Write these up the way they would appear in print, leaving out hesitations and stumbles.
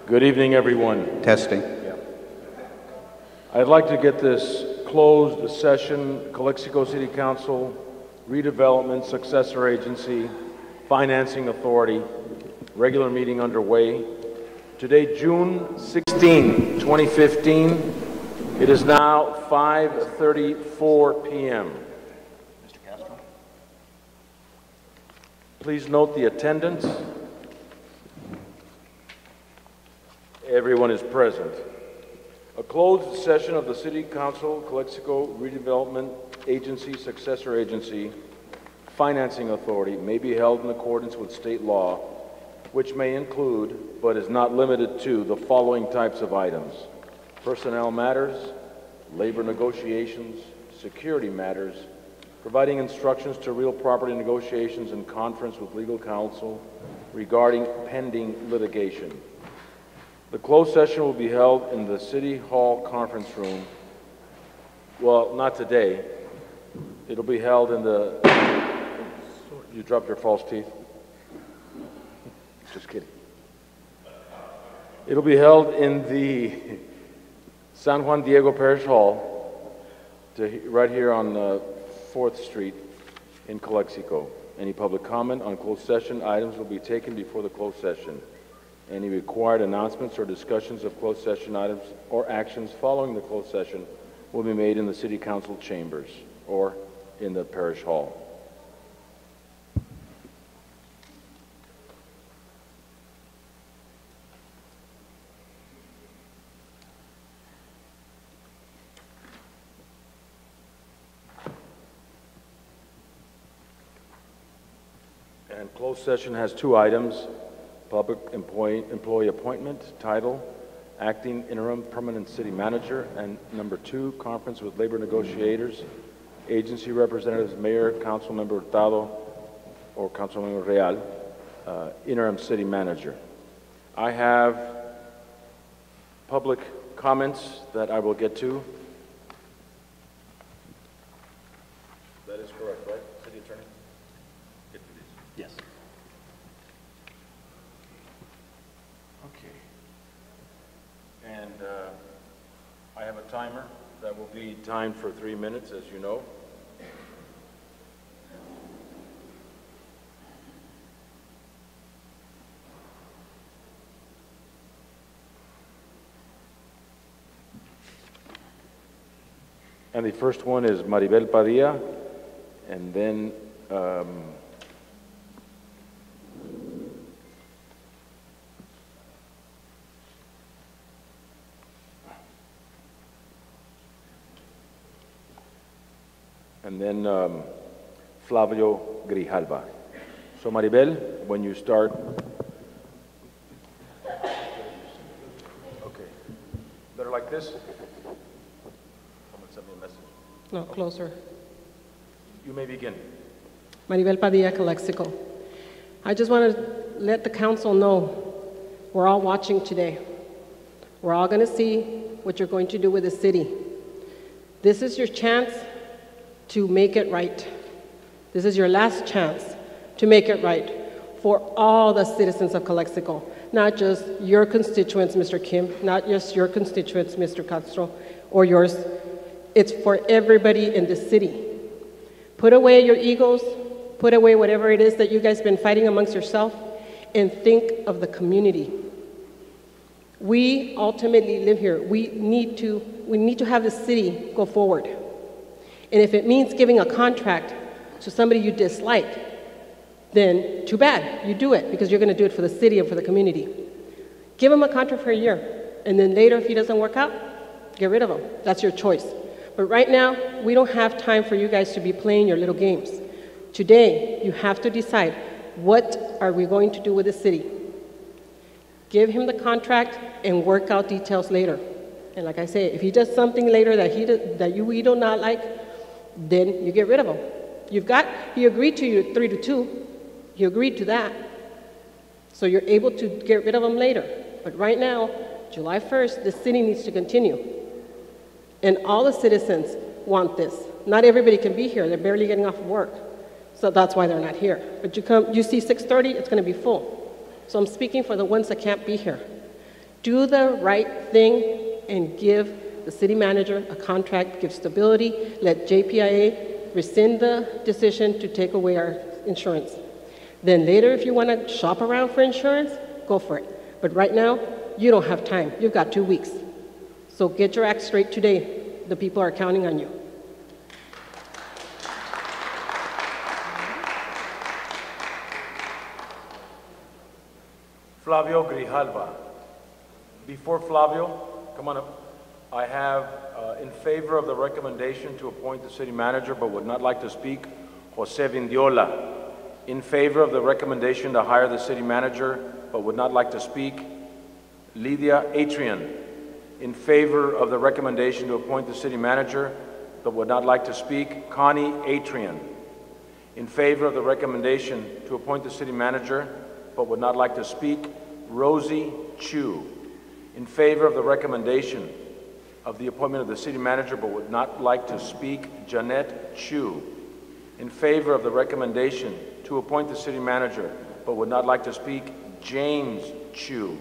Good evening, everyone. Testing. I'd like to get this closed session, Calexico City Council, Redevelopment Successor Agency, Financing Authority, regular meeting underway. Today, June 16, 2015. It is now 5:34 p.m. Mr. Castro? Please note the attendance. Everyone is present. A closed session of the City Council, Calexico Redevelopment Agency, Successor Agency, Financing Authority may be held in accordance with state law, which may include, but is not limited to, the following types of items: personnel matters, labor negotiations, security matters, providing instructions to real property negotiations in conference with legal counsel regarding pending litigation. The closed session will be held in the City Hall conference room. Well, not today. It'll be held in the... You dropped your false teeth? Just kidding. It'll be held in the San Juan Diego Parish Hall, right here on 4th Street in Calexico. Any public comment on closed session items will be taken before the closed session. Any required announcements or discussions of closed session items or actions following the closed session will be made in the City Council chambers or in the Parish Hall. And closed session has two items: public employee appointment, title, acting interim permanent city manager, and number 2, conference with labor negotiators, agency representatives, mayor, council member Hurtado, or council member Real, interim city manager. I have public comments that I will get to. That is correct, right, City Attorney? Yes. And I have a timer that will be timed for 3 minutes, as you know. And the first one is Maribel Padilla, and then Flavio Grijalva. So Maribel, when you start. Okay. Better like this? Someone sent me a message. No, closer. You may begin. Maribel Padilla, Calexico. I just want to let the council know we're all watching today. We're all going to see what you're going to do with the city. This is your chance to make it right. This is your last chance to make it right for all the citizens of Calexico, not just your constituents, Mr. Kim, not just your constituents, Mr. Castro, or yours. It's for everybody in the city. Put away your egos, put away whatever it is that you guys have been fighting amongst yourself, and think of the community. We ultimately live here. We need to have the city go forward. And if it means giving a contract to somebody you dislike, then too bad, you do it, because you're going to do it for the city and for the community. Give him a contract for a year, and then later, if he doesn't work out, get rid of him. That's your choice. But right now, we don't have time for you guys to be playing your little games. Today, you have to decide, what are we going to do with the city? Give him the contract and work out details later. And like I say, if he does something later that we do not like, then you get rid of him. He agreed to you 3-2. He agreed to that. So you're able to get rid of him later. But right now, July 1st, the city needs to continue. And all the citizens want this. Not everybody can be here. They're barely getting off of work. So that's why they're not here. But you see 6:30, it's going to be full. So I'm speaking for the ones that can't be here. Do the right thing and give the city manager a contract, give stability, let JPIA rescind the decision to take away our insurance. Then later, if you want to shop around for insurance, go for it. But right now, you don't have time. You've got 2 weeks. So get your act straight today. The people are counting on you. Flavio Grijalva. Before Flavio, come on up. I have in favor of the recommendation to appoint the city manager but would not like to speak, Jose Vindiola. In favor of the recommendation to hire the city manager but would not like to speak, Lydia Atrian. In favor of the recommendation to appoint the city manager but would not like to speak, Connie Atrian. In favor of the recommendation to appoint the city manager but would not like to speak, Rosie Chu. In favor of the recommendation of the appointment of the city manager but would not like to speak, Jeanette Chu. In favor of the recommendation to appoint the city manager but would not like to speak, James Chu.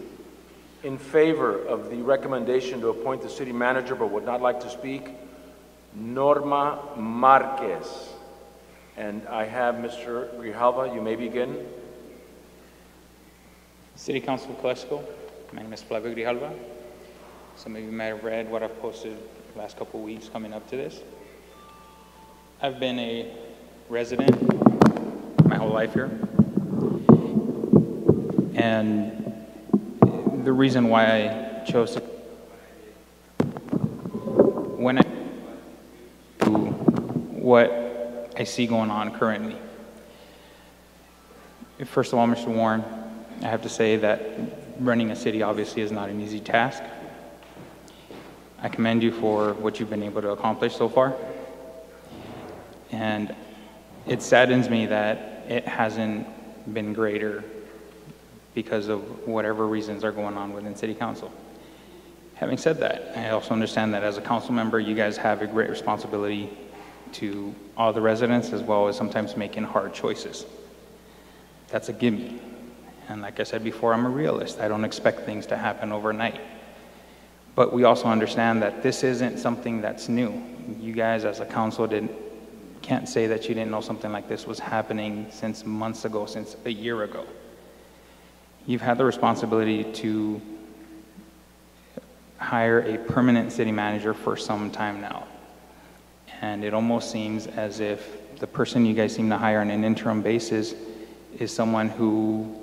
In favor of the recommendation to appoint the city manager but would not like to speak, Norma Marquez. And I have Mr. Grijalva, you may begin. City Council of Calexico, my name is Flavio Grijalva. Some of you might have read what I've posted the last couple of weeks coming up to this. I've been a resident my whole life here. And the reason why I chose to, when I do what I see going on currently. First of all, Mr. Warren, I have to say that running a city obviously is not an easy task. I commend you for what you've been able to accomplish so far. And it saddens me that it hasn't been greater because of whatever reasons are going on within City Council. Having said that, I also understand that as a council member, you guys have a great responsibility to all the residents as well as sometimes making hard choices. That's a gimme. And like I said before, I'm a realist. I don't expect things to happen overnight. But we also understand that this isn't something that's new. You guys as a council can't say that you didn't know something like this was happening since months ago, since a year ago. You've had the responsibility to hire a permanent city manager for some time now. And it almost seems as if the person you guys seem to hire on an interim basis is someone who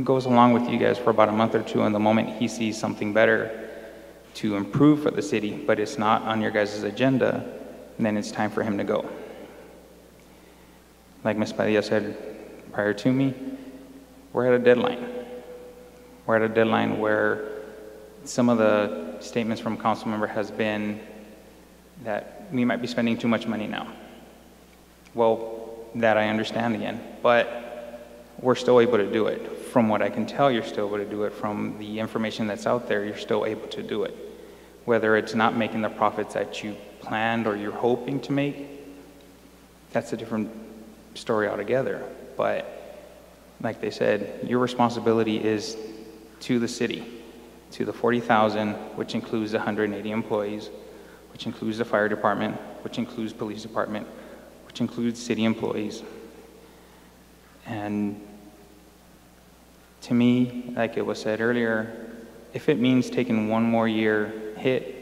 goes along with you guys for about a month or two, and the moment he sees something better to improve for the city, but it's not on your guys' agenda, then it's time for him to go. Like Ms. Padilla said prior to me, we're at a deadline. We're at a deadline where some of the statements from council member has been that we might be spending too much money now. Well, that I understand again, but we're still able to do it. From what I can tell, you're still able to do it. From the information that's out there, you're still able to do it. Whether it's not making the profits that you planned or you're hoping to make, that's a different story altogether. But like they said, your responsibility is to the city, to the 40,000, which includes 180 employees, which includes the fire department, which includes police department, which includes city employees. And to me, like it was said earlier, if it means taking one more year hit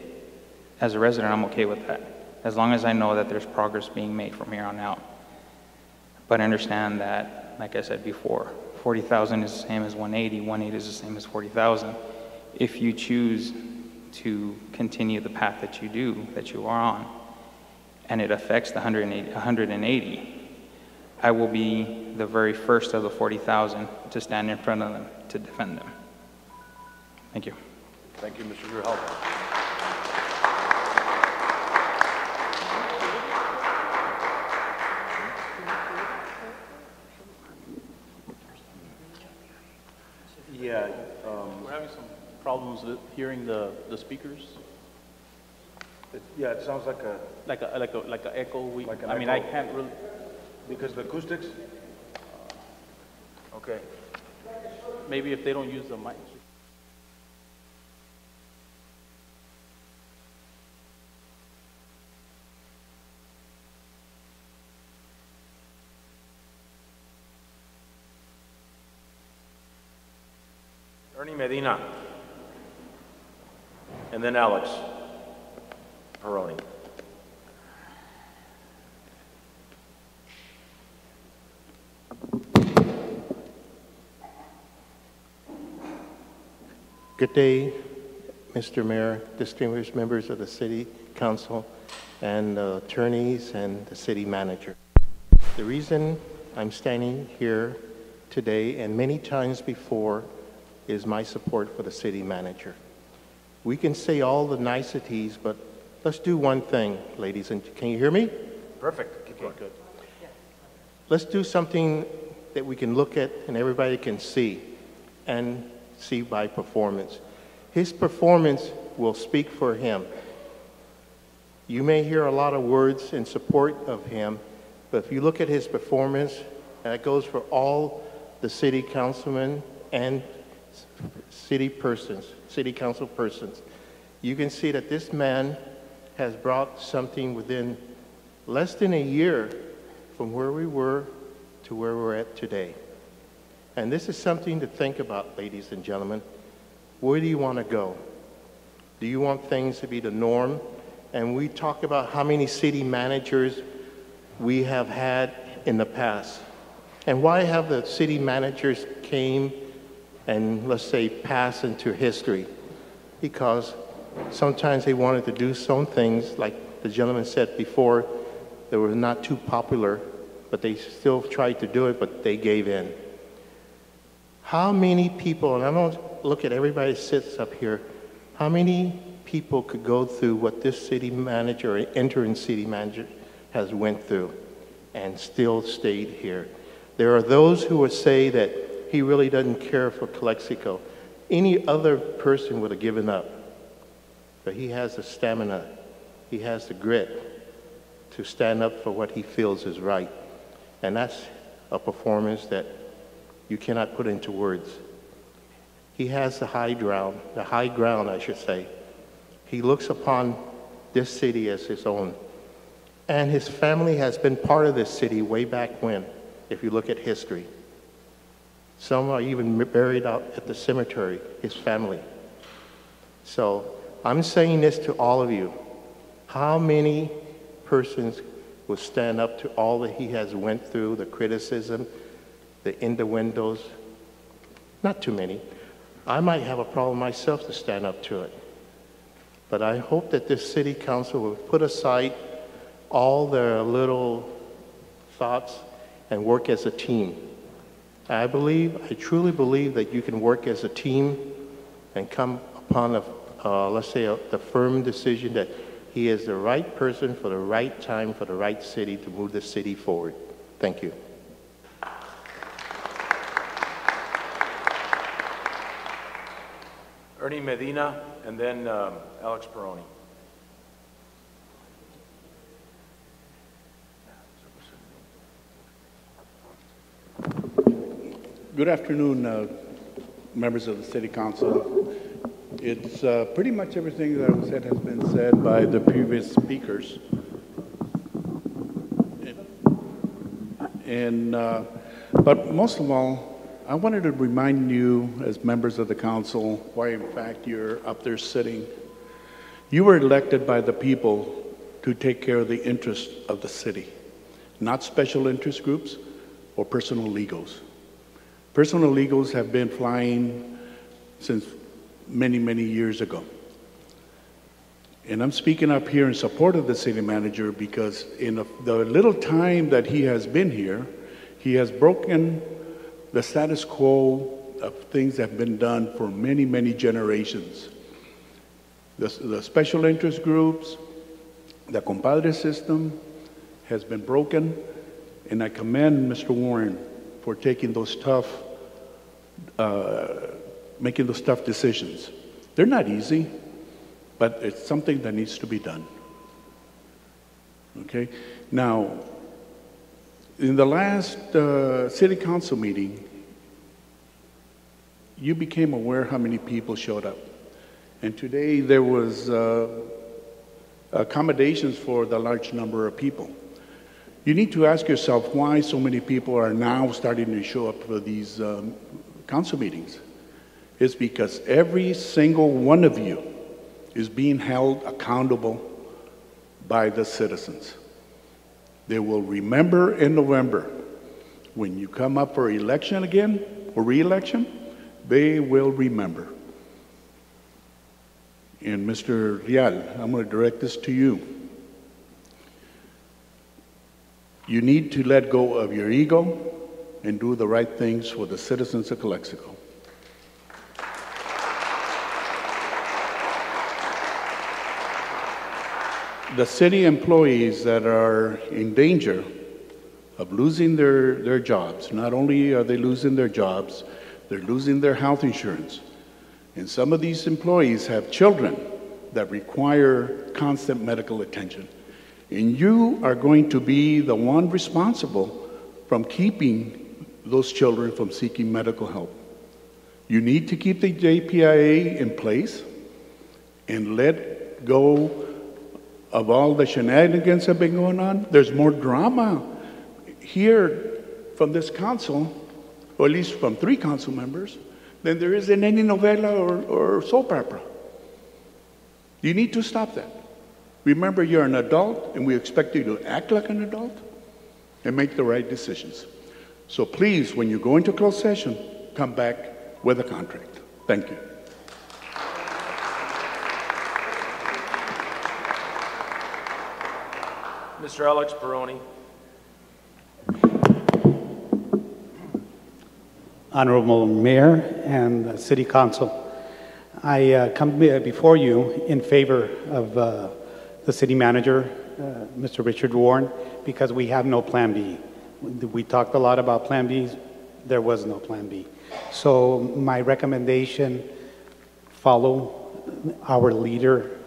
as a resident, I'm okay with that, as long as I know that there's progress being made from here on out. But understand that, like I said before, 40,000 is the same as 180, 180 is the same as 40,000. If you choose to continue the path that you are on, and it affects the 180, I will be the very first of the 40,000 to stand in front of them to defend them. Thank you. Thank you, Mr. Grijalva. Yeah, we're having some problems with hearing the speakers. Yeah, it sounds like a... Like a echo. Like an I mean, echo. I can't really. Because of the acoustics? Okay. Maybe if they don't use the mic. Ernie Medina. And then Alex Peroni. Good day, Mr. Mayor, distinguished members of the City Council, and attorneys and the city manager. The reason I'm standing here today and many times before is my support for the city manager. We can say all the niceties, but let's do one thing, ladies and can you hear me? Perfect. Keep going. Good. Let's do something that we can look at and everybody can see and see by performance. His performance will speak for him. You may hear a lot of words in support of him, but if you look at his performance, and that goes for all the city councilmen and city council persons, you can see that this man has brought something within less than a year from where we were to where we're at today. And this is something to think about, ladies and gentlemen. Where do you want to go? Do you want things to be the norm? And we talk about how many city managers we have had in the past. And why have the city managers came and, let's say, passed into history? Because sometimes they wanted to do some things, like the gentleman said before, that were not too popular, but they still tried to do it, but they gave in. How many people, and I don't look at everybody that sits up here, how many people could go through what this city manager or interim city manager has went through and still stayed here? There are those who would say that he really doesn't care for Calexico. Any other person would have given up. But he has the stamina, he has the grit to stand up for what he feels is right. And that's a performance that you cannot put into words. He has the high ground, I should say. He looks upon this city as his own. And his family has been part of this city way back when, if you look at history. Some are even buried out at the cemetery, his family. So I'm saying this to all of you. How many persons will stand up to all that he has went through, the criticism, the innuendos? Not too many. I might have a problem myself to stand up to it. But I hope that this city council will put aside all their little thoughts and work as a team. I truly believe that you can work as a team and come upon let's say, the firm decision that he is the right person for the right time for the right city to move the city forward. Thank you. Ernie Medina, and then Alex Peroni. Good afternoon, members of the City Council. It's pretty much everything that was said has been said by the previous speakers. But most of all, I wanted to remind you as members of the council why in fact you're up there sitting. You were elected by the people to take care of the interests of the city, not special interest groups or personal legos. Personal legos have been flying since many, many years ago. And I'm speaking up here in support of the city manager because in the little time that he has been here, he has broken the status quo of things that have been done for many, many generations. The special interest groups, the compadre system has been broken, and I commend Mr. Warren for taking those making those tough decisions. They're not easy, but it's something that needs to be done. Okay? Now, in the last city council meeting, you became aware how many people showed up. And today there was accommodations for the large number of people. You need to ask yourself why so many people are now starting to show up for these council meetings. is because every single one of you is being held accountable by the citizens. They will remember in November, when you come up for election again, or re-election, they will remember. And Mr. Rial, I'm going to direct this to you. You need to let go of your ego and do the right things for the citizens of Calexico. The city employees that are in danger of losing their jobs, not only are they losing their jobs, they're losing their health insurance. And some of these employees have children that require constant medical attention. And you are going to be the one responsible from keeping those children from seeking medical help. You need to keep the JPIA in place and let go of all the shenanigans that have been going on. There's more drama here from this council, or at least from 3 council members, than there is in any novela or soap opera. You need to stop that. Remember, you're an adult, and we expect you to act like an adult and make the right decisions. So please, when you go into closed session, come back with a contract. Thank you. Mr. Alex Peroni. Honorable Mayor and City Council, I come before you in favor of the City Manager, Mr. Richard Warren, because we have no Plan B. We talked a lot about Plan Bs. There was no Plan B. So my recommendation, follow our leader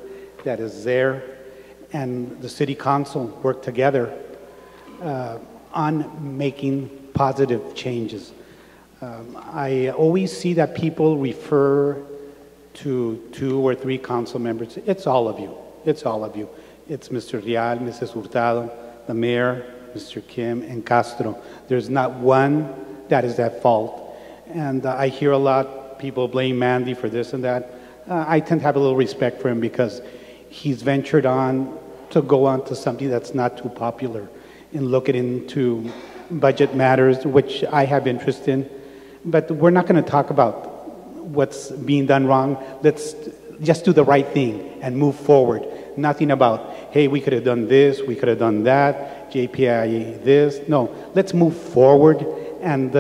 that is there, and the City Council work together on making positive changes. I always see that people refer to 2 or 3 council members. It's all of you. It's all of you. It's Mr. Rial, Mrs. Hurtado, the mayor, Mr. Kim, and Castro. There's not one that is at fault. And I hear a lot people blame Mandy for this and that. I tend to have a little respect for him because he's ventured on to go on to something that's not too popular and looking into budget matters, which I have interest in. But we're not going to talk about what's being done wrong. Let's just do the right thing and move forward. Nothing about, hey, we could have done this, we could have done that, JPIA this. No, let's move forward and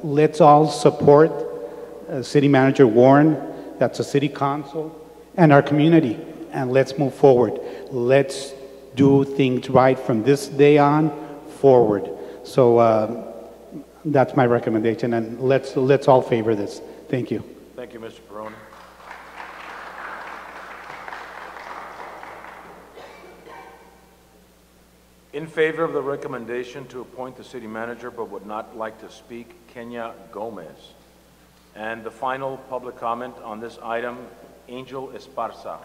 let's all support City Manager Warren, that's the City Council, and our community. And let's move forward. Let's do things right from this day on forward. So that's my recommendation, and let's all favor this. Thank you. Thank you, Mr. Peroni. In favor of the recommendation to appoint the city manager but would not like to speak, Kenya Gomez. And the final public comment on this item, Angel Esparza.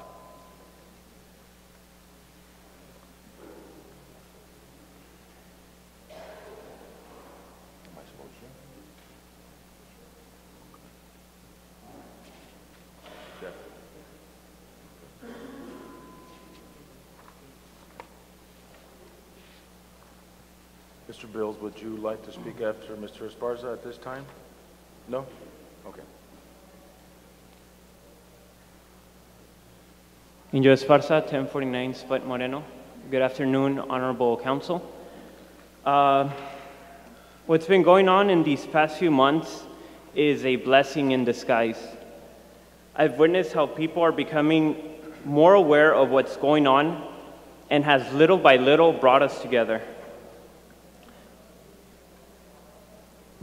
Mr. Bills, would you like to speak after Mr. Esparza at this time? No? Okay. Angel Esparza, 1049 Split Moreno. Good afternoon, Honorable Council. What's been going on in these past few months is a blessing in disguise. I've witnessed how people are becoming more aware of what's going on and has little by little brought us together.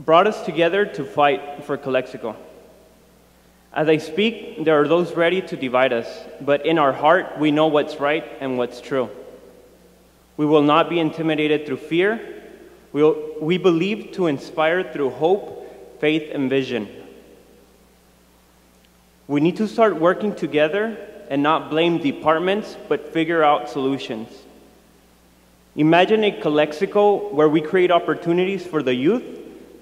Brought us together to fight for Calexico. As I speak, there are those ready to divide us, but in our heart, we know what's right and what's true. We will not be intimidated through fear. We believe to inspire through hope, faith, and vision. We need to start working together and not blame departments, but figure out solutions. Imagine a Calexico where we create opportunities for the youth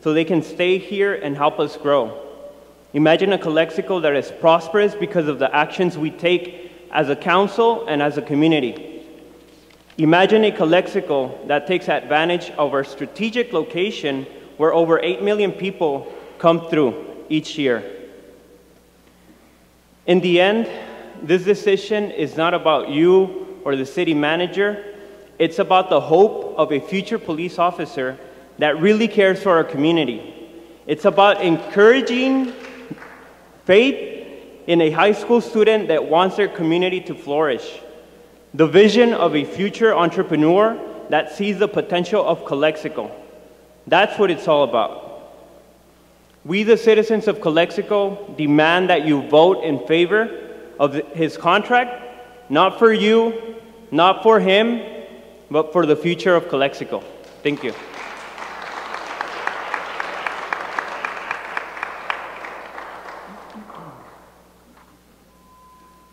so they can stay here and help us grow. Imagine a Calexico that is prosperous because of the actions we take as a council and as a community. Imagine a Calexico that takes advantage of our strategic location where over 8 million people come through each year. In the end, this decision is not about you or the city manager. It's about the hope of a future police officer that really cares for our community. It's about encouraging faith in a high school student that wants their community to flourish. The vision of a future entrepreneur that sees the potential of Calexico. That's what it's all about. We, the citizens of Calexico, demand that you vote in favor of his contract, not for you, not for him, but for the future of Calexico. Thank you.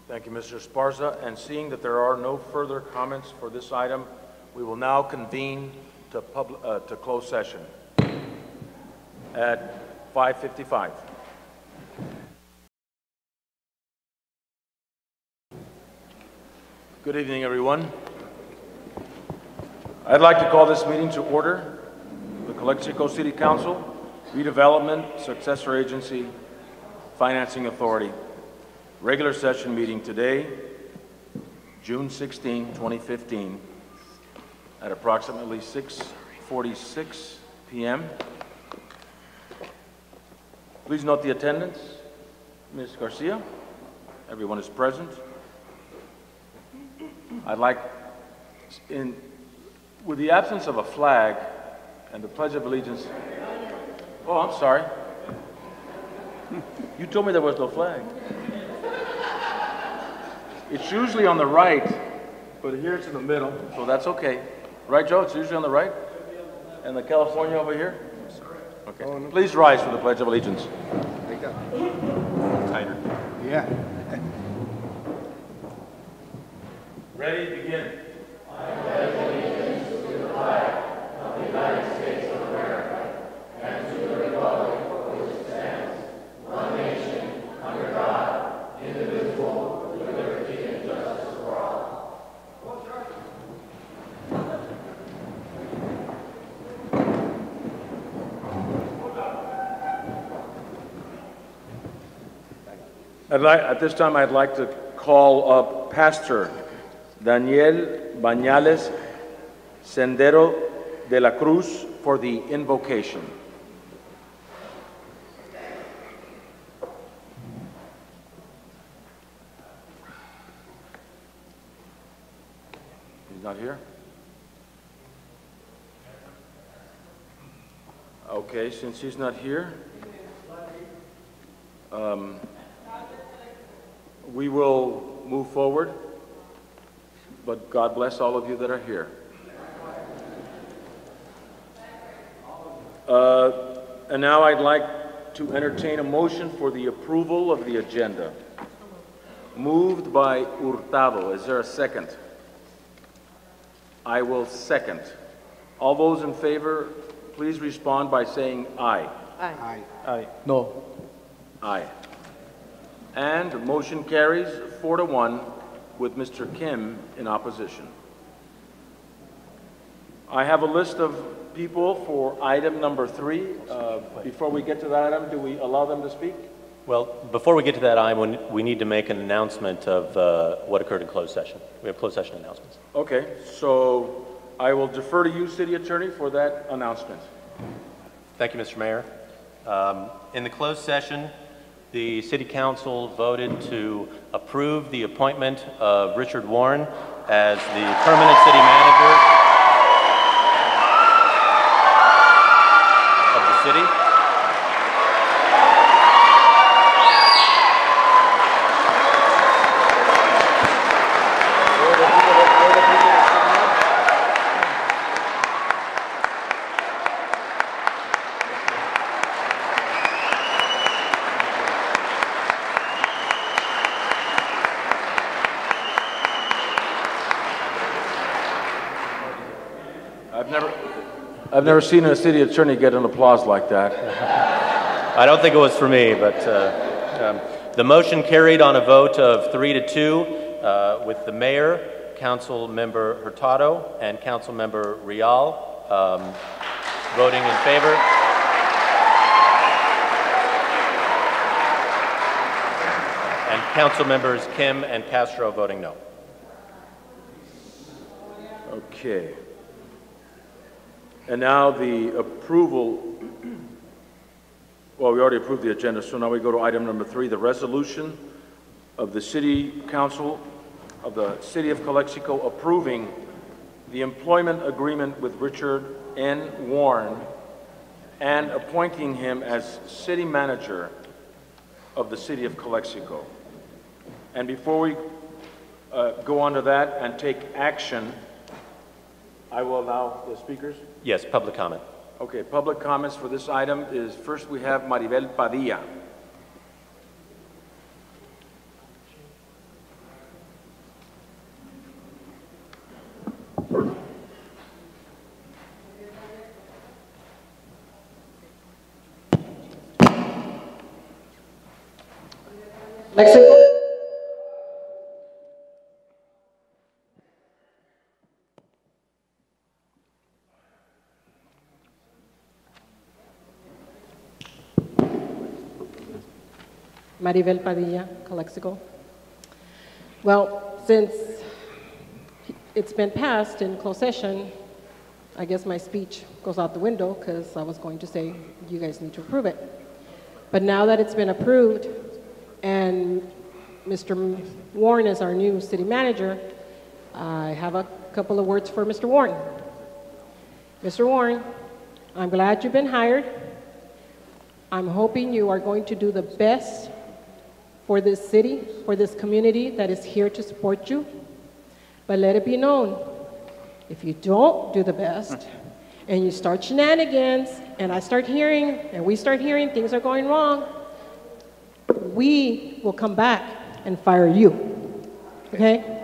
Thank you, Mr. Esparza. And seeing that there are no further comments for this item, we will now convene to closed session at 5:55. Good evening, everyone. I'd like to call this meeting to order. The Calexico City Council, Redevelopment, Successor Agency, Financing Authority. Regular session meeting today, June 16, 2015, at approximately 6:46 p.m. Please note the attendance. Ms. Garcia, everyone is present. I'd like, with the absence of a flag and the Pledge of Allegiance. Oh, I'm sorry. You told me there was no flag. It's usually on the right, but here it's in the middle, so that's okay. Right, Joe? It's usually on the right? And the California over here? Okay. Please rise for the Pledge of Allegiance. Tighter. Yeah. Ready, begin. At this time, I'd like to call up Pastor Daniel Bañales Sendero de la Cruz for the invocation. He's not here? Okay, since he's not here, we will move forward, but God bless all of you that are here. And now I'd like to entertain a motion for the approval of the agenda. Moved by Hurtado. Is there a second? I will second. All those in favor, please respond by saying aye. Aye. Aye. No. Aye. And motion carries 4-1 with Mr. Kim in opposition. I have a list of people for item number 3. Before we get to that item, do we allow them to speak? Well, before we get to that item, we need to make an announcement of what occurred in closed session. We have closed session announcements. Okay, so I will defer to you, City Attorney, for that announcement. Thank you, Mr. Mayor. In the closed session, the City Council voted to approve the appointment of Richard Warren as the permanent city manager of the city. I've never seen a city attorney get an applause like that. I don't think it was for me, but the motion carried on a vote of 3-2 with the mayor, Council Member Hurtado, and Council Member Rial voting in favor. And Council Members Kim and Castro voting no. Okay. And now the approval, well, we already approved the agenda, so now we go to item number 3, the resolution of the City Council of the City of Calexico approving the employment agreement with Richard N. Warren and appointing him as city manager of the City of Calexico. And before we go on to that and take action, I will allow the speakers. Yes, public comment. Okay, public comments for this item is, first we have Maribel Padilla. Mexico? Maribel Padilla, Calexico. Well, since it's been passed in closed session, I guess my speech goes out the window because I was going to say you guys need to approve it. But now that it's been approved and Mr. Warren is our new city manager, I have a couple of words for Mr. Warren. Mr. Warren, I'm glad you've been hired. I'm hoping you are going to do the best for this city, for this community that is here to support you. But let it be known, if you don't do the best and you start shenanigans and I start hearing and we start hearing things are going wrong, we will come back and fire you, okay?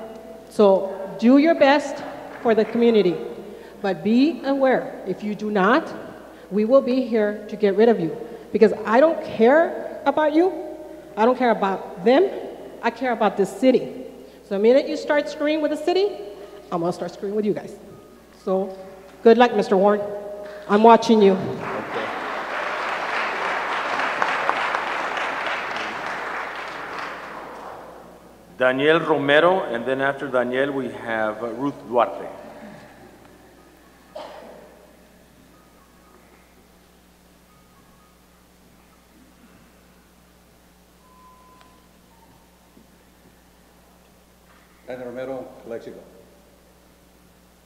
So do your best for the community, but be aware, if you do not, we will be here to get rid of you because I don't care about you. I don't care about them. I care about this city. So the minute you start screwing with the city, I'm going to start screwing with you guys. So good luck, Mr. Warren. I'm watching you. Okay. Daniel Romero, and then after Daniel, we have Ruth Duarte. Daniel Romero, Calexico.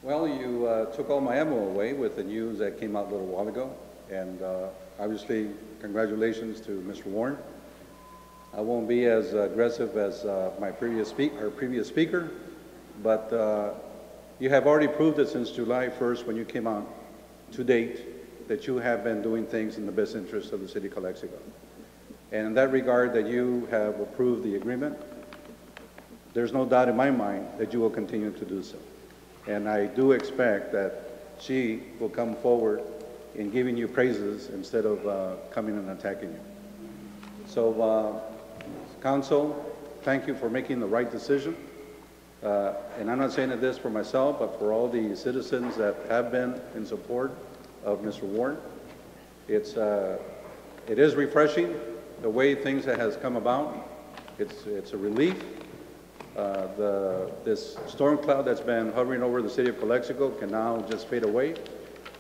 Well, you took all my ammo away with the news that came out a little while ago, and obviously, congratulations to Mr. Warren. I won't be as aggressive as my previous speaker, but you have already proved it since July 1st when you came out to date that you have been doing things in the best interest of the city of Calexico. And in that regard that you have approved the agreement, there's no doubt in my mind that you will continue to do so. And I do expect that she will come forward in giving you praises instead of coming and attacking you. So, Council, thank you for making the right decision. And I'm not saying this for myself, but for all the citizens that have been in support of Mr. Warren. It is refreshing the way things has come about. It's a relief. This storm cloud that's been hovering over the city of Calexico can now just fade away,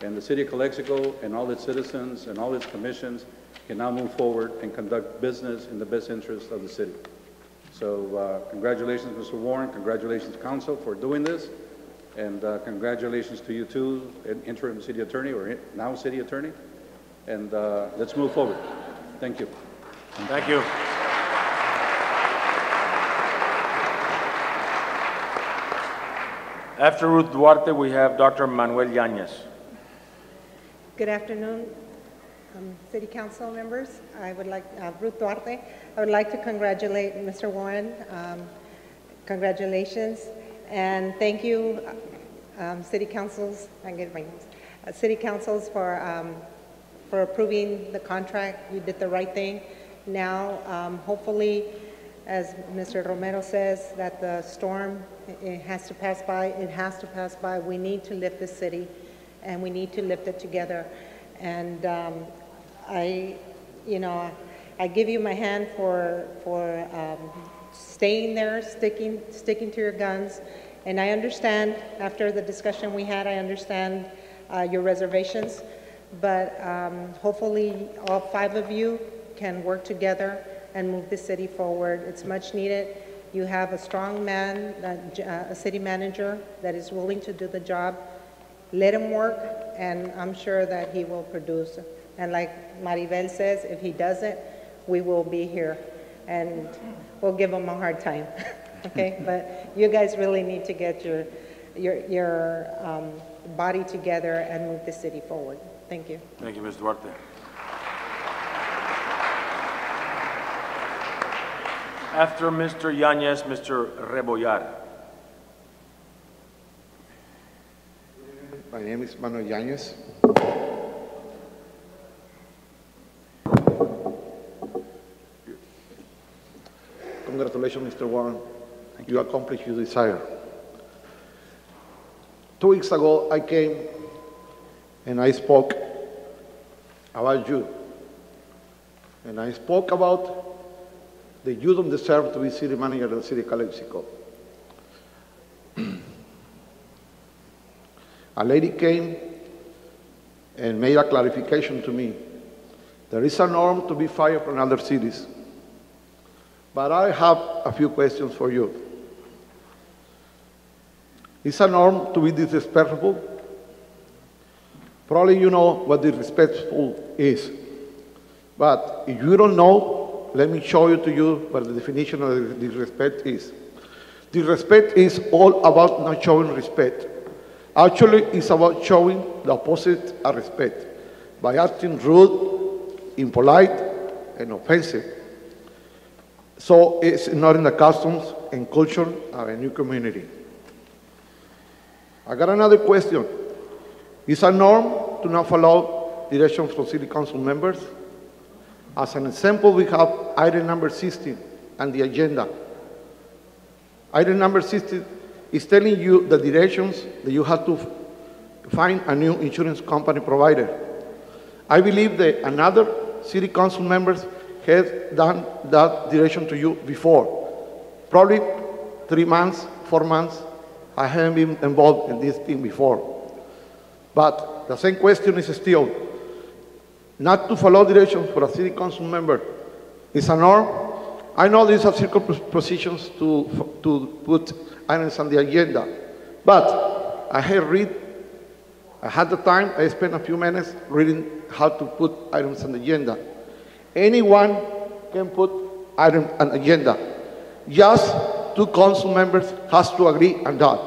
and the city of Calexico and all its citizens and all its commissions can now move forward and conduct business in the best interest of the city. So congratulations, Mr. Warren, congratulations, Council, for doing this, and congratulations to you too, interim city attorney, or now city attorney, and let's move forward. Thank you. Thank you. After Ruth Duarte, we have Dr. Manuel Yañez. Good afternoon, City Council members. I would like, Ruth Duarte, I would like to congratulate Mr. Warren. Congratulations, and thank City Councils, City Councils for approving the contract. You did the right thing. Now, hopefully, as Mr. Romero says, that the storm, it has to pass by. It has to pass by. We need to lift the city, and we need to lift it together. And I give you my hand for staying there, sticking to your guns. And I understand, after the discussion we had, I understand your reservations. But hopefully all 5 of you can work together and move the city forward. It's much needed. You have a strong man, a city manager that is willing to do the job. Let him work, and I'm sure that he will produce. And like Maribel says, if he doesn't, we will be here, and we'll give him a hard time. Okay, but you guys really need to get your body together and move the city forward. Thank you. Thank you, Ms. Duarte. After Mr. Yanez, Mr. Rebollar. My name is Manuel Yanez. Congratulations, Mr. Warren. You accomplished your desire. 2 weeks ago, I came and I spoke about you. And I spoke about that you don't deserve to be city manager of the city of Calexico. A lady came and made a clarification to me. There is a norm to be fired from other cities. But I have a few questions for you. Is a norm to be disrespectful? Probably you know what disrespectful is. But if you don't know, let me show to you what the definition of disrespect is. Disrespect is all about not showing respect. Actually, it's about showing the opposite of respect by acting rude, impolite, and offensive. So it's not in the customs and culture of a new community. I got another question. Is a norm to not follow directions from city council members? As an example, we have item number 16 and the agenda. Item number 16 is telling you the directions that you have to find a new insurance company provider. I believe that another city council members has done that direction to you before. Probably 3 months, 4 months, I haven't been involved in this thing before. But the same question is still, not to follow directions for a city council member is a norm. I know these are circle positions to put items on the agenda, but I had the time, I spent a few minutes reading how to put items on the agenda. Anyone can put item on the agenda. Just 2 council members has to agree on that.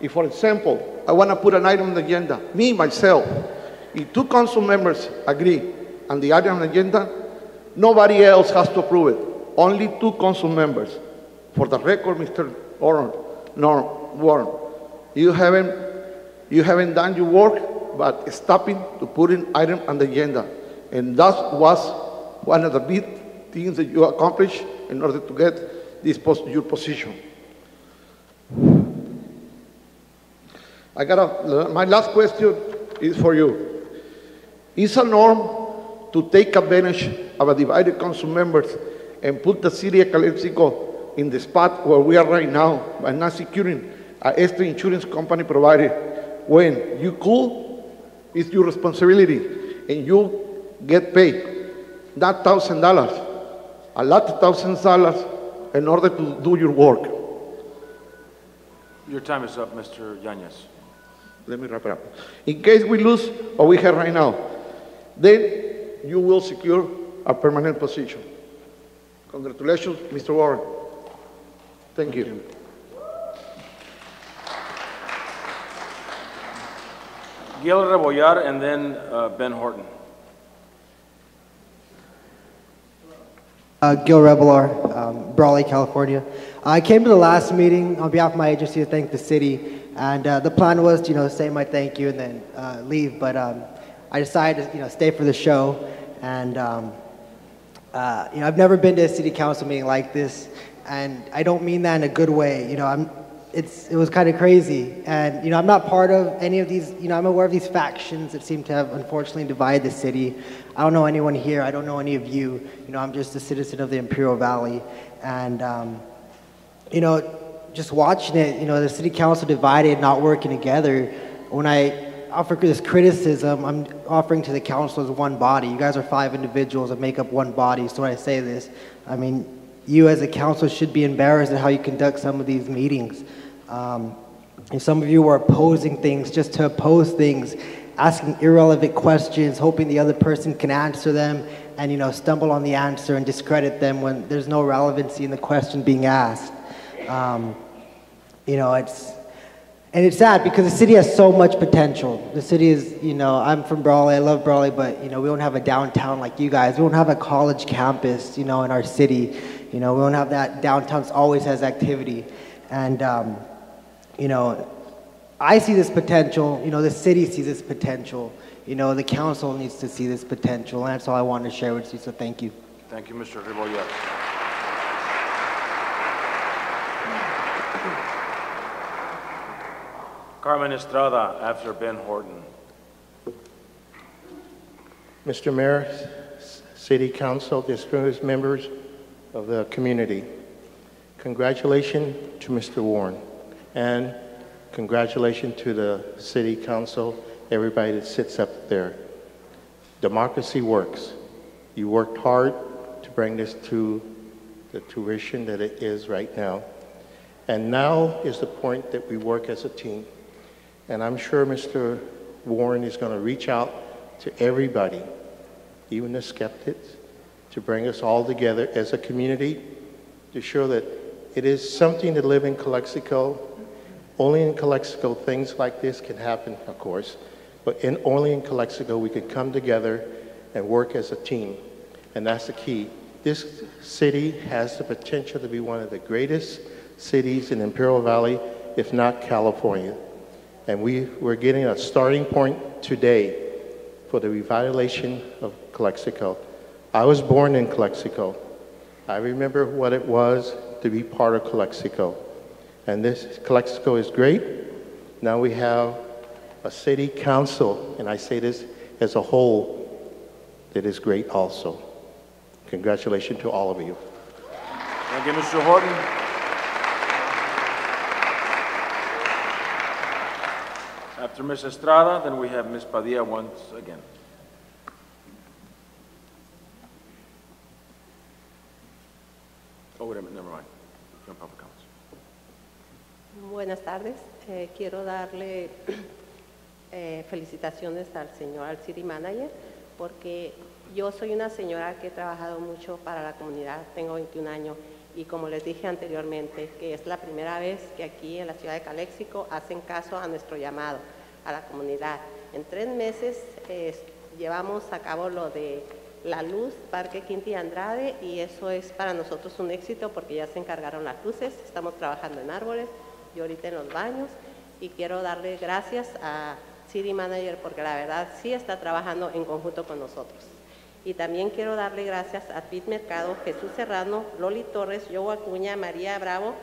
If, for example, I want to put an item on the agenda, me, myself, if 2 council members agree on the item on the agenda, nobody else has to approve it. Only 2 council members. For the record, Mr. Warren, you haven't done your work, but stopping to put an item on the agenda. And that was one of the big things that you accomplished in order to get this your position. My last question is for you. Is a norm to take advantage of a divided council members and put the city of Calexico in the spot where we are right now by not securing an extra insurance company provider when you could, it's your responsibility and you get paid, not $1,000, a lot of $1,000 in order to do your work. Your time is up, Mr. Yanez. Let me wrap it up. In case we lose what we have right now, then you will secure a permanent position. Congratulations, Mr. Warren. Thank you. Gil Rebollar and then Ben Horton. Gil Rebollar, Brawley, California. I came to the last meeting on behalf of my agency to thank the city, and the plan was to, say my thank you and then leave. But I decided to, stay for the show. And, I've never been to a city council meeting like this, and I don't mean that in a good way. It was kind of crazy. And, I'm not part of any of these, I'm aware of these factions that seem to have unfortunately divided the city. I don't know anyone here. I don't know any of you. I'm just a citizen of the Imperial Valley. And, just watching it, the city council divided, not working together. When I offer this criticism, I'm offering to the council as one body. You guys are 5 individuals that make up one body. So when I say this, I mean, you as a council should be embarrassed at how you conduct some of these meetings. And some of you are opposing things just to oppose things, asking irrelevant questions, hoping the other person can answer them, and stumble on the answer and discredit them when there's no relevancy in the question being asked. It's sad because the city has so much potential. The city is, I'm from Brawley, I love Brawley, but, we don't have a downtown like you guys. We don't have a college campus, in our city. We don't have that. Downtown always has activity. And, I see this potential, the city sees this potential, the council needs to see this potential, and that's all I wanted to share with you, so thank you. Thank you, Mr. Ribolla. Carmen Estrada after Ben Horton. Mr. Mayor, City Council, distinguished members of the community, congratulations to Mr. Warren, and congratulations to the City Council, everybody that sits up there. Democracy works. You worked hard to bring this to the fruition that it is right now. And now is the point that we work as a team. And I'm sure Mr. Warren is going to reach out to everybody, even the skeptics, to bring us all together as a community to show that it is something to live in Calexico. Only in Calexico things like this can happen, of course, but only in Calexico we can come together and work as a team. And that's the key. This city has the potential to be one of the greatest cities in Imperial Valley, if not California. And we're getting a starting point today for the revitalization of Calexico. I was born in Calexico. I remember what it was to be part of Calexico. And this Calexico is great. Now we have a city council, and I say this as a whole, that is great also. Congratulations to all of you. Thank you, Mr. Horton. After Ms. Estrada, then we have Ms. Padilla once again. Oh, wait a minute, never mind. No public comments. Buenas tardes. Quiero darle felicitaciones al City Manager, porque yo soy una señora que he trabajado mucho para la comunidad, tengo 21 años, y como les dije anteriormente, que es la primera vez que aquí en la ciudad de Calexico hacen caso a nuestro llamado a la comunidad. En 3 meses llevamos a cabo lo de la luz, Parque Quinta y Andrade, y eso es para nosotros un éxito porque ya se encargaron las luces, estamos trabajando en árboles, yo ahorita en los baños, y quiero darle gracias a City Manager porque la verdad sí está trabajando en conjunto con nosotros. Y también quiero darle gracias a Pete Mercado, Jesús Serrano, Loli Torres, Joe Acuña, María Bravo,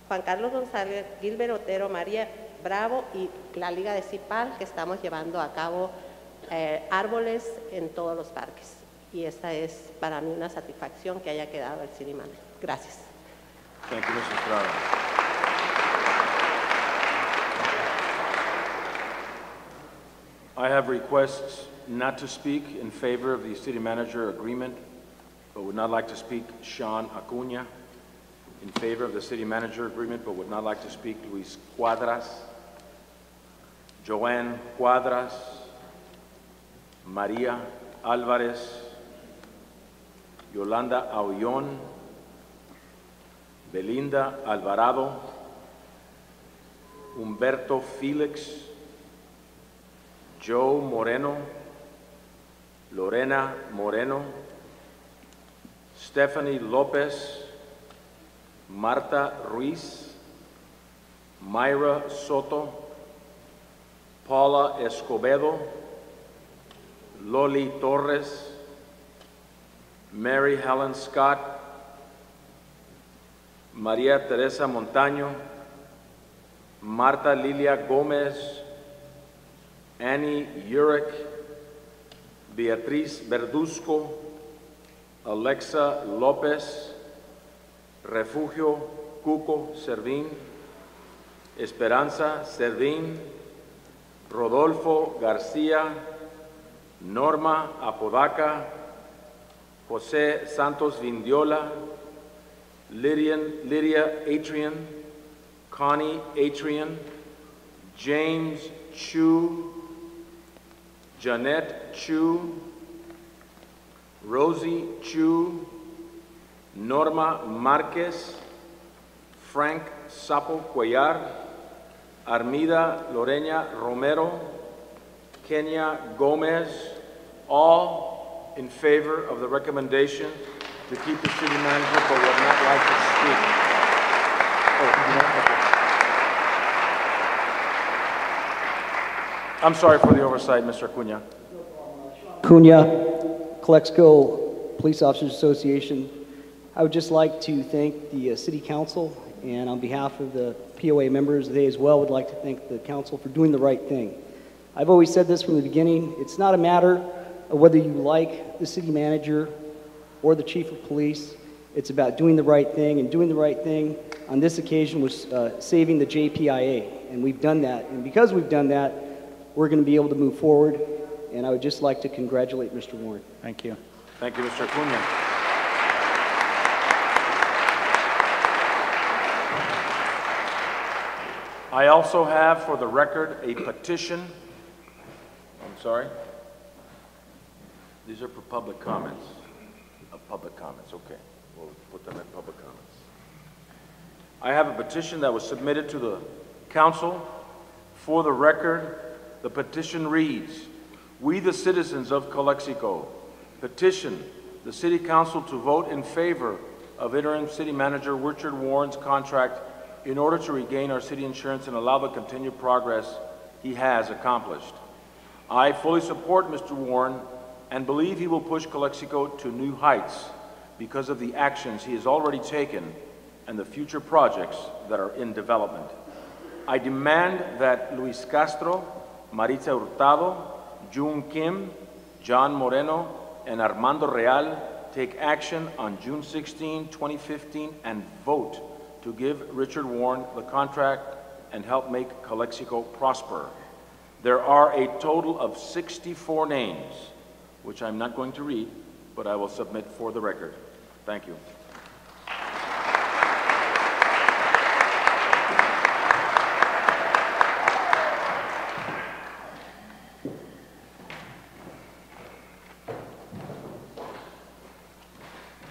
Juan Carlos González, Gilbert Otero, María Bravo y la Liga de CIPAL, que estamos llevando a cabo árboles en todos los parques. Y esta es para mí una satisfacción que haya quedado el City Manager. Gracias. Thank you, Mrs. Estrada. I have requests not to speak in favor of the city manager agreement, but would not like to speak Sean Acuña. In favor of the city manager agreement, but would not like to speak Luis Cuadras, Joanne Cuadras, Maria Alvarez, Yolanda Aullón, Belinda Alvarado, Humberto Felix, Joe Moreno, Lorena Moreno, Stephanie Lopez, Marta Ruiz, Mayra Soto, Paula Escobedo, Loli Torres, Mary Helen Scott, Maria Teresa Montaño, Marta Lilia Gomez, Annie Urich, Beatriz Verduzco, Alexa Lopez, Refugio Cuco Servín, Esperanza Servín, Rodolfo García, Norma Apodaca, José Santos Vindiola, Lydia Atrian, Connie Atrian, James Chu, Janet Chu, Rosie Chu, Norma Marquez, Frank Sapo Cuellar, Armida Lorena Romero, Kenya Gomez, all in favor of the recommendation to keep the city manager but would not like to speak. I'm sorry for the oversight, Mr. Cunha. Cunha, Calexico Police Officers Association. I would just like to thank the City Council, and on behalf of the POA members, they as well would like to thank the Council for doing the right thing. I've always said this from the beginning, it's not a matter of whether you like the City Manager or the Chief of Police. It's about doing the right thing, and doing the right thing on this occasion was saving the JPIA, and we've done that. And because we've done that, we're going to be able to move forward, and I would just like to congratulate Mr. Warren. Thank you. Thank you, Mr. Cunha. I also have for the record a petition. I'm sorry. These are for public comments. Public comments, okay. We'll put them in public comments. I have a petition that was submitted to the council. For the record, the petition reads, "We, the citizens of Calexico, petition the City Council to vote in favor of interim City Manager Richard Warren's contract in order to regain our city insurance and allow the continued progress he has accomplished. I fully support Mr. Warren and believe he will push Calexico to new heights because of the actions he has already taken and the future projects that are in development. I demand that Luis Castro, Maritza Hurtado, June Kim, John Moreno, and Armando Real take action on June 16, 2015 and vote to give Richard Warren the contract and help make Calexico prosper. There are a total of 64 names, which I'm not going to read, but I will submit for the record. Thank you.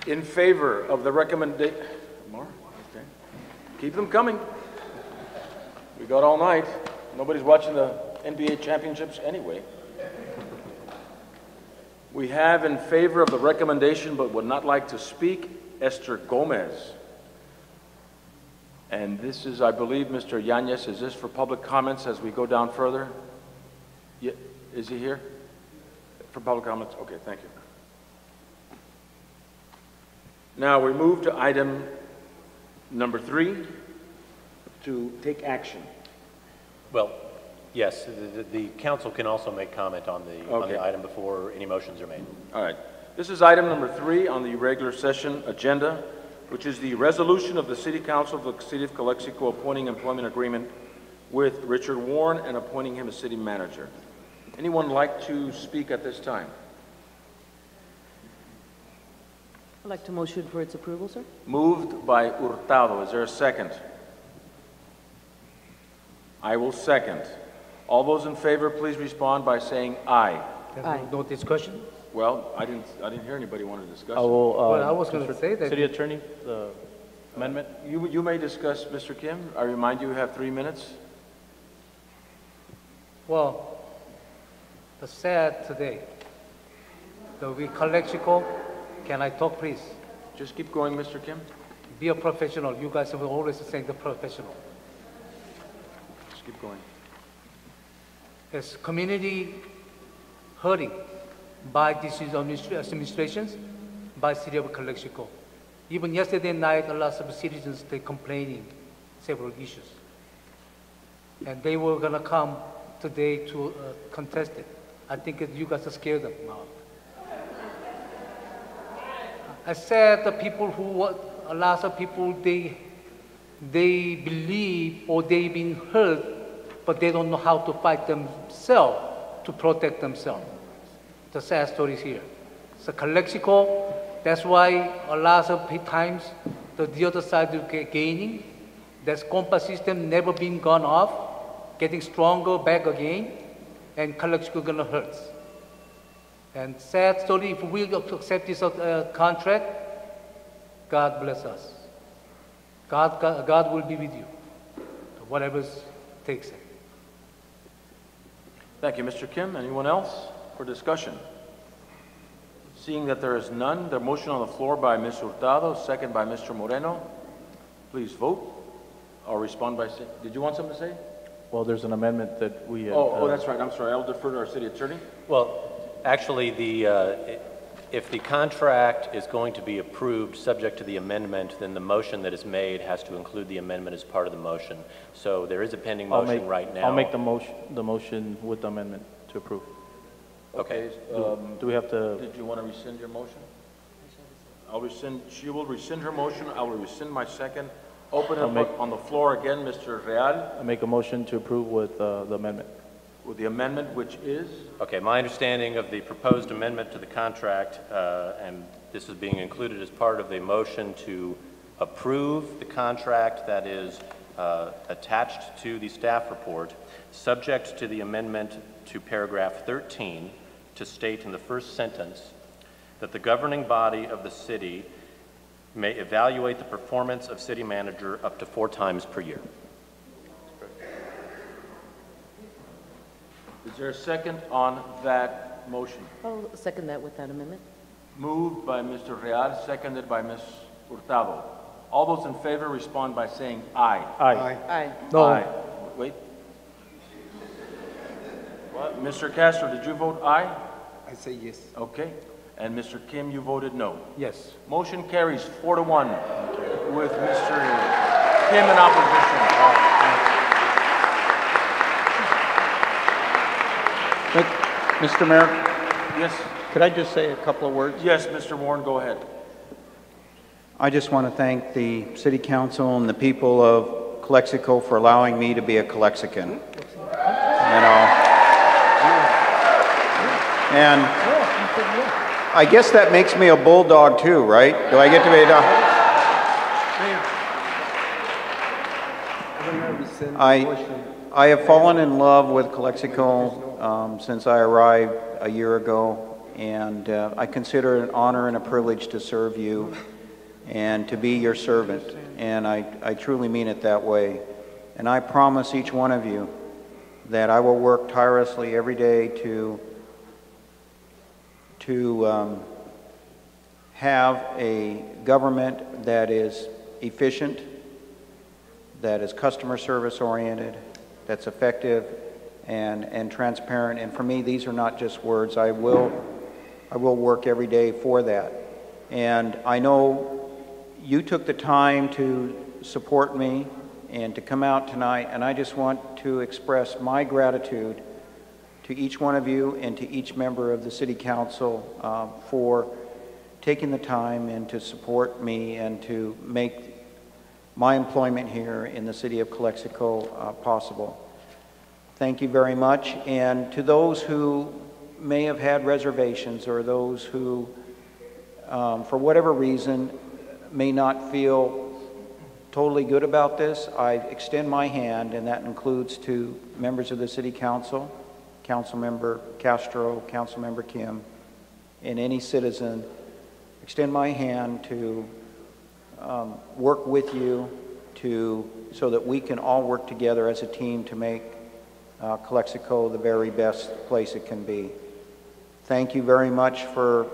In favor of the recommendation, more? Okay. Keep them coming. We got all night. Nobody's watching the NBA championships anyway. We have in favor of the recommendation but would not like to speak, Esther Gomez. And this is, I believe, Mr. Yanez, is this for public comments as we go down further? Yeah, is he here? For public comments? Okay, thank you. Now we move to item number 3, to take action. Well, yes, the council can also make comment on the item before any motions are made. All right. This is item number 3 on the regular session agenda, which is the resolution of the City Council of the City of Calexico appointing employment agreement with Richard Warren and appointing him as city manager. Anyone like to speak at this time? I'd like to motion for its approval, sir. Moved by Hurtado. Is there a second? I will second. All those in favor, please respond by saying aye. Aye. No discussion? Well, I didn't hear anybody want to discuss. I will. Well, I was going to say that. City Attorney, the amendment. You may discuss, Mr. Kim. I remind you, you have 3 minutes. Well, the sad today, the we Calexico. Can I talk, please? Just keep going, Mr. Kim. Be a professional. You guys have always saying the professional. Just keep going. It's community hurting. by this administrations, by City of Calexico. Even yesterday night, a lot of citizens, they complaining several issues. And they were gonna come today to contest it. I think you guys are scared them now. I said the people a lot of people, they believe or they've been hurt, but they don't know how to fight themselves to protect themselves. The sad story is here. So Calexico, that's why a lot of times the other side is gaining. That compass system never been gone off, getting stronger back again, and Calexico gonna hurt. And sad story, if we accept this contract, God bless us. God will be with you, whatever takes it. Thank you, Mr. Kim. Anyone else for discussion? Seeing that there is none, the motion on the floor by Ms. Hurtado, second by Mr. Moreno. Please vote or respond by saying, did you want something to say? Well, there's an amendment that we had, Oh, that's right. I'm sorry. I'll defer to our city attorney. Well, actually, if the contract is going to be approved subject to the amendment, then the motion that is made has to include the amendment as part of the motion. So there is a pending motion right now. I'll make the motion with the amendment to approve. Okay. Do we have to? Did you want to rescind your motion? I'll rescind. She will rescind her motion. I will rescind my second. Open it on the floor again, Mr. Real. I make a motion to approve with the amendment. With the amendment, which is? Okay, my understanding of the proposed amendment to the contract, and this is being included as part of the motion to approve the contract that is attached to the staff report, subject to the amendment to paragraph 13 to state in the first sentence that the governing body of the city may evaluate the performance of city manager up to 4 times per year. Is there a second on that motion? I'll second that with that amendment. Moved by Mr. Real, seconded by Ms. Hurtado. All those in favor respond by saying aye. Aye. Aye. No. Aye. Wait. What? Mr. Castro, did you vote aye? I say yes. Okay. And Mr. Kim, you voted no. Yes. Motion carries 4-1 with Mr. Kim in opposition. Mr. Mayor? Yes. Could I just say a couple of words? Yes, Mr. Warren, go ahead. I just want to thank the City Council and the people of Calexico for allowing me to be a Calexican. You know, and I guess that makes me a bulldog too, right? Do I get to be a dog? I have fallen in love with Calexico since I arrived a year ago, and I consider it an honor and a privilege to serve you and to be your servant, and I truly mean it that way. And I promise each one of you that I will work tirelessly every day to have a government that is efficient, that is customer service oriented, that's effective and transparent. And for me, these are not just words. I will work every day for that. And I know you took the time to support me and to come out tonight, and I just want to express my gratitude to each one of you and to each member of the City Council for taking the time and to support me and to make my employment here in the City of Calexico possible. Thank you very much. And to those who may have had reservations or those who, for whatever reason, may not feel totally good about this, I extend my hand, and that includes to members of the City Council, Councilmember Castro, Councilmember Kim, and any citizen, extend my hand to work with you so that we can all work together as a team to make Calexico the very best place it can be. Thank you very much for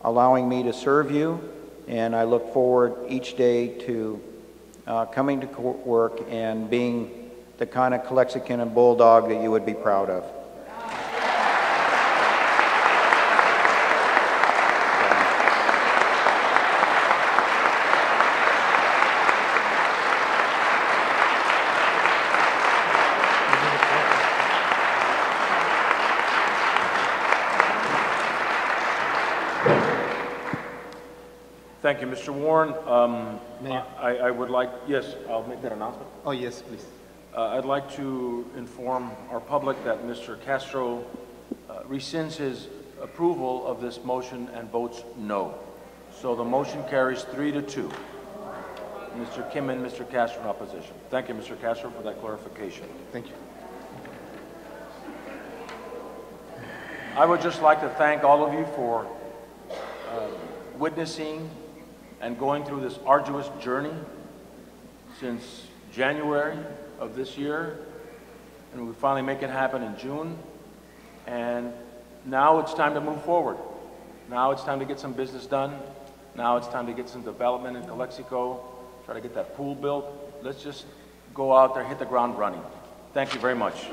allowing me to serve you, and I look forward each day to coming to work and being the kind of Calexican and bulldog that you would be proud of. Thank you, Mr. Warren. I would like, yes, I'll make that announcement. Oh, yes, please. I'd like to inform our public that Mr. Castro rescinds his approval of this motion and votes no. So the motion carries 3-2. Mr. Kim and Mr. Castro in opposition. Thank you, Mr. Castro, for that clarification. Thank you. I would just like to thank all of you for witnessing and going through this arduous journey since January of this year, and we finally make it happen in June. And now it's time to move forward. Now it's time to get some business done. Now it's time to get some development in Calexico, try to get that pool built. Let's just go out there, hit the ground running. Thank you very much.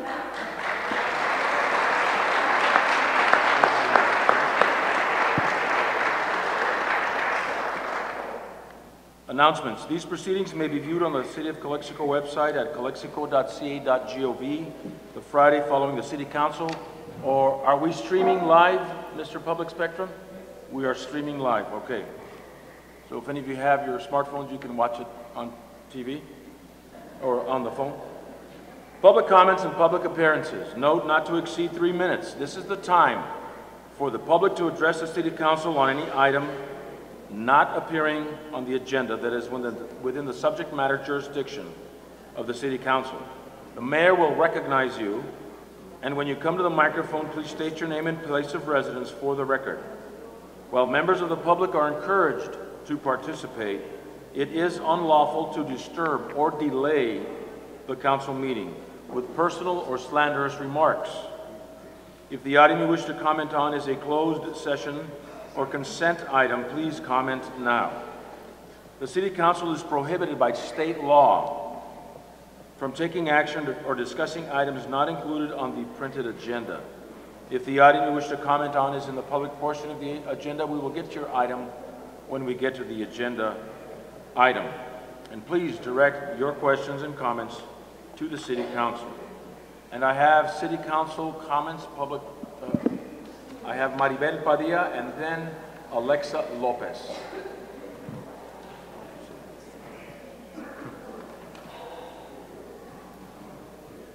Announcements. These proceedings may be viewed on the City of Calexico website at calexico.ca.gov the Friday following the City Council. Or are we streaming live, Mr. Public Spectrum? We are streaming live, okay. So if any of you have your smartphones, you can watch it on TV or on the phone. Public comments and public appearances. Note not to exceed 3 minutes. This is the time for the public to address the City Council on any item not appearing on the agenda that is within the subject matter jurisdiction of the City Council. The mayor will recognize you, and when you come to the microphone, please state your name and place of residence for the record. While members of the public are encouraged to participate, it is unlawful to disturb or delay the council meeting with personal or slanderous remarks. If the item you wish to comment on is a closed session or consent item, please comment now. The City Council is prohibited by state law from taking action or discussing items not included on the printed agenda. If the item you wish to comment on is in the public portion of the agenda, we will get to your item when we get to the agenda item. And please direct your questions and comments to the City Council. And I have City Council comments, public. I have Maribel Padilla and then Alexa Lopez.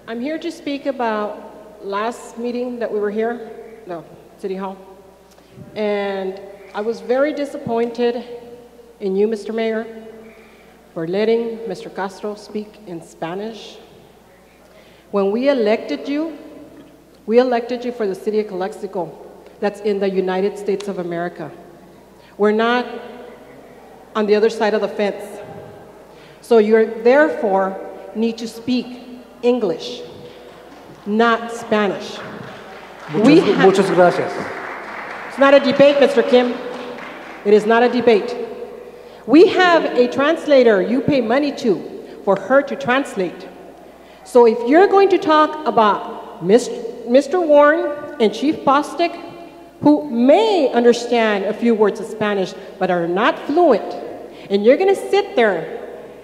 I'm here to speak about last meeting that we were here, no, City Hall. And I was very disappointed in you, Mr. Mayor, for letting Mr. Castro speak in Spanish. When we elected you for the City of Calexico. That's in the United States of America. We're not on the other side of the fence. So you therefore need to speak English, not Spanish. Muchas gracias. It's not a debate, Mr. Kim. It is not a debate. We have a translator you pay money to for her to translate. So if you're going to talk about Mr. Warren and Chief Bostic, who may understand a few words of Spanish but are not fluent, and you're going to sit there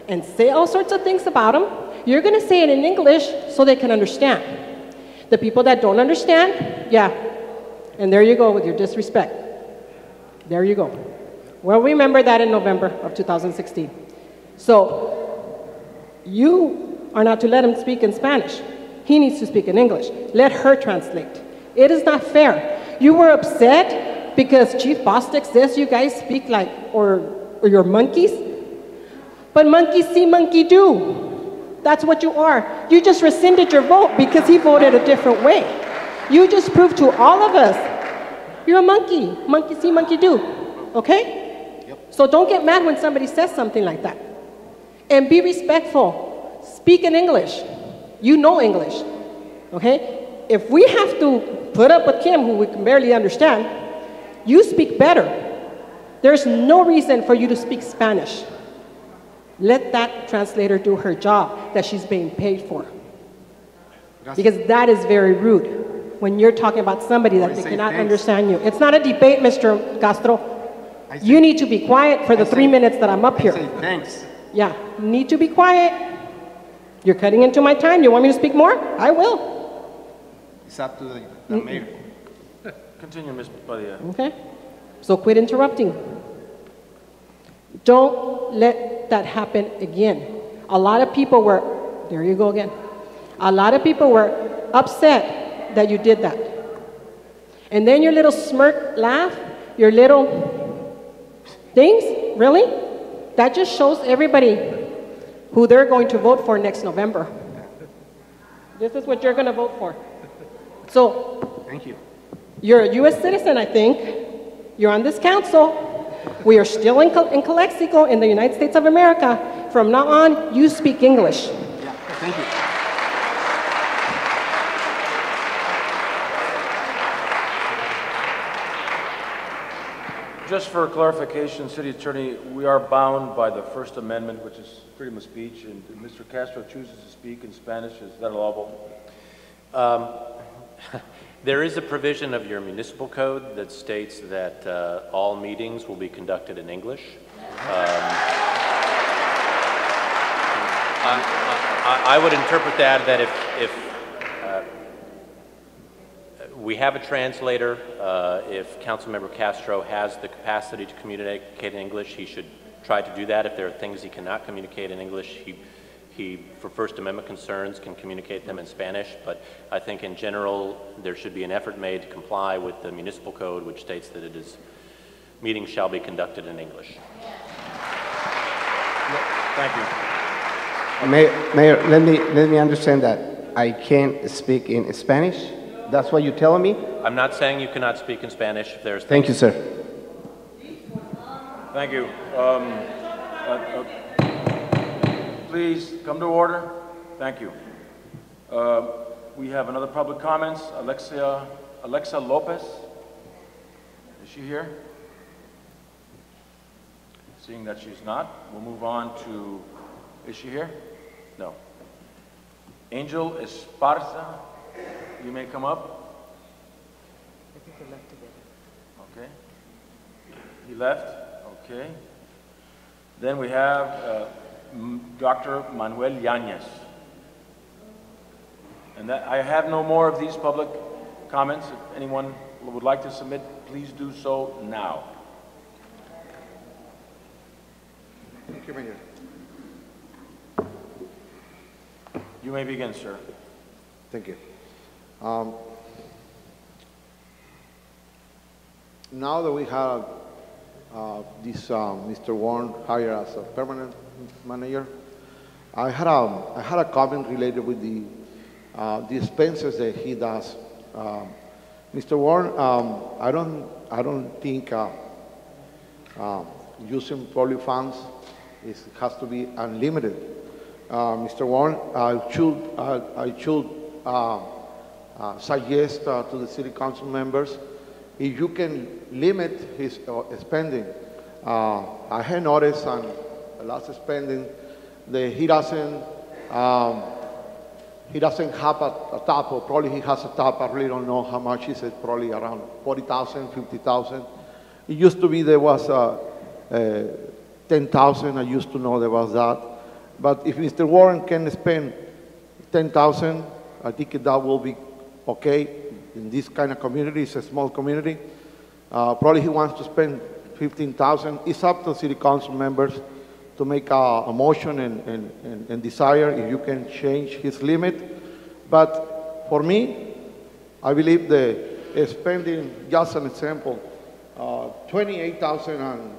and say all sorts of things about them, you're going to say it in English so they can understand. The people that don't understand, yeah, and there you go with your disrespect. There you go. Well, remember that in November of 2016. So you are not to let him speak in Spanish. He needs to speak in English. Let her translate. It is not fair. You were upset because Chief Bostic says you guys speak like, or you're monkeys. But monkey see, monkey do. That's what you are. You just rescinded your vote because he voted a different way. You just proved to all of us, you're a monkey. Monkey see, monkey do. Okay? Yep. So don't get mad when somebody says something like that. And be respectful. Speak in English. You know English. Okay? If we have to put up with Kim, who we can barely understand, you speak better. There's no reason for you to speak Spanish. Let that translator do her job that she's being paid for. Because that is very rude when you're talking about somebody that they cannot understand you. It's not a debate, Mr. Castro. You need to be quiet for the 3 minutes that I'm up here. Thanks. Yeah, need to be quiet. You're cutting into my time. You want me to speak more? I will. It's up to the mayor. Continue, Ms. Padilla. Okay. So quit interrupting. Don't let that happen again. A lot of people were, there you go again. A lot of people were upset that you did that. And then your little smirk laugh, your little things, really? That just shows everybody who they're going to vote for next November. This is what you're going to vote for. So, Thank you. you're a U.S. citizen, I think. You're on this council. We are still in Calexico, in the United States of America. From now on, you speak English. Yeah, thank you. Just for clarification, City Attorney, we are bound by the First Amendment, which is freedom of speech, and if Mr. Castro chooses to speak in Spanish, is that allowable? There is a provision of your municipal code that states that all meetings will be conducted in English. I would interpret that if we have a translator, if Councilmember Castro has the capacity to communicate in English, he should try to do that. If there are things he cannot communicate in English, he, for First Amendment concerns, can communicate them in Spanish, but I think in general there should be an effort made to comply with the municipal code, which states that meetings shall be conducted in English. Thank you. Mayor, let me understand that. I can't speak in Spanish? That's what you're telling me? I'm not saying you cannot speak in Spanish. If there's Thank you, sir. Thank you. Please come to order. Thank you. We have another public comments. Alexa Lopez. Is she here? Seeing that she's not, we'll move on to, is she here? No. Angel Esparza, you may come up. I think they left together. Okay. He left? Okay. Then we have Dr. Manuel Yanez. And that, I have no more of these public comments. If anyone would like to submit, please do so now. Thank you, Mayor. You may begin, sir. Thank you. Now that we have this Mr. Warren hired as a permanent manager, I had a comment related with the expenses that he does. Mr. Warren, I don't think using public funds has to be unlimited. Mr. Warren, I should suggest to the city council members, if you can limit his spending. I had noticed on the last spending that he doesn't have a top, or probably he has a top. I really don't know how much is it, probably around 40,000, 50,000. It used to be there was 10,000. I used to know there was that. But if Mr. Warren can spend 10,000, I think that will be okay in this kind of community. It's a small community. Probably he wants to spend 15,000. It's up to city council members to make a motion and desire if you can change his limit. But for me, I believe the spending, just an example, 28,000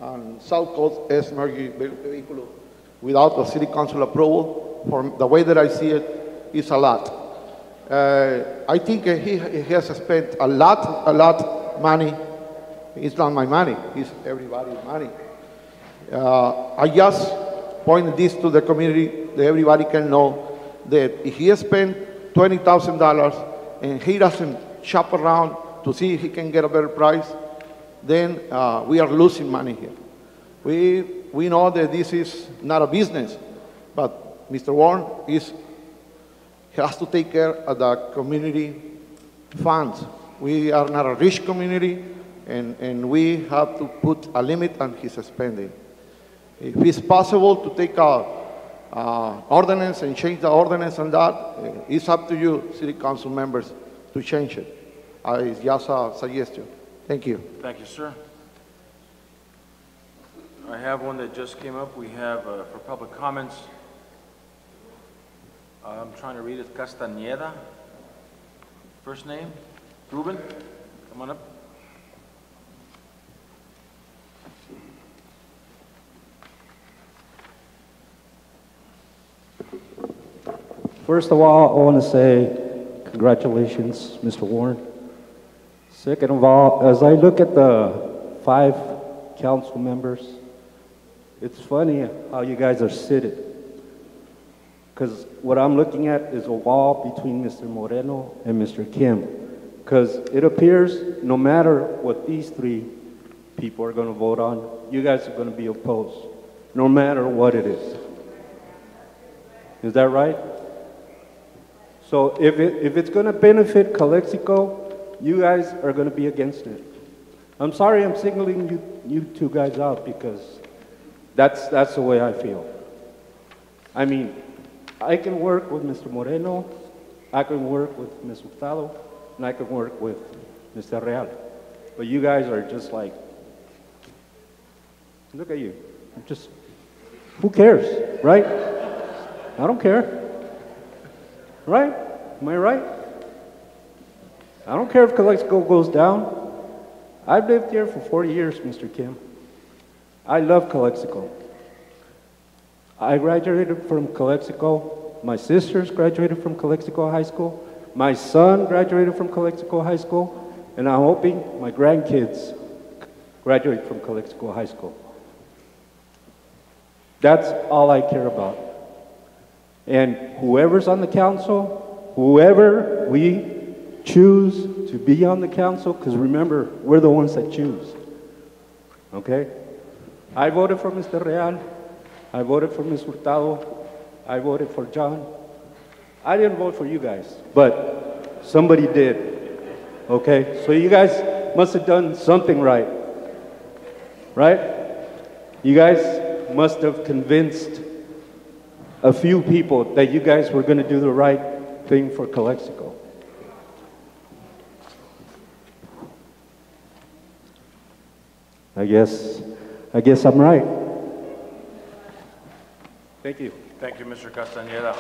on South Coast S-Mergy vehicle without the city council approval, for the way that I see it, is a lot. I think he has spent a lot money. It's not my money, it's everybody's money. I just pointed this to the community that everybody can know that if he has spent $20,000 and he doesn't shop around to see if he can get a better price, then we are losing money here. We know that this is not a business, but Mr. Warren has to take care of the community funds. We are not a rich community, and we have to put a limit on his spending. If it's possible to take a ordinance and change the ordinance on that, it's up to you, city council members, to change it. It's just a suggestion. Thank you. Thank you, sir. I have one that just came up. We have, for public comments, I'm trying to read it, Castañeda. First name, Ruben, come on up. First of all, I want to say congratulations, Mr. Warren. Second of all, as I look at the 5 council members, it's funny how you guys are seated. Because what I'm looking at is a wall between Mr. Moreno and Mr. Kim. Because it appears no matter what these 3 people are going to vote on, you guys are going to be opposed, no matter what it is. Is that right? So if it's going to benefit Calexico, you guys are going to be against it. I'm sorry I'm singling you 2 guys out because that's the way I feel. I mean, I can work with Mr. Moreno, I can work with Ms. Hurtado, and I can work with Mr. Real. But you guys are just like, look at you. Just, who cares, right? I don't care. Right? Am I right? I don't care if Calexico goes down. I've lived here for 40 years, Mr. Kim. I love Calexico. I graduated from Calexico. My sisters graduated from Calexico High School. My son graduated from Calexico High School. And I'm hoping my grandkids graduate from Calexico High School. That's all I care about. And whoever's on the council, whoever we choose to be on the council, because remember, we're the ones that choose. Okay? I voted for Mr. Real. I voted for Ms. Hurtado. I voted for John. I didn't vote for you guys, but somebody did. Okay? So you guys must have done something right. Right? You guys must have convinced a few people that you guys were going to do the right thing for Calexico. I guess I'm right. Thank you. Thank you, Mr. Castañeda.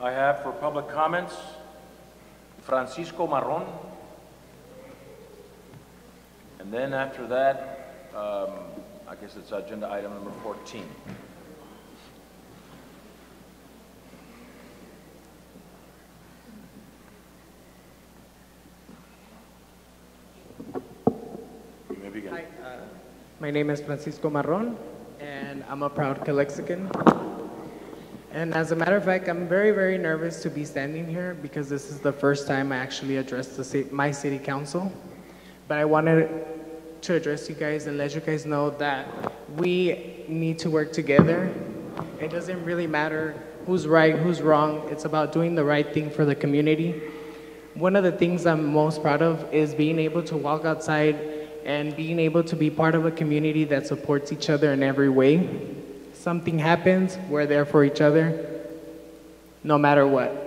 I have for public comments, Francisco Marron. And then after that, I guess it's agenda item number 14. You may begin. Hi, my name is Francisco Marron, and I'm a proud Calexican. And as a matter of fact, I'm very, very nervous to be standing here because this is the first time I actually addressed my city council. But I wanted to address you guys and let you guys know that we need to work together. It doesn't really matter who's right, who's wrong. It's about doing the right thing for the community. One of the things I'm most proud of is being able to walk outside and being able to be part of a community that supports each other in every way. Something happens, we're there for each other, no matter what.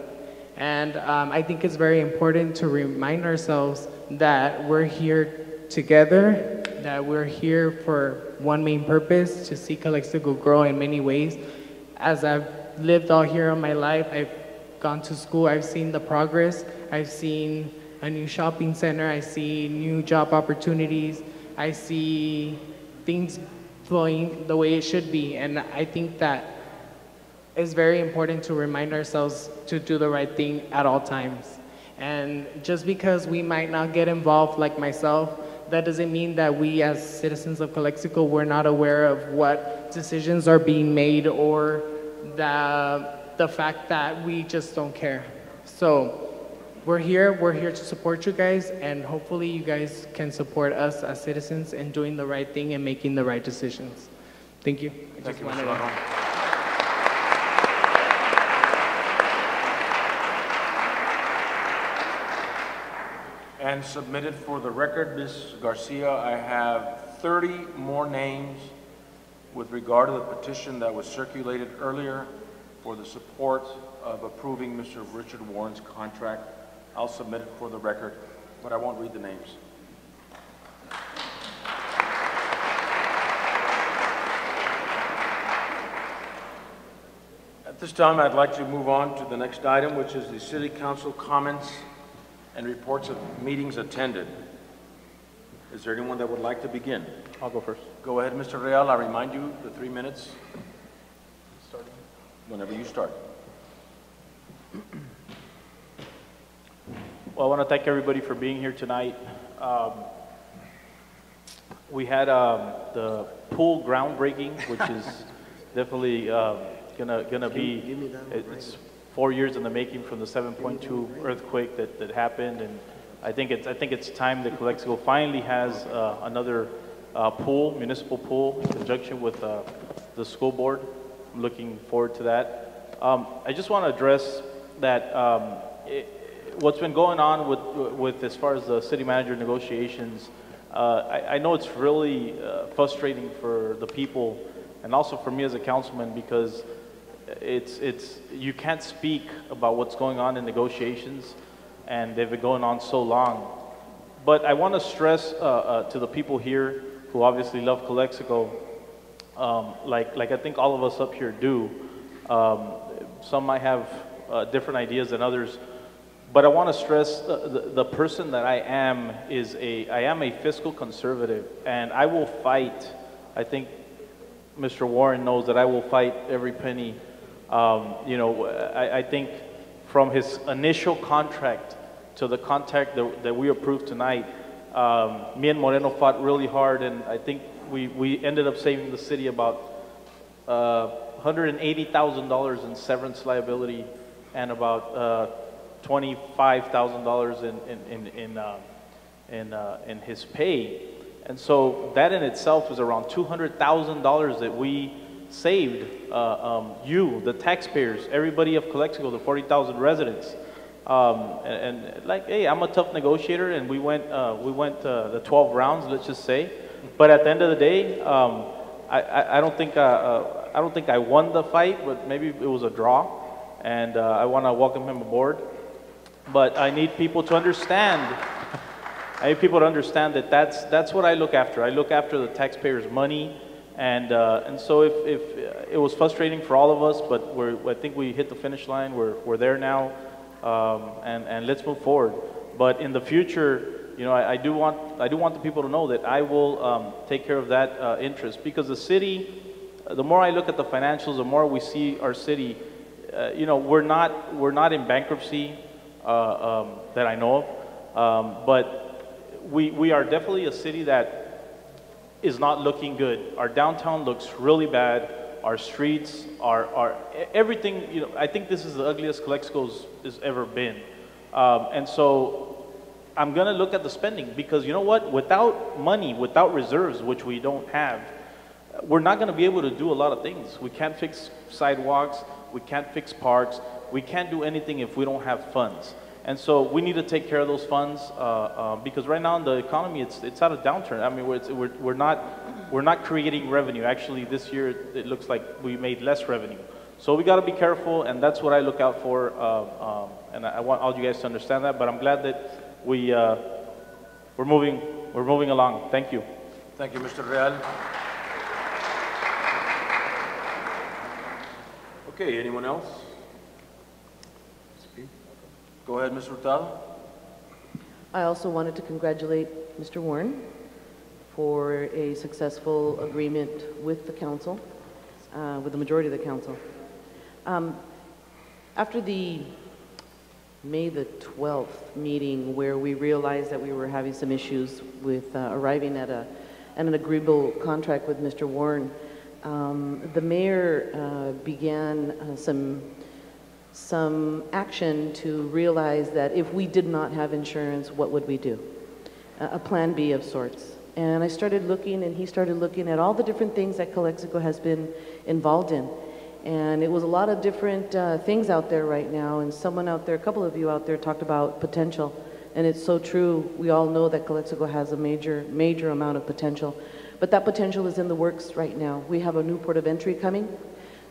And I think it's very important to remind ourselves that we're here together, that we're here for one main purpose, to see Calexico grow in many ways. As I've lived all here in my life, I've gone to school, I've seen the progress, I've seen a new shopping center, I see new job opportunities, I see things flowing the way it should be. And I think that it's very important to remind ourselves to do the right thing at all times. And just because we might not get involved like myself, that doesn't mean that we as citizens of Calexico, we're not aware of what decisions are being made or the fact that we just don't care. So we're here to support you guys, and hopefully you guys can support us as citizens in doing the right thing and making the right decisions. Thank you. Thank you, Mr. Marron. And submitted for the record, Ms. Garcia, I have 30 more names with regard to the petition that was circulated earlier for the support of approving Mr. Richard Warren's contract. I'll submit it for the record, but I won't read the names. At this time, I'd like to move on to the next item, which is the City Council comments and reports of meetings attended. Is there anyone that would like to begin? I'll go first. Go ahead, Mr. Real. I remind you, the 3 minutes, starting whenever you start. Well, I want to thank everybody for being here tonight. We had the pool groundbreaking, which is definitely gonna be. It's 4 years in the making from the 7.2 earthquake that happened, and I think it's time that Calexico finally has another pool, municipal pool, in conjunction with the school board. I'm looking forward to that. I just want to address that. What's been going on with as far as the city manager negotiations, I know it's really frustrating for the people and also for me as a councilman, because you can't speak about what's going on in negotiations, and they've been going on so long. But I want to stress to the people here who obviously love Calexico, like I think all of us up here do. Some might have different ideas than others. But I want to stress the person that I am I am a fiscal conservative, and I will fight. I think Mr. Warren knows that I will fight every penny. I think from his initial contract to the contract that we approved tonight, me and Moreno fought really hard, and I think we ended up saving the city about $180,000 in severance liability and about $25,000 in his pay. And so that in itself is around $200,000 that we saved you, the taxpayers, everybody of Calexico, the 40,000 residents. And like, hey, I'm a tough negotiator, and we went the 12 rounds, let's just say. But at the end of the day, I don't think I won the fight, but maybe it was a draw. And I want to welcome him aboard. But I need people to understand. I need people to understand that that's what I look after. I look after the taxpayers' money, and so if it was frustrating for all of us, but I think we hit the finish line. We're there now, and let's move forward. But in the future, I do want the people to know that I will take care of that interest, because the city. The more I look at the financials, the more we see our city. We're not in bankruptcy. That I know of, but we are definitely a city that is not looking good. Our downtown looks really bad. Our streets are everything. I think this is the ugliest Calexico's has ever been, and so I'm gonna look at the spending, because you know what? Without money, without reserves, which we don't have, we're not gonna be able to do a lot of things. We can't fix sidewalks. We can't fix parks. We can't do anything if we don't have funds. And so we need to take care of those funds, because right now in the economy, it's at a downturn. I mean, we're not creating revenue. Actually, this year it looks like we made less revenue. So we got to be careful, and that's what I look out for. And I want all you guys to understand that. But I'm glad that we're moving along. Thank you. Thank you, Mr. Real. Okay, anyone else? Go ahead, Ms. Hurtado. I also wanted to congratulate Mr. Warren for a successful agreement with the council, with the majority of the council. After the May the 12th meeting, where we realized that we were having some issues with arriving at an agreeable contract with Mr. Warren, the mayor began some action to realize that if we did not have insurance, what would we do? A plan B of sorts. And I started looking, and he started looking at all the different things that Calexico has been involved in. And it was a lot of different things out there right now, and someone out there, a couple of you out there talked about potential. And it's so true. We all know that Calexico has a major amount of potential. But that potential is in the works right now. We have a new port of entry coming,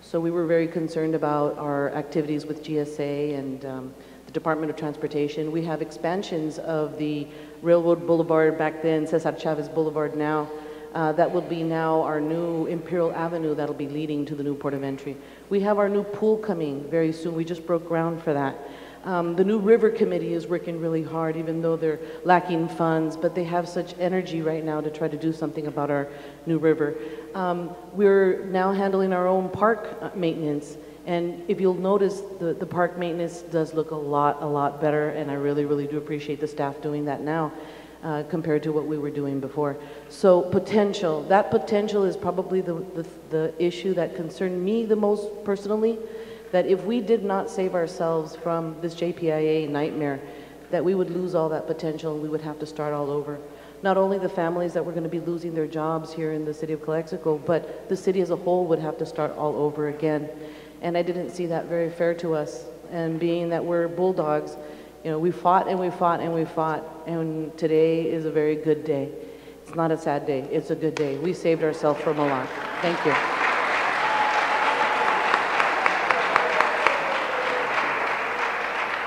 so we were very concerned about our activities with GSA and the Department of Transportation. We have expansions of the Railroad Boulevard back then, Cesar Chavez Boulevard now. That will be now our new Imperial Avenue that'll be leading to the new port of entry. We have our new pool coming very soon. We just broke ground for that. The new river committee is working really hard, even though they're lacking funds, but they have such energy right now to try to do something about our new river. We're now handling our own park maintenance, and if you'll notice, the park maintenance does look a lot better, and I really, really do appreciate the staff doing that now compared to what we were doing before. So potential, that potential is probably the issue that concerned me the most personally, that if we did not save ourselves from this JPIA nightmare, that we would lose all that potential and we would have to start all over. Not only the families that were going to be losing their jobs here in the city of Calexico, but the city as a whole would have to start all over again. And I didn't see that very fair to us. And being that we're bulldogs, you know, we fought and we fought and we fought, and today is a very good day. It's not a sad day, it's a good day. We saved ourselves from a lot. Thank you.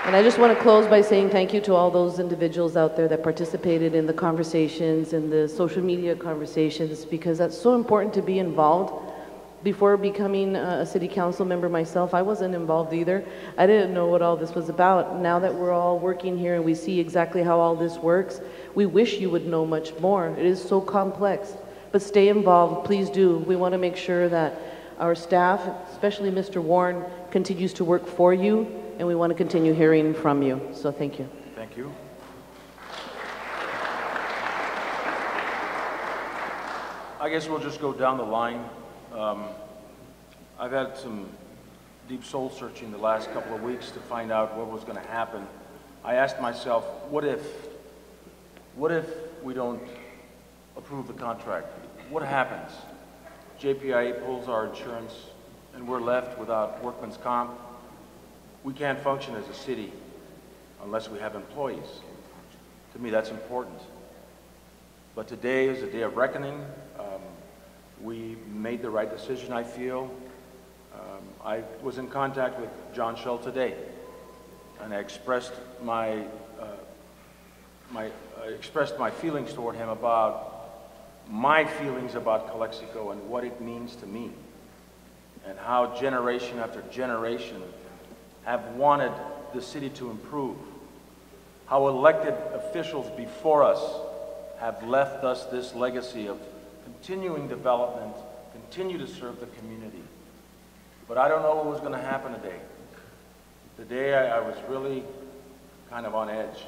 And I just want to close by saying thank you to all those individuals out there that participated in the conversations and the social media conversations, because that's so important to be involved. Before becoming a city council member myself, I wasn't involved either. I didn't know what all this was about. Now that we're all working here and we see exactly how all this works, we wish you would know much more. It is so complex. But stay involved, please do. We want to make sure that our staff, especially Mr. Warren, continues to work for you, and we want to continue hearing from you. So thank you. Thank you. I guess we'll just go down the line. I've had some deep soul searching the last couple of weeks to find out what was going to happen. I asked myself, what if we don't approve the contract? What happens? JPIA pulls our insurance and we're left without workman's comp. We can't function as a city unless we have employees. To me, that's important. But today is a day of reckoning. We made the right decision, I feel. I was in contact with John Shull today, and I expressed my feelings toward him about my feelings about Calexico and what it means to me, and how generation after generation have wanted the city to improve, how elected officials before us have left us this legacy of continuing development, continue to serve the community. But I don't know what was going to happen today. Today I was really kind of on edge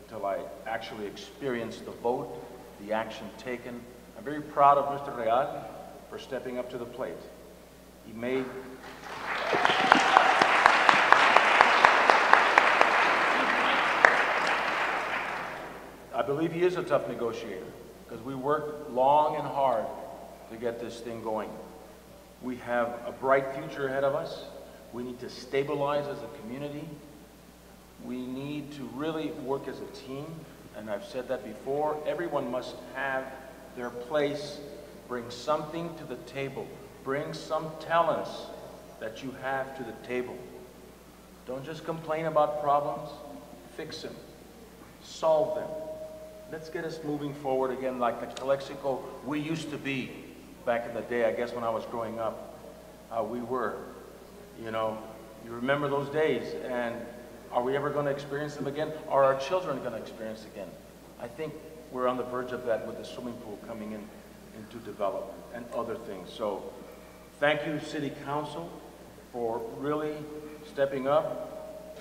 until I actually experienced the vote, the action taken. I'm very proud of Mr. Real for stepping up to the plate. He made I believe he is a tough negotiator, because we worked long and hard to get this thing going. We have a bright future ahead of us. We need to stabilize as a community. We need to really work as a team, and I've said that before. Everyone must have their place, bring something to the table, bring some talents that you have to the table. Don't just complain about problems, fix them, solve them. Let's get us moving forward again like the Calexico we used to be back in the day, I guess when I was growing up, how we were. You know, you remember those days, and are we ever going to experience them again? Are our children going to experience again? I think we're on the verge of that with the swimming pool coming into development and other things. So thank you, City Council, for really stepping up.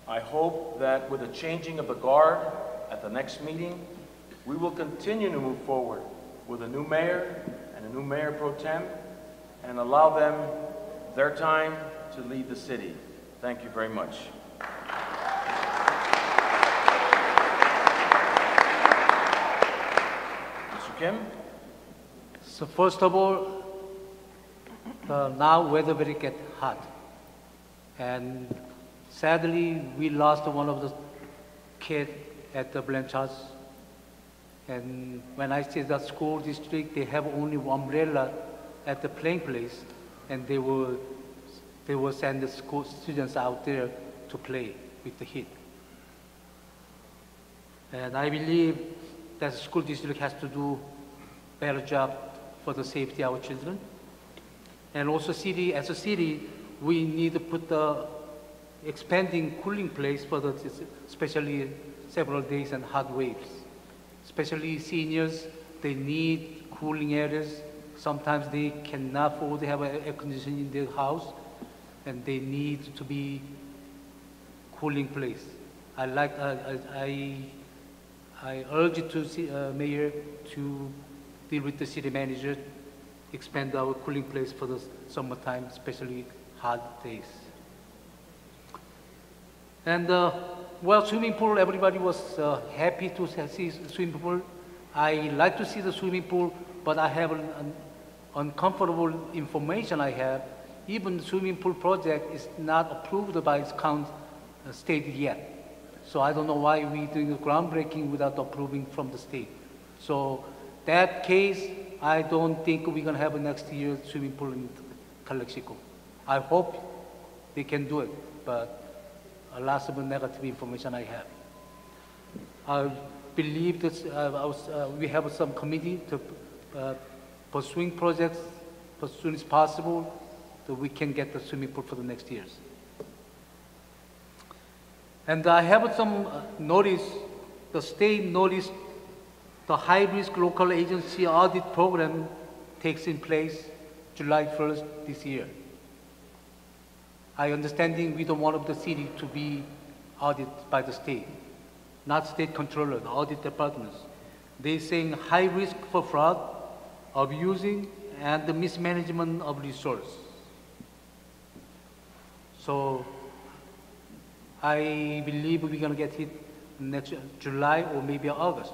I hope that with the changing of the guard at the next meeting, we will continue to move forward with a new mayor and a new mayor pro tem and allow them their time to lead the city. Thank you very much. Mr. Kim? So first of all, now weather very get hot. And sadly, we lost one of the kids at the Blanchard's And when I see the school district, they have only one umbrella at the playing place, and they will send the school students out there to play with the heat. And I believe that the school district has to do a better job for the safety of our children. And also city, as a city, we need to put the expanding cooling place for the, especially several days and hot waves. Especially seniors, they need cooling areas. Sometimes they cannot afford to have air conditioning in their house, and they need to be cooling place. I urge you to Mayor to deal with the city manager, expand our cooling place for the summertime, especially hot days. And well, swimming pool, everybody was happy to see swimming pool. I like to see the swimming pool, but I have an uncomfortable information I have. Even the swimming pool project is not approved by its state yet. So I don't know why we're doing the groundbreaking without approving from the state. So that case, I don't think we're gonna have a next year swimming pool in Calexico. I hope they can do it, but a lot of negative information I have. I believe that we have some committee to pursuing projects as soon as possible, so we can get the swimming pool for the next years. And I have some notice, the state noticed the high-risk local agency audit program takes in place July 1st this year. I understanding we don't want the city to be audited by the state, not state controller, the audit departments. They're saying high risk for fraud, abusing, and the mismanagement of resource. So I believe we're gonna get hit next July or maybe August.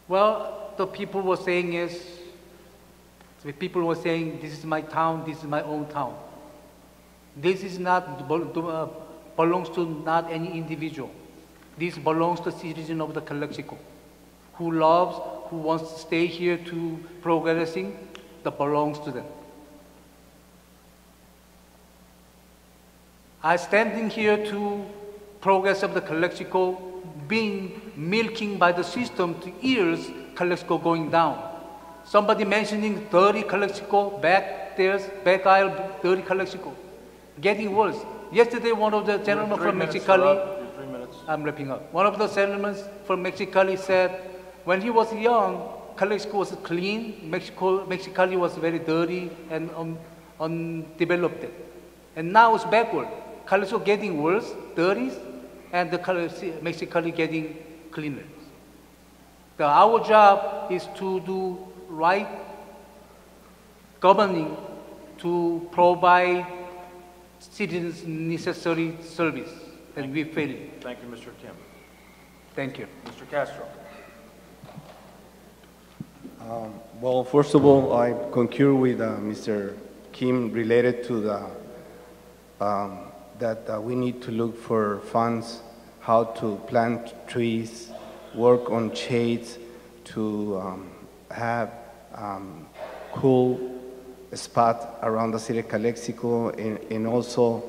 Well, the people were saying is, the people were saying, this is my town, this is my own town. This is not, belongs to not any individual. This belongs to citizen of the Calexico, who loves, who wants to stay here to progressing, that belongs to them. I standing here to progress of the Calexico, being milking by the system to years, Calexico going down. Somebody mentioning dirty Calexico, back aisle, dirty Calexico. Getting worse. Yesterday, one of the gentlemen from Mexicali, I'm wrapping up. One of the gentlemen from Mexicali said, when he was young, Calexico was clean, Mexicali was very dirty and undeveloped. And now it's backward. Calexico getting worse, dirty, and the Mexicali getting cleaner. Our job is to do right governing to provide citizens necessary service, and we fail. Thank you, Mr. Kim. Thank you. Mr. Castro. Well, first of all, I concur with Mr. Kim related to the that we need to look for funds, how to plant trees, work on shades, to have cool spot around the city of Calexico, and also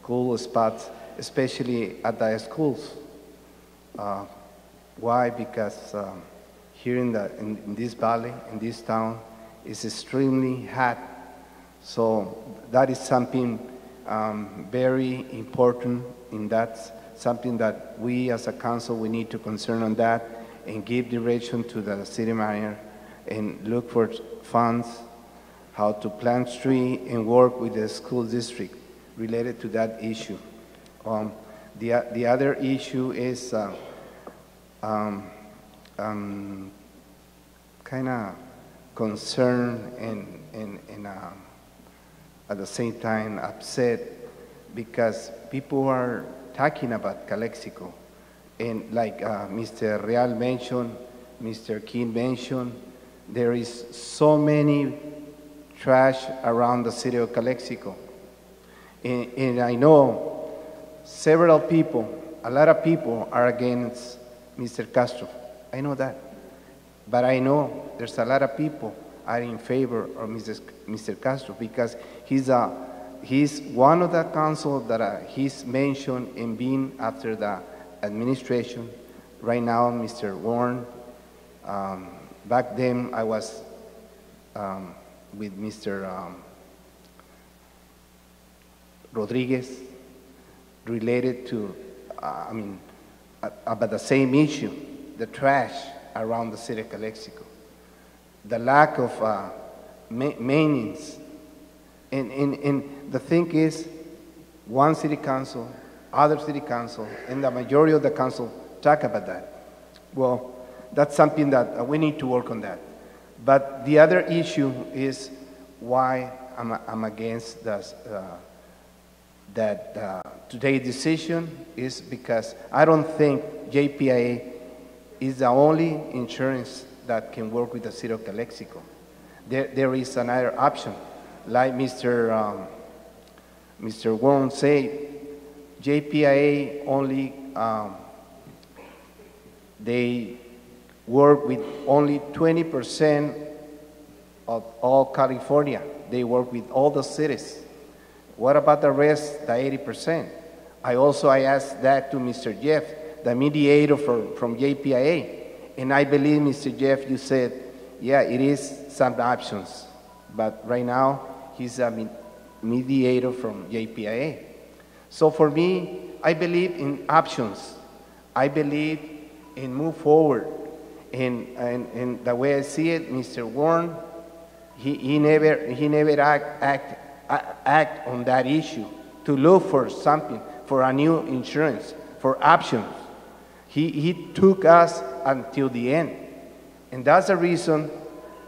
cool spots, especially at the schools. Why? Because here in this valley, in this town, it's extremely hot. So that is something very important, and that's something that we as a council, we need to concern on that and give direction to the city manager and look for funds, how to plant trees and work with the school district related to that issue. The other issue is kind of concerned and at the same time upset because people are talking about Calexico. And like Mr. Real mentioned, Mr. King mentioned, there is so many trash around the city of Calexico. And I know several people, a lot of people are against Mr. Castro. I know that. But I know there's a lot of people are in favor of Mr. Castro because he's one of the council that he's mentioned in being after the administration. Right now, Mr. Warren, back then I was with Mr. Rodriguez related to, about the same issue, the trash around the city of Calexico, the lack of maintenance. And the thing is, one city council, other city council, and the majority of the council talk about that. Well, that's something that we need to work on that. But the other issue is why I'm against this, today's decision is because I don't think JPIA is the only insurance that can work with the city of Calexico. There is another option. Like Mr. Warren said, JPIA only, they work with only 20% of all California. They work with all the cities. What about the rest, the 80%? I asked that to Mr. Jeff, the mediator from JPIA. And I believe, Mr. Jeff, you said, yeah, it is some options. But right now, he's a mediator from JPIA. So for me, I believe in options. I believe in move forward. And the way I see it, Mr. Warren, he never act on that issue to look for something, for a new insurance, for options. He took us until the end. And that's the reason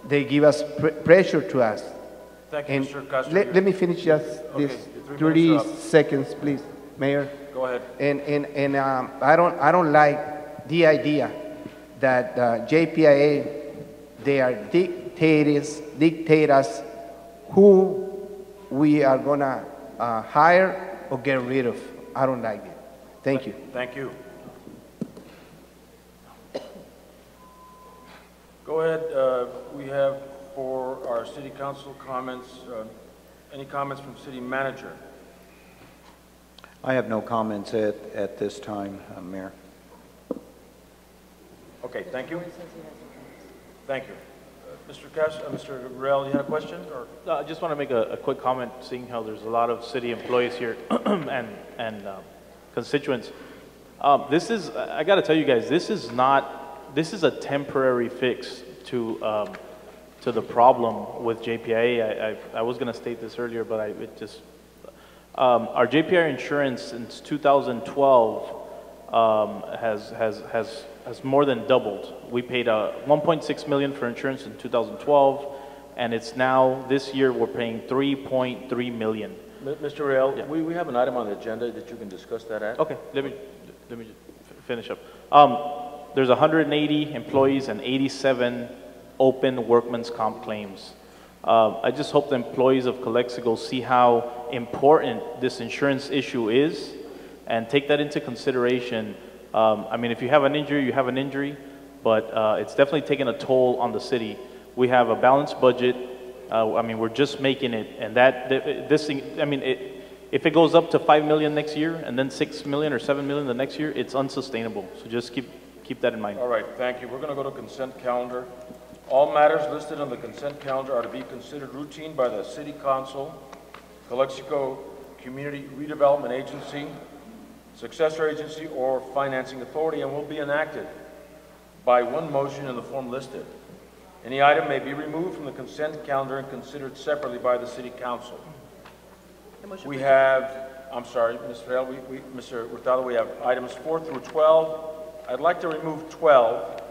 they give us pressure to us. Thank you, And Mr. Castro. let me finish just this 30 seconds, please, Mayor. Go ahead. And I don't like the idea that JPIA, they are dictators who we are gonna hire or get rid of. I don't like it. Thank you. Thank you. Go ahead. We have for our city council comments, any comments from city manager? I have no comments at this time, Mayor. Okay, thank you. Thank you. Mr. Burrell, you had a question? Or? I just want to make a quick comment, seeing how there's a lot of city employees here and constituents. This is, I got to tell you guys, this is a temporary fix to the problem with JPIA. I was going to state this earlier, but our JPIA insurance since 2012 has more than doubled. We paid $1.6 million for insurance in 2012, and it's now, this year, we're paying $3.3 million. Mr. Real, Yeah. we have an item on the agenda that you can discuss that at. Okay, let me finish up. There's 180 employees and 87 open workman's comp claims. I just hope the employees of Calexico see how important this insurance issue is and take that into consideration. I mean, if you have an injury, you have an injury, but it's definitely taking a toll on the city. We have a balanced budget. I mean, we're just making it, and this thing, I mean, if it goes up to $5 million next year and then $6 million or $7 million the next year, it's unsustainable. So just keep that in mind. All right, thank you. We're going to go to consent calendar. All matters listed on the consent calendar are to be considered routine by the City Council, Calexico Community Redevelopment Agency, successor agency, or financing authority, and will be enacted by one motion in the form listed. Any item may be removed from the consent calendar and considered separately by the City Council. We have, I'm sorry, Ms. Ferrell, Mr. Hurtado, we have items 4 through 12. I'd like to remove 12.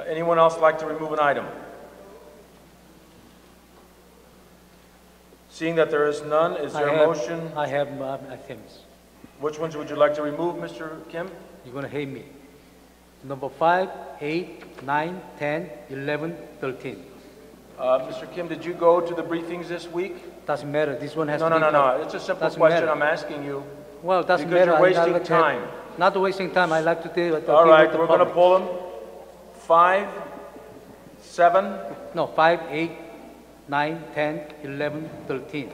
Anyone else like to remove an item? Seeing that there is none, is there a motion? I have items. Which ones would you like to remove, Mr. Kim? You're going to hate me. Number 5, 8, 9, 10, 11, 13. Mr. Kim, did you go to the briefings this week? Doesn't matter. This one has No. It's a simple Doesn't question matter. I'm asking you. Well, doesn't Because matter. you're wasting time. Not wasting time. I like to deal with the All right, the we're going to public. pull them. 5, 7. No, 5, 8, 9, 10, 11, 13.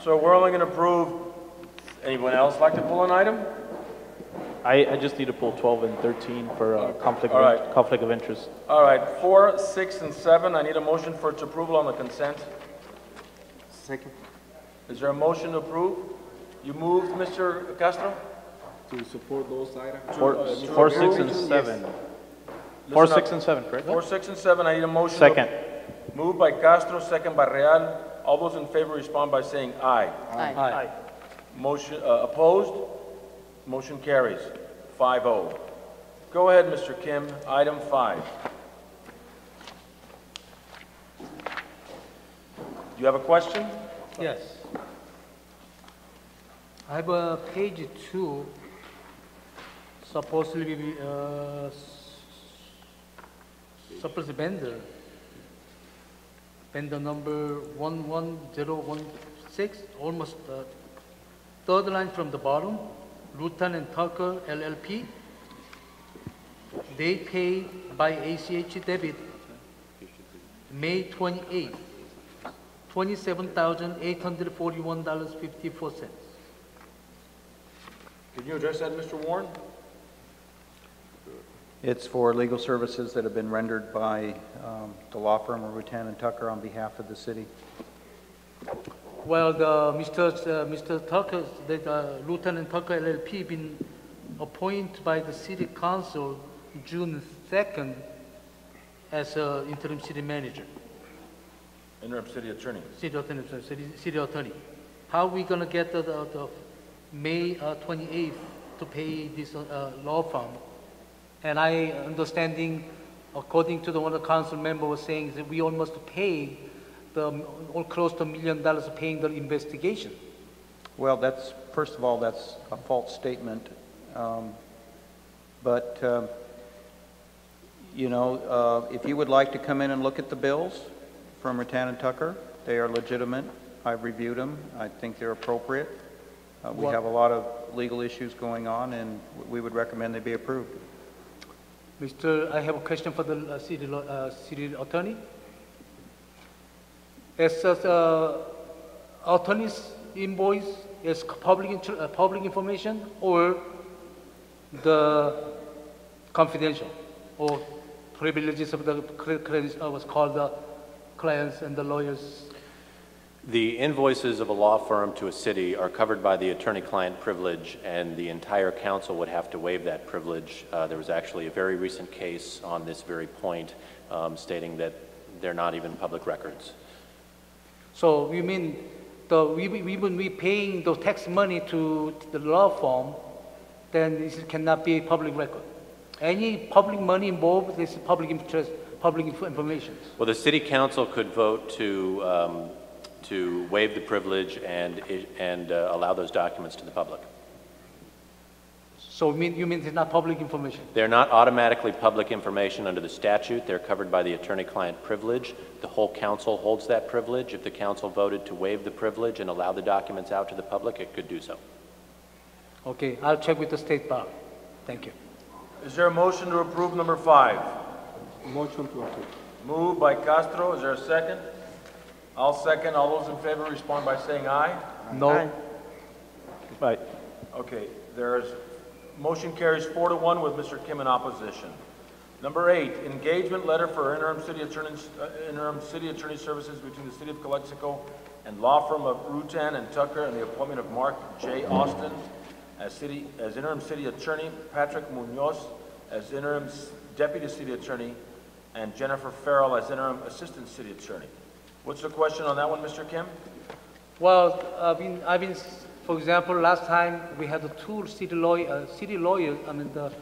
So we're only going to approve. Anyone else like to pull an item? I just need to pull 12 and 13 for conflict, All right. conflict of interest. All right, 4, 6, and 7. I need a motion for its approval on the consent. Second. Is there a motion to approve? You moved, Mr. Castro? To support those items? 4, 6, and 7. 4, Listen 6, up. and 7, correct? 4, 6, and 7. I need a motion. Second. Moved by Castro, second by Real. All those in favor respond by saying aye. Aye. Motion opposed? Motion carries 5-0. Go ahead, Mr. Kim. Item 5. Do you have a question? Yes. I have a page 2, supposedly be surplus vendor number 11016, almost third line from the bottom, Luton and Tucker LLP. They pay by ACH debit May 28th, $27,841.54. Can you address that, Mr. Warren? It's for legal services that have been rendered by the law firm of Rutan and Tucker on behalf of the city. Well, Mr. Tucker, the Lieutenant Tucker LLP been appointed by the city council June 2nd as interim city manager. Interim city attorney. City attorney. How are we gonna get the May 28th to pay this law firm? And I understanding, according to the one of the council member was saying, that we almost pay close to $1 million paying the investigation. Well, that's, first of all, that's a false statement. You know, if you would like to come in and look at the bills from Rutan and Tucker, they are legitimate. I've reviewed them. I think they're appropriate. We have a lot of legal issues going on, and we would recommend they be approved. I have a question for the city attorney. As attorney's invoice is public information or the confidential or privileges of the credit was called the clients and the lawyers? The invoices of a law firm to a city are covered by the attorney-client privilege, and the entire council would have to waive that privilege. There was actually a very recent case on this very point stating that they're not even public records. So you mean when we paying the tax money to the law firm, then this cannot be a public record. Any public money involved, this is public interest, public information. Well, the city council could vote to waive the privilege and allow those documents to the public. So you mean it's not public information? They're not automatically public information under the statute. They're covered by the attorney-client privilege. The whole council holds that privilege. If the council voted to waive the privilege and allow the documents out to the public, it could do so. Okay, I'll check with the state bar. Thank you. Is there a motion to approve number 5? Motion to approve. Moved by Castro. Is there a second? I'll second. All those in favor respond by saying aye. No. Right. Okay, there's motion carries 4-1 with Mr. Kim in opposition. Number 8, engagement letter for interim city attorney services between the city of Calexico and law firm of Rutan and Tucker, and the appointment of Mark J. Austin as interim city attorney, Patrick Munoz as interim deputy city attorney, and Jennifer Farrell as interim assistant city attorney. What's the question on that one, Mr. Kim? Well, I've been, for example, last time we had the two city lawyers, the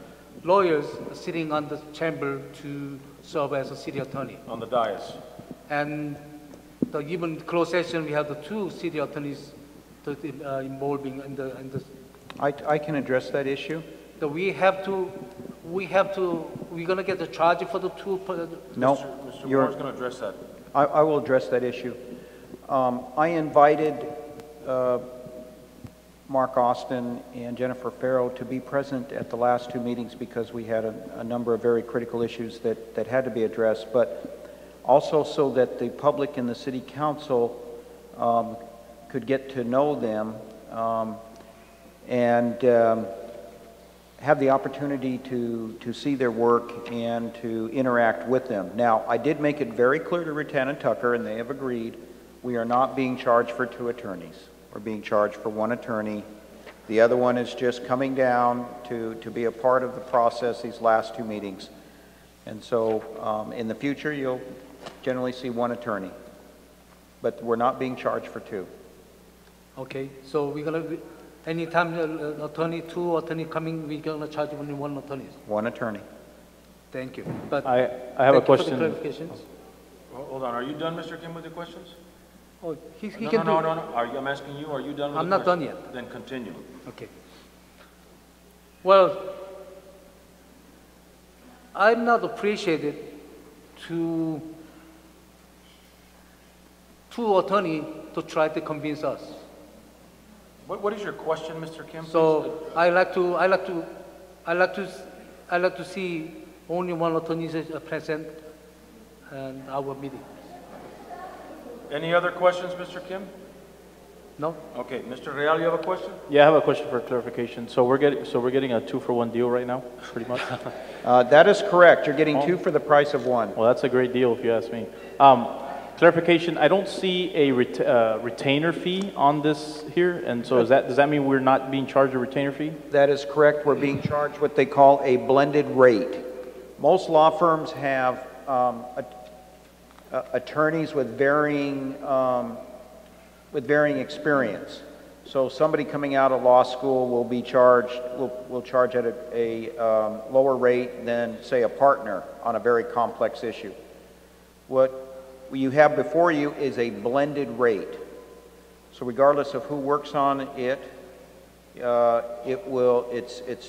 lawyers sitting on the chamber to serve as a city attorney. On the dais. And even closed session, we have the two city attorneys involving in the. I can address that issue. We're gonna get the charge for the two. No, Mr. Warren's going to address that. I will address that issue. I invited Mark Austin and Jennifer Farrow to be present at the last two meetings because we had a number of very critical issues that had to be addressed, but also so that the public and the city council could get to know them and have the opportunity to see their work and to interact with them. Now, I did make it very clear to Rutan and Tucker, and they have agreed, we are not being charged for two attorneys. We're being charged for one attorney. The other one is just coming down to be a part of the process these last two meetings. And so in the future, you'll generally see one attorney. But we're not being charged for two. Okay, so we're going to, anytime two attorney coming, we're going to charge only one attorney. One attorney. Thank you. But I have a question. For the clarifications. Hold on, are you done, Mr. Kim, with the questions? Oh, he No, can no, do. no, no. I'm asking you, are you done with I'm the not done questions? yet. Then continue. Okay. Well, I'm not appreciated to two attorney to try to convince us. What is your question, Mr. Kim? So I like to see only one attorney is present in our meeting. Any other questions, Mr. Kim? No. Okay, Mr. Real, you have a question? Yeah, I have a question for clarification. So we're getting a 2-for-1 deal right now, pretty much. That is correct. You're getting two for the price of one. Well, that's a great deal if you ask me. Clarification, I don't see a retainer fee on this here, and so does that mean we're not being charged a retainer fee? That is correct. We're being charged what they call a blended rate. Most law firms have attorneys with varying experience. So somebody coming out of law school will be charged, will charge at a lower rate than, say, a partner on a very complex issue. What you have before you is a blended rate. So regardless of who works on it, it's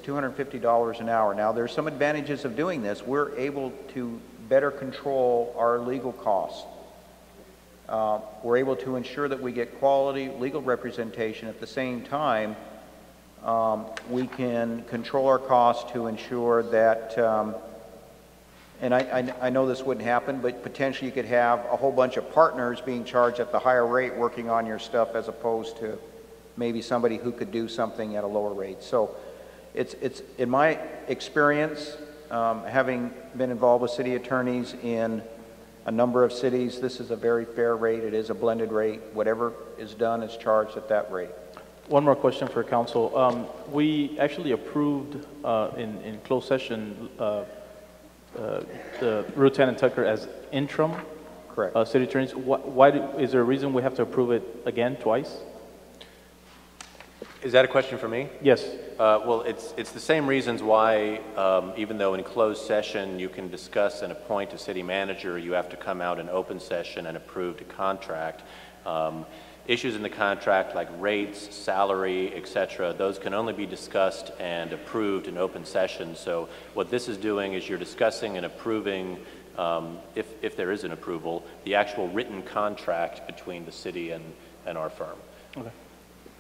$250 an hour. Now, there's some advantages of doing this. We're able to better control our legal costs. We're able to ensure that we get quality legal representation. At the same time, we can control our costs to ensure that, and I know this wouldn't happen, but potentially you could have a whole bunch of partners being charged at the higher rate working on your stuff as opposed to maybe somebody who could do something at a lower rate. So it's in my experience, having been involved with city attorneys in a number of cities, this is a very fair rate. It is a blended rate. Whatever is done is charged at that rate. One more question for council. We actually approved in closed session the Lieutenant Tucker as interim city attorneys. Is there a reason we have to approve it again twice? Is that a question for me? Yes. Well, it's the same reasons why, even though in closed session you can discuss and appoint a city manager, you have to come out in open session and approve the contract. Issues in the contract like rates, salary, etc., those can only be discussed and approved in open session. So what this is doing is you're discussing and approving, if there is an approval, the actual written contract between the city and our firm. Okay.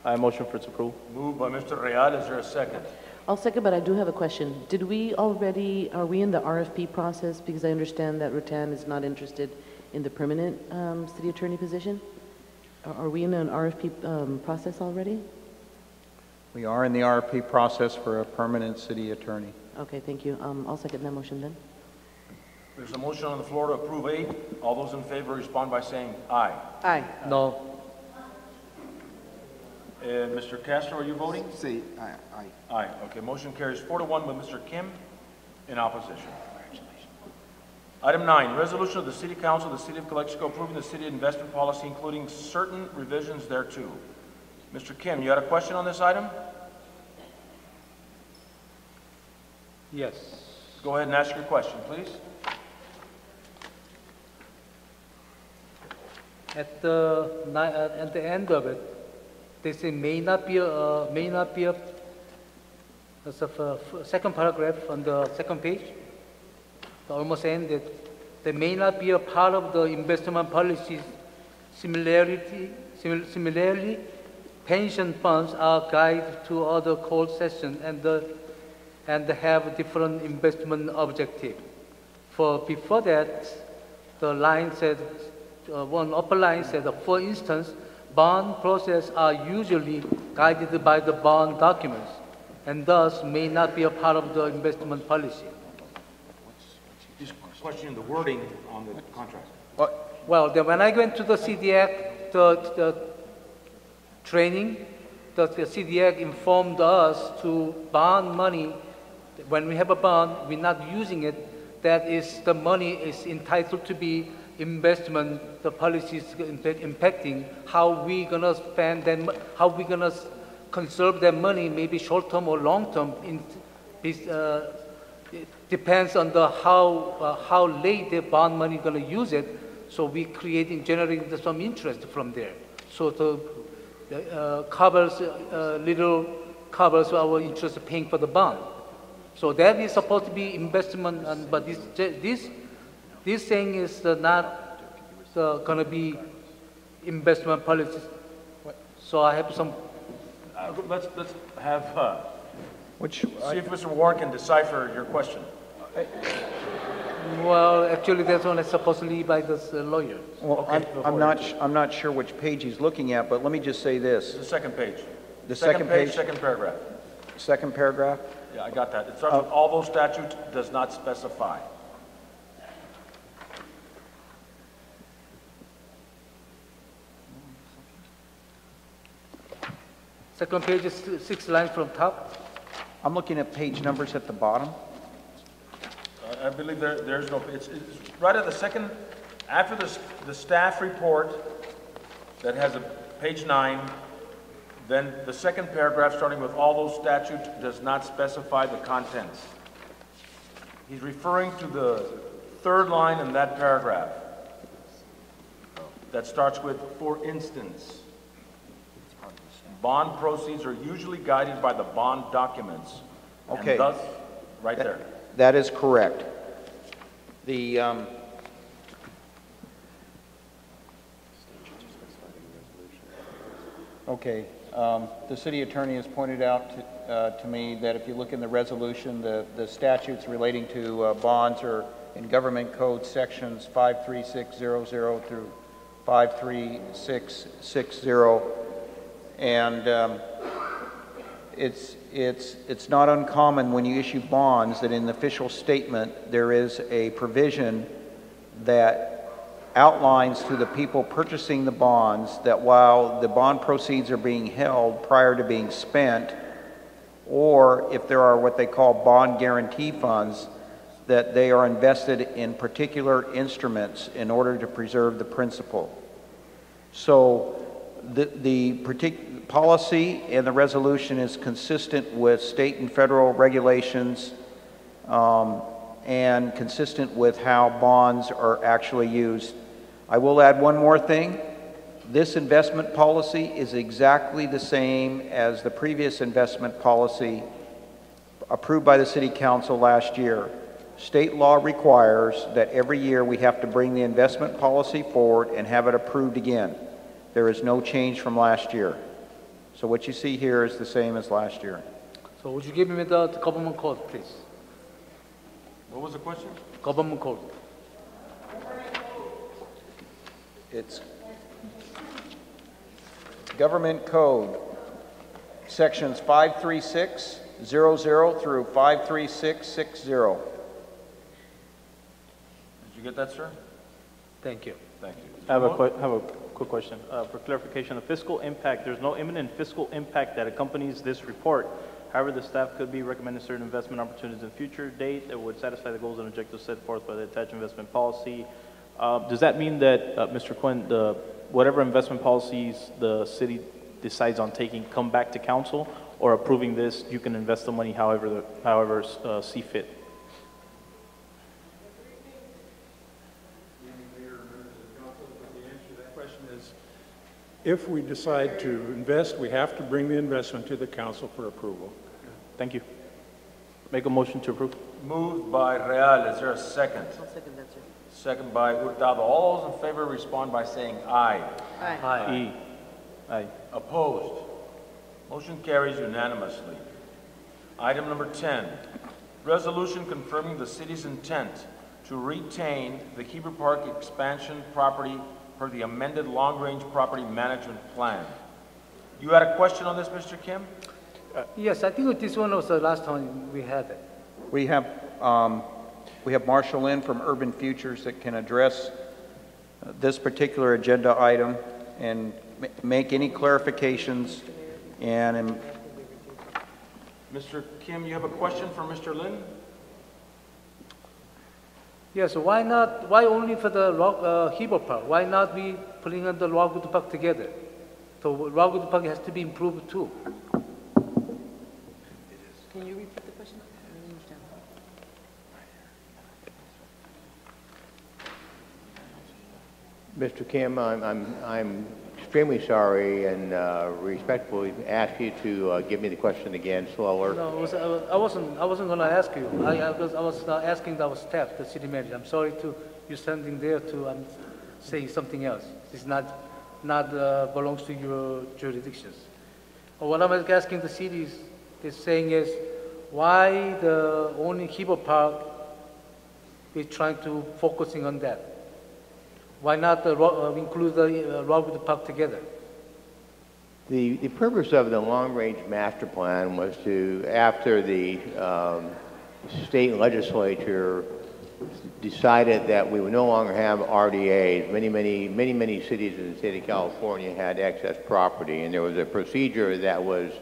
I motion for its approval. Moved by Mr. Real. Is there a second? I'll second, but I do have a question. Are we in the RFP process? Because I understand that Rutan is not interested in the permanent city attorney position. Are we in an RFP process already? We are in the RFP process for a permanent city attorney. Okay, thank you. I'll second that motion then. There's a motion on the floor to approve 8. All those in favor respond by saying aye. Aye. No. Mr. Castro, are you voting? Sí, aye. Aye. Okay, motion carries 4-1 with Mr. Kim in opposition. Item 9, resolution of the City Council of the City of Calexico approving the city investment policy, including certain revisions thereto. Mr. Kim, you had a question on this item? Yes. Go ahead and ask your question, please. At the end of it, they say may not be a second paragraph on the second page. Almost ended. They may not be a part of the investment policies. Similarly, pension funds are guided to other call sessions and have different investment objective. For before that, the line said, one upper line said, for instance, bond process are usually guided by the bond documents and thus may not be a part of the investment policy. Just questioning the wording on the contract. Well, then when I went to the CDAC, the training, the CDAC informed us to bond money. When we have a bond, we're not using it. That is, the money is entitled to be investment. The policy is impacting how we gonna spend them, how we gonna conserve that money, maybe short term or long term. It depends on the how late the bond money gonna use it. So we generating some interest from there. So the covers our interest paying for the bond. So that is supposed to be investment, but this thing is not going to be investment policy. So I have some. Let's have see if Mr. Warren can decipher your question. Well, actually, that's one that's supposedly by this lawyer. Well, Okay, I'm not sure which page he's looking at, but let me just say this. The second page. The second page, second paragraph. Second paragraph. Yeah, I got that. It starts with all those statutes does not specify. Second page is 6 lines from top. I'm looking at page numbers at the bottom. I believe there's no, it's right at the second, after the staff report that has a page 9, then the second paragraph starting with all those statutes does not specify the contents. He's referring to the third line in that paragraph that starts with, for instance. Bond proceeds are usually guided by the bond documents. Okay. And thus, right there. That is correct. The okay. The city attorney has pointed out to me that if you look in the resolution, the statutes relating to bonds are in Government Code sections 53600 through 53660, and it's not uncommon when you issue bonds that in the official statement there is a provision that outlines to the people purchasing the bonds that while the bond proceeds are being held prior to being spent, or if there are what they call bond guarantee funds, that they are invested in particular instruments in order to preserve the principal. So the particular policy and the resolution is consistent with state and federal regulations and consistent with how bonds are actually used. I will add one more thing. This investment policy is exactly the same as the previous investment policy approved by the City Council last year. State law requires that every year we have to bring the investment policy forward and have it approved again. There is no change from last year. So what you see here is the same as last year. So would you give me the government code, please? What was the question? Government code. It's Government Code, sections 53600 through 53660. Did you get that, sir? Thank you. Thank you. I have a quick question. For clarification, the fiscal impact, there's no imminent fiscal impact that accompanies this report. However, the staff could be recommending certain investment opportunities in future date that would satisfy the goals and objectives set forth by the attached investment policy. Does that mean that, Mr. Quinn, whatever investment policies the city decides on taking come back to council, or approving this, you can invest the money however see fit? If we decide to invest, we have to bring the investment to the council for approval. Thank you. Make a motion to approve. Moved by Real. Is there a second? I'll second that, sir. Second by Hurtado. All those in favor respond by saying aye. Aye. Aye. Aye. Opposed? Motion carries unanimously. Item number 10, resolution confirming the city's intent to retain the Heber Park expansion property per the amended long-range property management plan. You had a question on this, Mr. Kim? Yes, I think this one was the last time we had it. We have Marshall Lynn from Urban Futures that can address this particular agenda item and make any clarifications. And Mr. Kim, you have a question for Mr. Lin? Yes, why not, why only for the Heber Park? Why not be putting on the Rockwood Park together? So Rockwood Park has to be improved too. Can you repeat the question? Mr. Kim, I'm extremely sorry and respectfully ask you to give me the question again slower. No, I wasn't going to ask you. I was asking our staff, the city manager. I'm sorry to you standing there to say something else. It's not belongs to your jurisdictions. What I'm asking the city is saying is why the only Heber Park is trying to focusing on that. Why not include the Rockwood Park together? The purpose of the long-range master plan was to, after the state legislature decided that we would no longer have RDAs, many cities in the state of California had excess property, and there was a procedure that was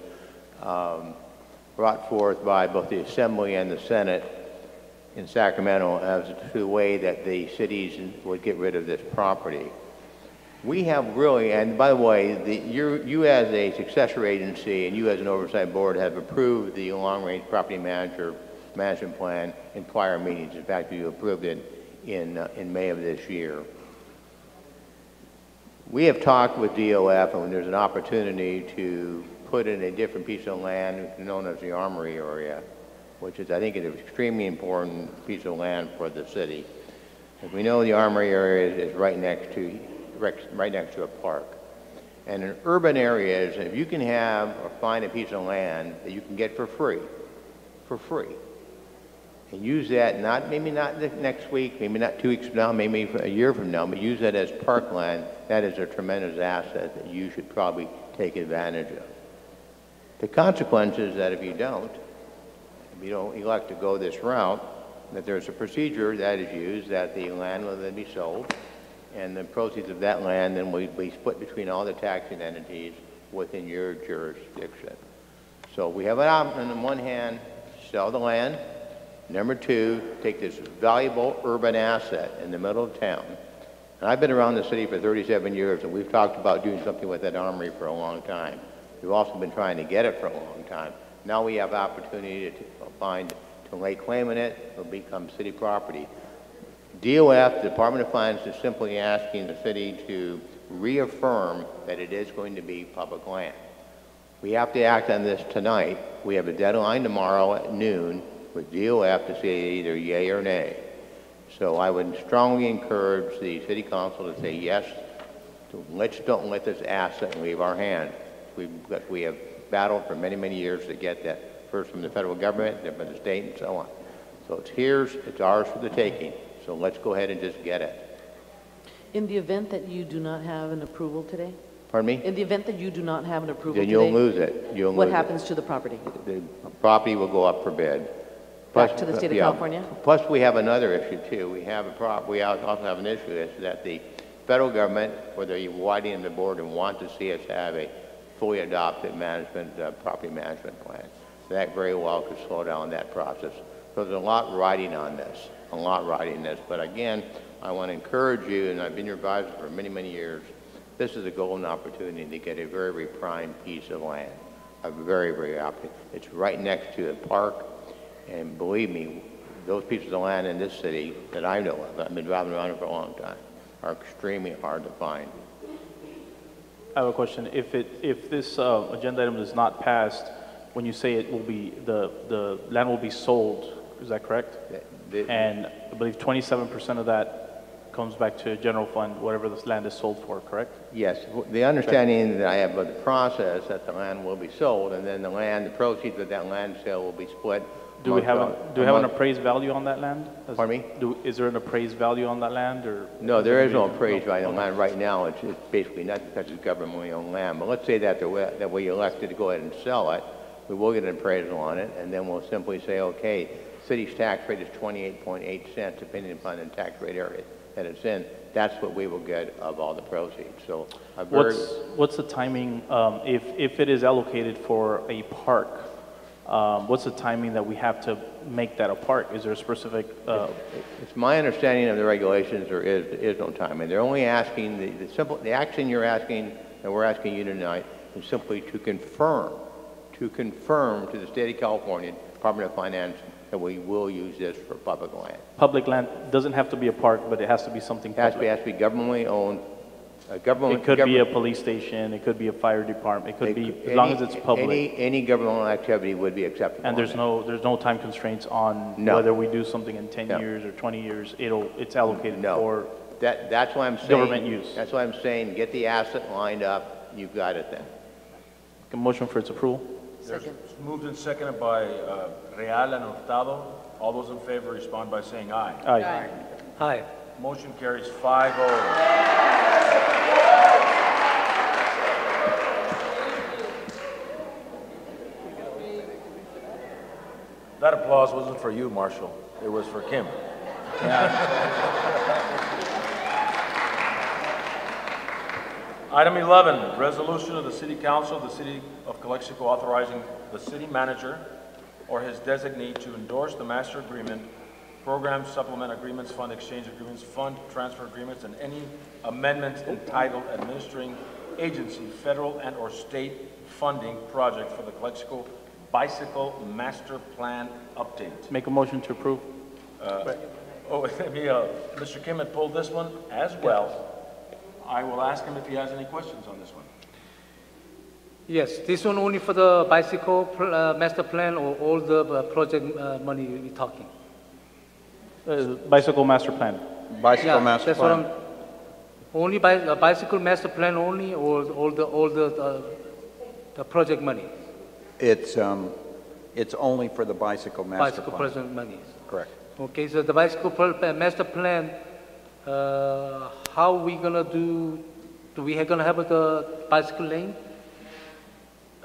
brought forth by both the Assembly and the Senate in Sacramento as to the way that the cities would get rid of this property. We have really, and by the way, you as a successor agency and you as an oversight board have approved the long-range property management plan in prior meetings. In fact, you approved it in May of this year. We have talked with DOF, and when there's an opportunity to put in a different piece of land known as the Armory area, which is, I think, an extremely important piece of land for the city. As we know, the Armory area is right next to a park. And in urban areas, if you can have or find a piece of land that you can get for free, and use that, maybe not next week, maybe not 2 weeks from now, maybe a year from now, but use that as parkland, that is a tremendous asset that you should probably take advantage of. The consequences that if you don't elect to go this route, that there's a procedure that is used that the land will then be sold, and the proceeds of that land then will be split between all the taxing entities within your jurisdiction. So we have an option on one hand, sell the land. Number two, take this valuable urban asset in the middle of town. And I've been around the city for 37 years, and we've talked about doing something with that Armory for a long time. We've also been trying to get it for a long time. Now we have opportunity to lay claim in it. It'll become city property. DOF, the Department of Finance, is simply asking the city to reaffirm that it is going to be public land. We have to act on this tonight. We have a deadline tomorrow at noon with DOF to say either yay or nay. So I would strongly encourage the city council to say yes. Don't let this asset leave our hands. We have battled for many years to get that, first from the federal government, then from the state, and so on. So it's ours for the taking. So let's go ahead and just get it. In the event that you do not have an approval today? Pardon me? In the event that you do not have an approval then today? you'll lose it. What happens to the property? The property will go up for bid. Back to the state of California? Plus, we have another issue, too. We also have an issue is that the federal government, whether you're widening the board and want to see us have a fully adopted property management plan. That very well could slow down that process. So there's a lot riding on this, But again, I want to encourage you, and I've been your advisor for many years, this is a golden opportunity to get a very prime piece of land. A very opportunity. It's right next to a park, and believe me, those pieces of land in this city that I know of, I've been driving around it for a long time, are extremely hard to find. I have a question. If this agenda item is not passed, when you say it will be the land will be sold, is that correct? And I believe 27% of that comes back to general fund, whatever this land is sold for, correct? Yes, the understanding that I have of the process, that the land will be sold, and then the proceeds of that land sale will be split. Do we have an appraised value on that land? Pardon me? Is there an appraised value on that land, or? No, there is no appraised value on land right now. It's basically not because it's governmentally owned land. But let's say that we elected to go ahead and sell it, we will get an appraisal on it, and then we'll simply say, okay, city's tax rate is 28.8 cents, depending upon the tax rate area that it's in. That's what we will get of all the proceeds. So, what's the timing if it is allocated for a park? What's the timing that we have to make that a park? Is there a specific? It's my understanding of the regulations. There is no timing. They're only asking the action you're asking, and we're asking you tonight, is simply to confirm to the state of California Department of Finance that we will use this for public land. Public land doesn't have to be a park, but it has to be something public. It has to be governmently owned. It could be a police station. It could be a fire department. It could be, as long as it's public. Any governmental activity would be acceptable. And there's no time constraints on whether we do something in 10 years or 20 years. It's allocated for that's why I'm saying government use. That's why I'm saying get the asset lined up. You've got it then. A motion for its approval. Second. It's moved and seconded by Real and Hurtado. All those in favor respond by saying aye. Aye. Aye. Motion carries 5-0. That applause wasn't for you, Marshall. It was for Kim. Item 11, resolution of the City Council of the City of Calexico authorizing the city manager or his designee to endorse the master agreement, program supplement agreements, fund exchange agreements, fund transfer agreements, and any amendments entitled administering agency, federal and or state funding project for the Calexico Bicycle Master Plan update. Make a motion to approve. Mr. Kim had pulled this one as well. I will ask him if he has any questions on this one. Yes, this one only for the bicycle master plan or all the project money we're talking? Bicycle master plan. Bicycle master plan. That's what only bicycle master plan only, or all the project money? It's only for the bicycle master plan. Bicycle project money. Correct. Okay, so the bicycle master plan, how we gonna do we gonna have the bicycle lane?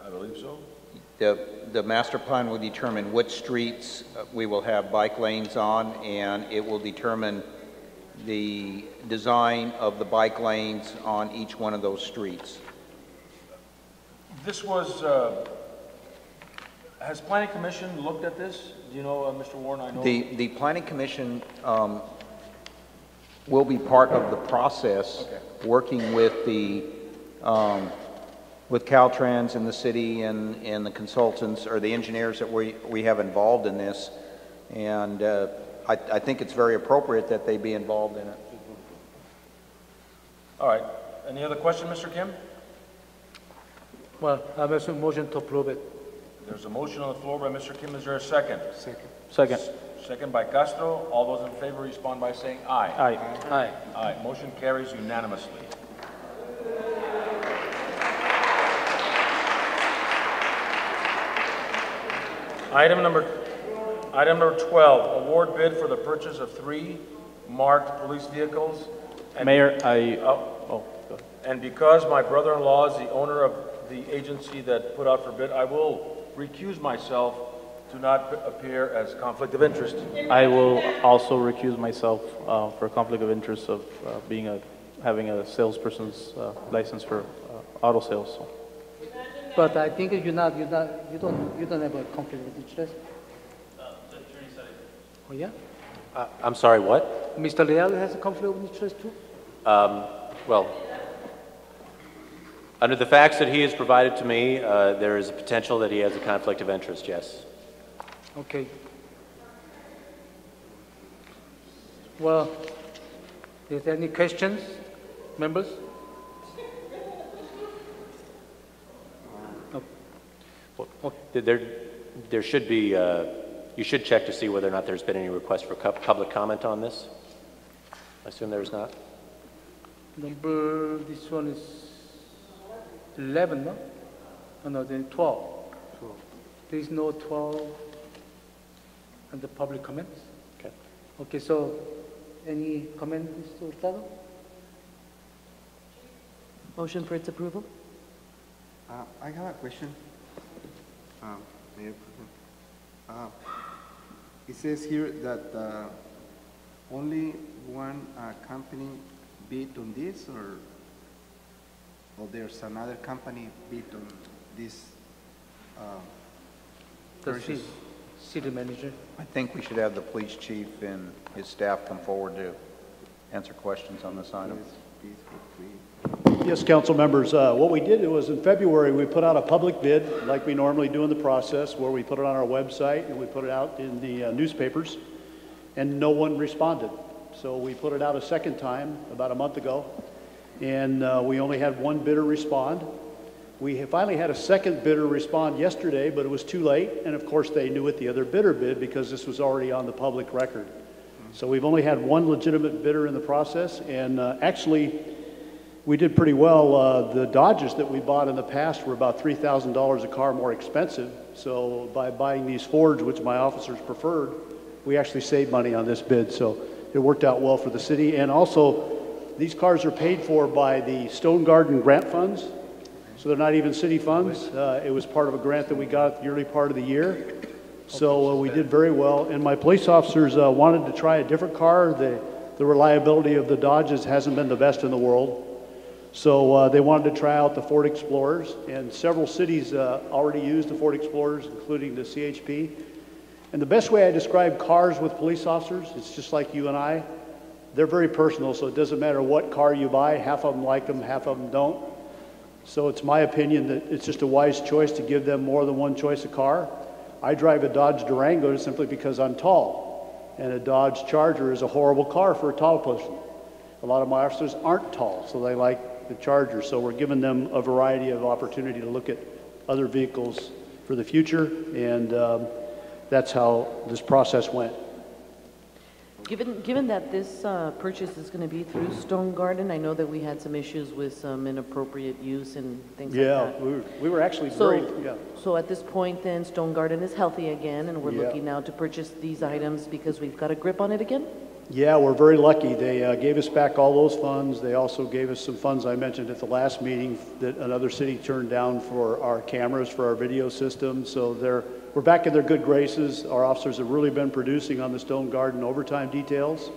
I believe so. The master plan will determine which streets we will have bike lanes on, and it will determine the design of the bike lanes on each one of those streets. This was, has Planning Commission looked at this? Do you know, Mr. Warren? I know. The Planning Commission will be part of the process, working with the with Caltrans and the city and the consultants or the engineers that we have involved in this, and I think it's very appropriate that they be involved in it. All right. Any other question, Mr. Kim? Well, I make a motion to approve it. There's a motion on the floor by Mr. Kim. Is there a second? Second. Second by Castro. All those in favor respond by saying aye. Aye. Aye. Aye. Motion carries unanimously. Item number 12, award bid for the purchase of 3 marked police vehicles. And Mayor, And because my brother-in-law is the owner of the agency that put out for bid, I will recuse myself to not appear as conflict of interest. I will also recuse myself for conflict of interest of having a salesperson's license for auto sales. So. But I think you don't have a conflict of interest. Oh yeah. I'm sorry. What? Mr. Leal has a conflict of interest too. Well, under the facts that he has provided to me, there is a potential that he has a conflict of interest. Yes. Okay. Well, is there any questions, members? There should be, you should check to see whether or not there's been any request for public comment on this. assume there's not. This one is 11, no? Oh, no, then 12. There is no 12 on the public comments? Okay. Okay, so any comment, Mr. Hurtado? Motion for its approval? I have a question. Mayor, it says here that only one company bid on this, or there's another company bid on this The purchase? city manager. I think we should have the police chief and his staff come forward to answer questions on this item. Yes, council members, what we did was in February, we put out a public bid like we normally do in the process, where we put it on our website and we put it out in the newspapers, and no one responded. So we put it out a second time about a month ago, and we only had one bidder respond. We finally had a second bidder respond yesterday, but it was too late, and of course they knew what the other bidder bid because this was already on the public record. So we've only had one legitimate bidder in the process, and actually we did pretty well. The Dodges that we bought in the past were about $3,000 a car more expensive. So by buying these Fords, which my officers preferred, we actually saved money on this bid. So it worked out well for the city. And also, these cars are paid for by the Stone Garden grant funds. So they're not even city funds. It was part of a grant that we got the early part of the year. So we did very well. And my police officers wanted to try a different car. The reliability of the Dodges hasn't been the best in the world. So they wanted to try out the Ford Explorers, and several cities already use the Ford Explorers, including the CHP. And the best way I describe cars with police officers, it's just like you and I. They're very personal, so it doesn't matter what car you buy. Half of them like them, half of them don't. So it's my opinion that it's just a wise choice to give them more than one choice of car. I drive a Dodge Durango simply because I'm tall, and a Dodge Charger is a horrible car for a tall person. A lot of my officers aren't tall, so they like the Charger. So we're giving them a variety of opportunity to look at other vehicles for the future, and that's how this process went. Given that this purchase is going to be through Stone Garden, I know that we had some issues with some inappropriate use and things like that. Yeah, we were actually very, yeah. So at this point then, Stone Garden is healthy again, and we're Yeah. looking now to purchase these items because we've got a grip on it again? Yeah, we're very lucky. They gave us back all those funds. They also gave us some funds I mentioned at the last meeting that another city turned down for our cameras, for our video system. So we're back in their good graces. Our officers have really been producing on the Stone Garden overtime details,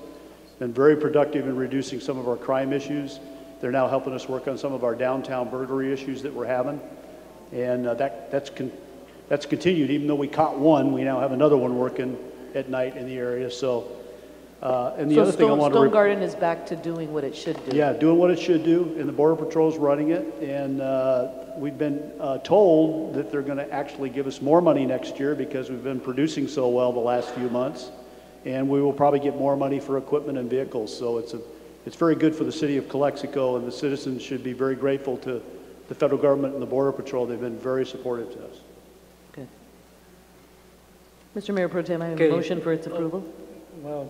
been very productive in reducing some of our crime issues. They're now helping us work on some of our downtown burglary issues that we're having. And that's continued. Even though we caught one, we now have another one working at night in the area. So. And the other thing I want to... Stone Garden is back to doing what it should do. Yeah, doing what it should do, and the Border Patrol's running it. And we've been told that they're going to actually give us more money next year because we've been producing so well the last few months. And we will probably get more money for equipment and vehicles. So it's very good for the city of Calexico, and the citizens should be very grateful to the federal government and the Border Patrol. They've been very supportive to us. Okay. Mr. Mayor Pro Tem, I have a motion for its approval. Well,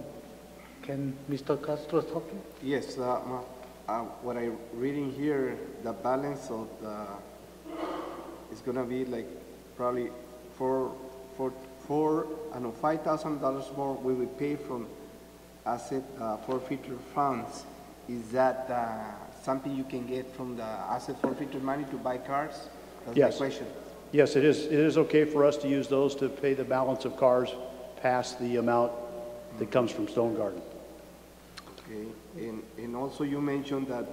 can Mr. Castro talk? Yes, what I'm reading here, the balance of is going to be like probably $5,000 more we will pay from asset forfeiture funds. Is that something you can get from the asset forfeiture money to buy cars? That's Yes. my question. Yes, it is. It is okay for us to use those to pay the balance of cars past the amount that comes from Stone Garden. Okay, and also you mentioned that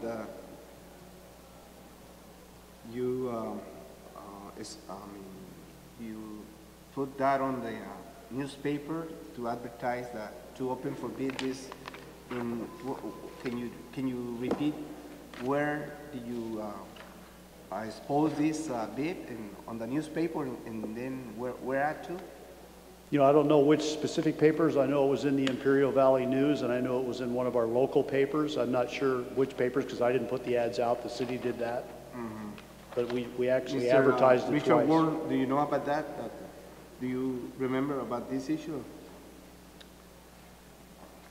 you put that on the newspaper to advertise that to open for bid this. Can you repeat where do you expose this bid on the newspaper and then where at to? You know, I don't know which specific papers. I know it was in the Imperial Valley News, and I know it was in one of our local papers. I'm not sure which papers because I didn't put the ads out. The city did that. Mm-hmm. But we actually advertised it Richard twice. Warren, do you know about that? Do you remember about this issue?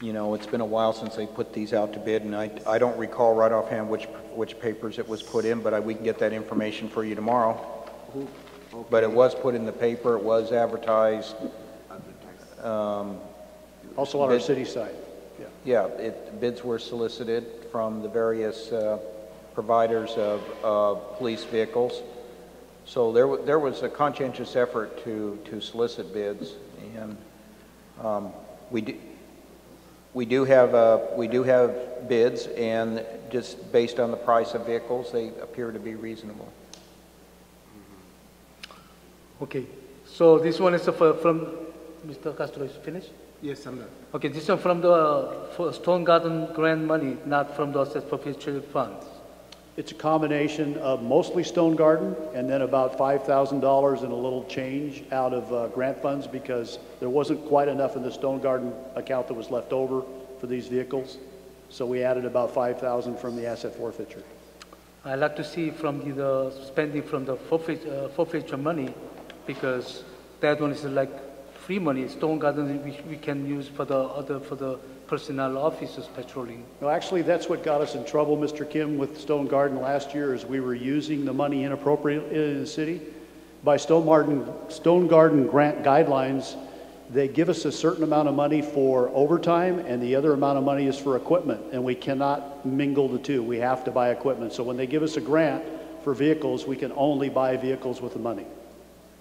You know, it's been a while since they put these out to bid, and I don't recall right offhand which papers it was put in, but we can get that information for you tomorrow. Okay. But it was put in the paper, it was advertised. Also on our city site. Yeah, bids were solicited from the various providers of police vehicles. So there was a conscientious effort to solicit bids, and we do have bids, and just based on the price of vehicles, they appear to be reasonable. Okay, so this one is from Mr. Castro. Is finished? Yes, I'm done. Okay, this one from the Stone Garden grant money, not from the asset forfeiture funds. It's a combination of mostly Stone Garden and then about $5,000 and a little change out of grant funds because there wasn't quite enough in the Stone Garden account that was left over for these vehicles. So we added about $5,000 from the asset forfeiture. I'd like to see from the spending from the forfeiture money because that one is like free money. Stone Garden we can use for the personnel officers patrolling. No, actually, that's what got us in trouble, Mr. Kim, with Stone Garden last year, is we were using the money inappropriately in the city. By Stone Garden grant guidelines, they give us a certain amount of money for overtime, and the other amount of money is for equipment, and we cannot mingle the two. We have to buy equipment. So when they give us a grant for vehicles, we can only buy vehicles with the money.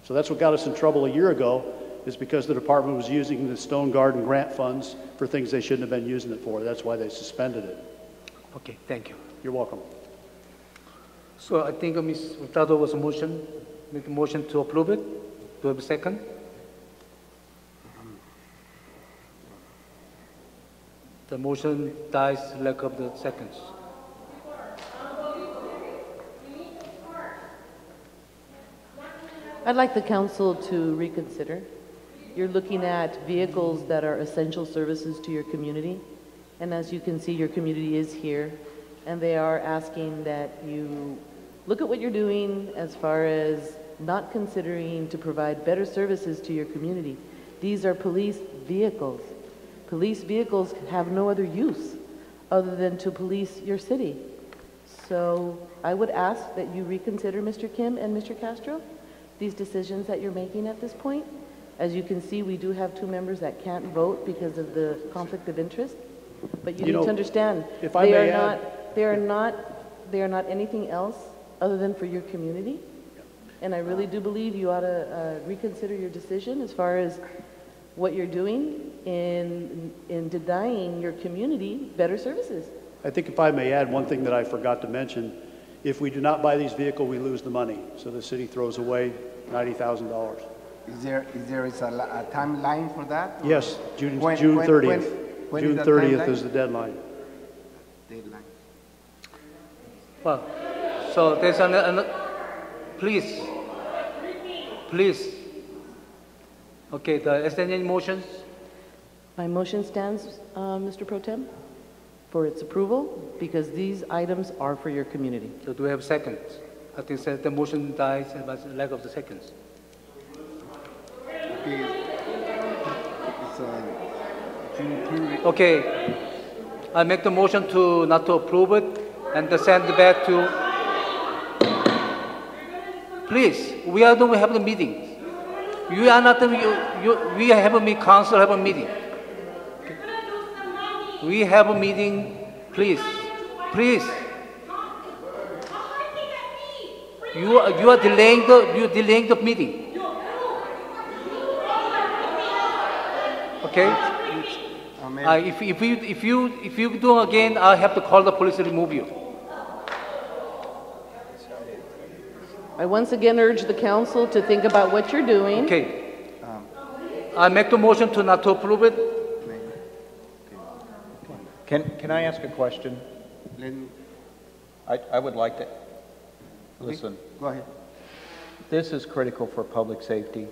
So that's what got us in trouble a year ago, is because the department was using the Stone Garden grant funds for things they shouldn't have been using it for. That's why they suspended it. Okay, thank you. You're welcome. So I think Ms. Hurtado was a motion, make a motion to approve it. Do I have a second? The motion dies lack of the seconds. I'd like the council to reconsider. You're looking at vehicles that are essential services to your community. And as you can see, your community is here. And they are asking that you look at what you're doing as far as not considering to provide better services to your community. These are police vehicles. Police vehicles have no other use other than to police your city. So I would ask that you reconsider, Mr. Kim and Mr. Castro, these decisions that you're making at this point. As you can see, we do have 2 members that can't vote because of the conflict of interest. But you need to understand, if I may add, they are not anything else other than for your community. And I really do believe you ought to reconsider your decision as far as what you're doing in denying your community better services. I think if I may add one thing that I forgot to mention, if we do not buy these vehicles, we lose the money. So the city throws away $90,000. Is there a timeline for that? Yes, June 30th. June 30th is the deadline. Well, so there's please. Okay, is there any motions? My motion stands, Mr. Pro Tem, for its approval because these items are for your community. So do we have seconds? I think the motion dies by the lack of the seconds. Okay, I make the motion to not to approve it and to send it back to. Please, we have the meeting. You are not we have a meeting. Council have a meeting. Okay. We have a meeting. Please. You are delaying the meeting. Okay. If you do again, I have to call the police to remove you. I once again urge the council to think about what you're doing. Okay. I make the motion to not to approve it. Can I ask a question? I would like to listen. Go ahead. This is critical for public safety.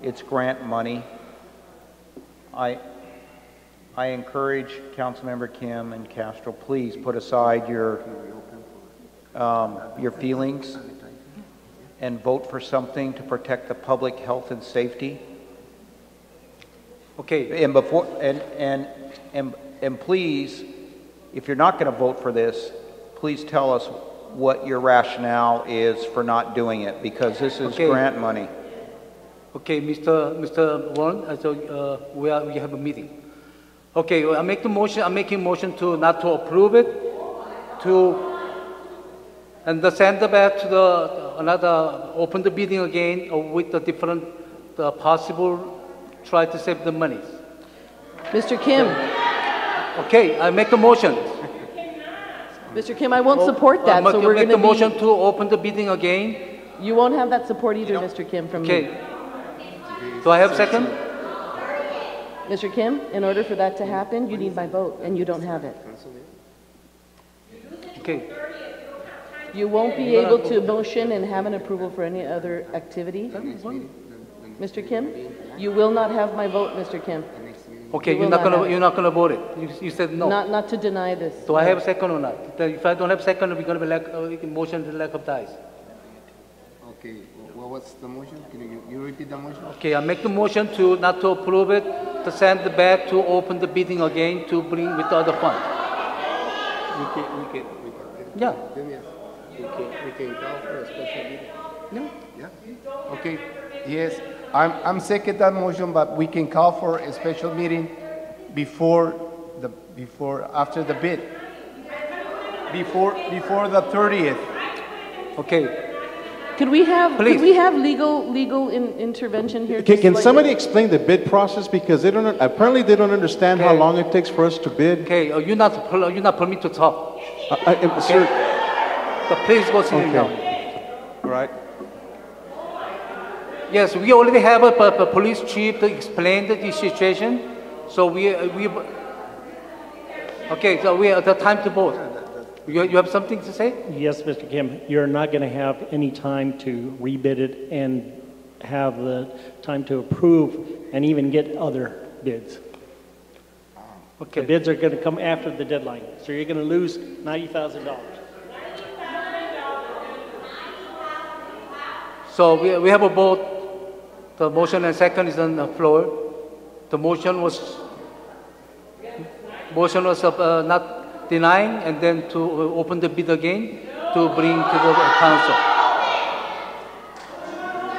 It's grant money. I encourage Councilmember Kim and Castro, please put aside your feelings and vote for something to protect the public health and safety. Okay. And before, and please, if you're not going to vote for this, please tell us what your rationale is for not doing it, because this is grant money. Okay, Mr. Warren, so we have a meeting. Okay, I make the motion. I'm making a motion to not to approve it, and send it back to open the bidding again with the different possible try to save the monies. Mr. Kim. Okay, I make the motion. Mr. Kim, I won't support that, so we're going to make the motion to open the bidding again. You won't have that support either, Mr. Kim, from me. Okay. Do I have a second? Mr. Kim, in order for that to happen, you need my vote, and you don't have it. Okay. You won't be able to motion and have an approval for any other activity. Mr. Kim, you will not have my vote, Mr. Kim. Okay, you're not gonna vote it. You said no. Not to deny this. Do I have a second or not? If I don't have a second, we're gonna be like motion to lack of ties. Okay, well, what's the motion? Can you repeat the motion? Okay, I make the motion to not to approve it, to send it back to open the bidding again to bring with the other fund. We can. Yeah. We can call for a special meeting. No. Yeah. Okay. Yes, I'm second that motion, but we can call for a special meeting after the bid, before the 30th. Okay. Could we have legal intervention here? Can somebody explain the bid process, because apparently they don't understand how long it takes for us to bid. Okay, you're not permitted to talk. Sir. So please go sit down. All right. Yes, we already have a police chief to explain the situation. So okay, so we have the time to vote. You have something to say? Yes, Mr. Kim. You're not going to have any time to rebid it and have the time to approve and even get other bids. Okay. The bids are going to come after the deadline, so you're going to lose $90,000. So we have a vote. The motion and second is on the floor. The motion was not denying, and then to open the bid again to bring to the council.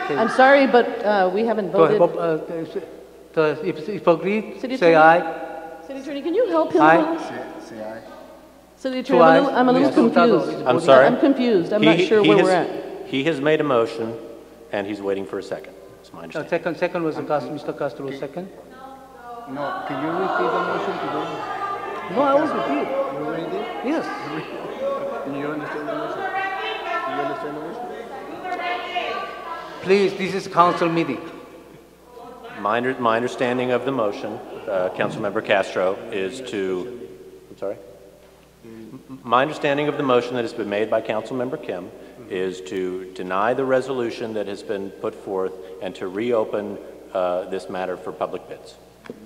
Okay. I'm sorry, but we haven't voted. If agreed, City say Attorney? aye. City Attorney, can you help him Aye. out? Say aye. City Attorney, I'm a little confused. I'm sorry? I'm confused. I'm not sure where we're at. He has made a motion, and he's waiting for a second. That's my understanding. Second was Mr. Castro, second. No, can you repeat the motion today? No, I was repeat. You already did? Yes. Do you understand the motion? Do you understand the motion? Please, this is council meeting. My understanding of the motion, Councilmember Castro, is to, I'm sorry? My understanding of the motion that has been made by Councilmember Kim is to deny the resolution that has been put forth and to reopen this matter for public bids.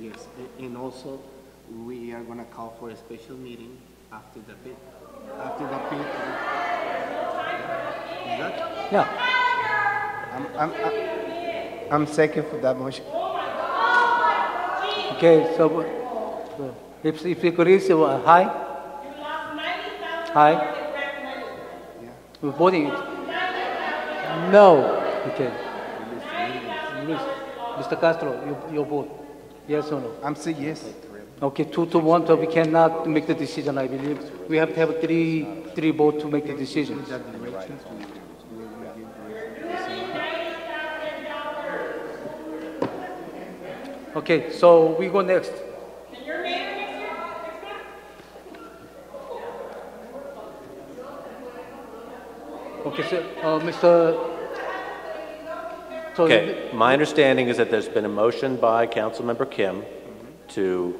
Yes, and also we are going to call for a special meeting after the bid. After the bid. Is that? Yeah. I'm second for that motion. Okay, so if you could raise your high. High. We're voting. No. Okay. Mr. Castro, your vote. Yes or no? I'm saying yes. Okay, 2-1, so we cannot make the decision, I believe. We have to have three votes to make the decision. Okay, so we go next. Okay, so Okay, my understanding is that there's been a motion by Councilmember Kim to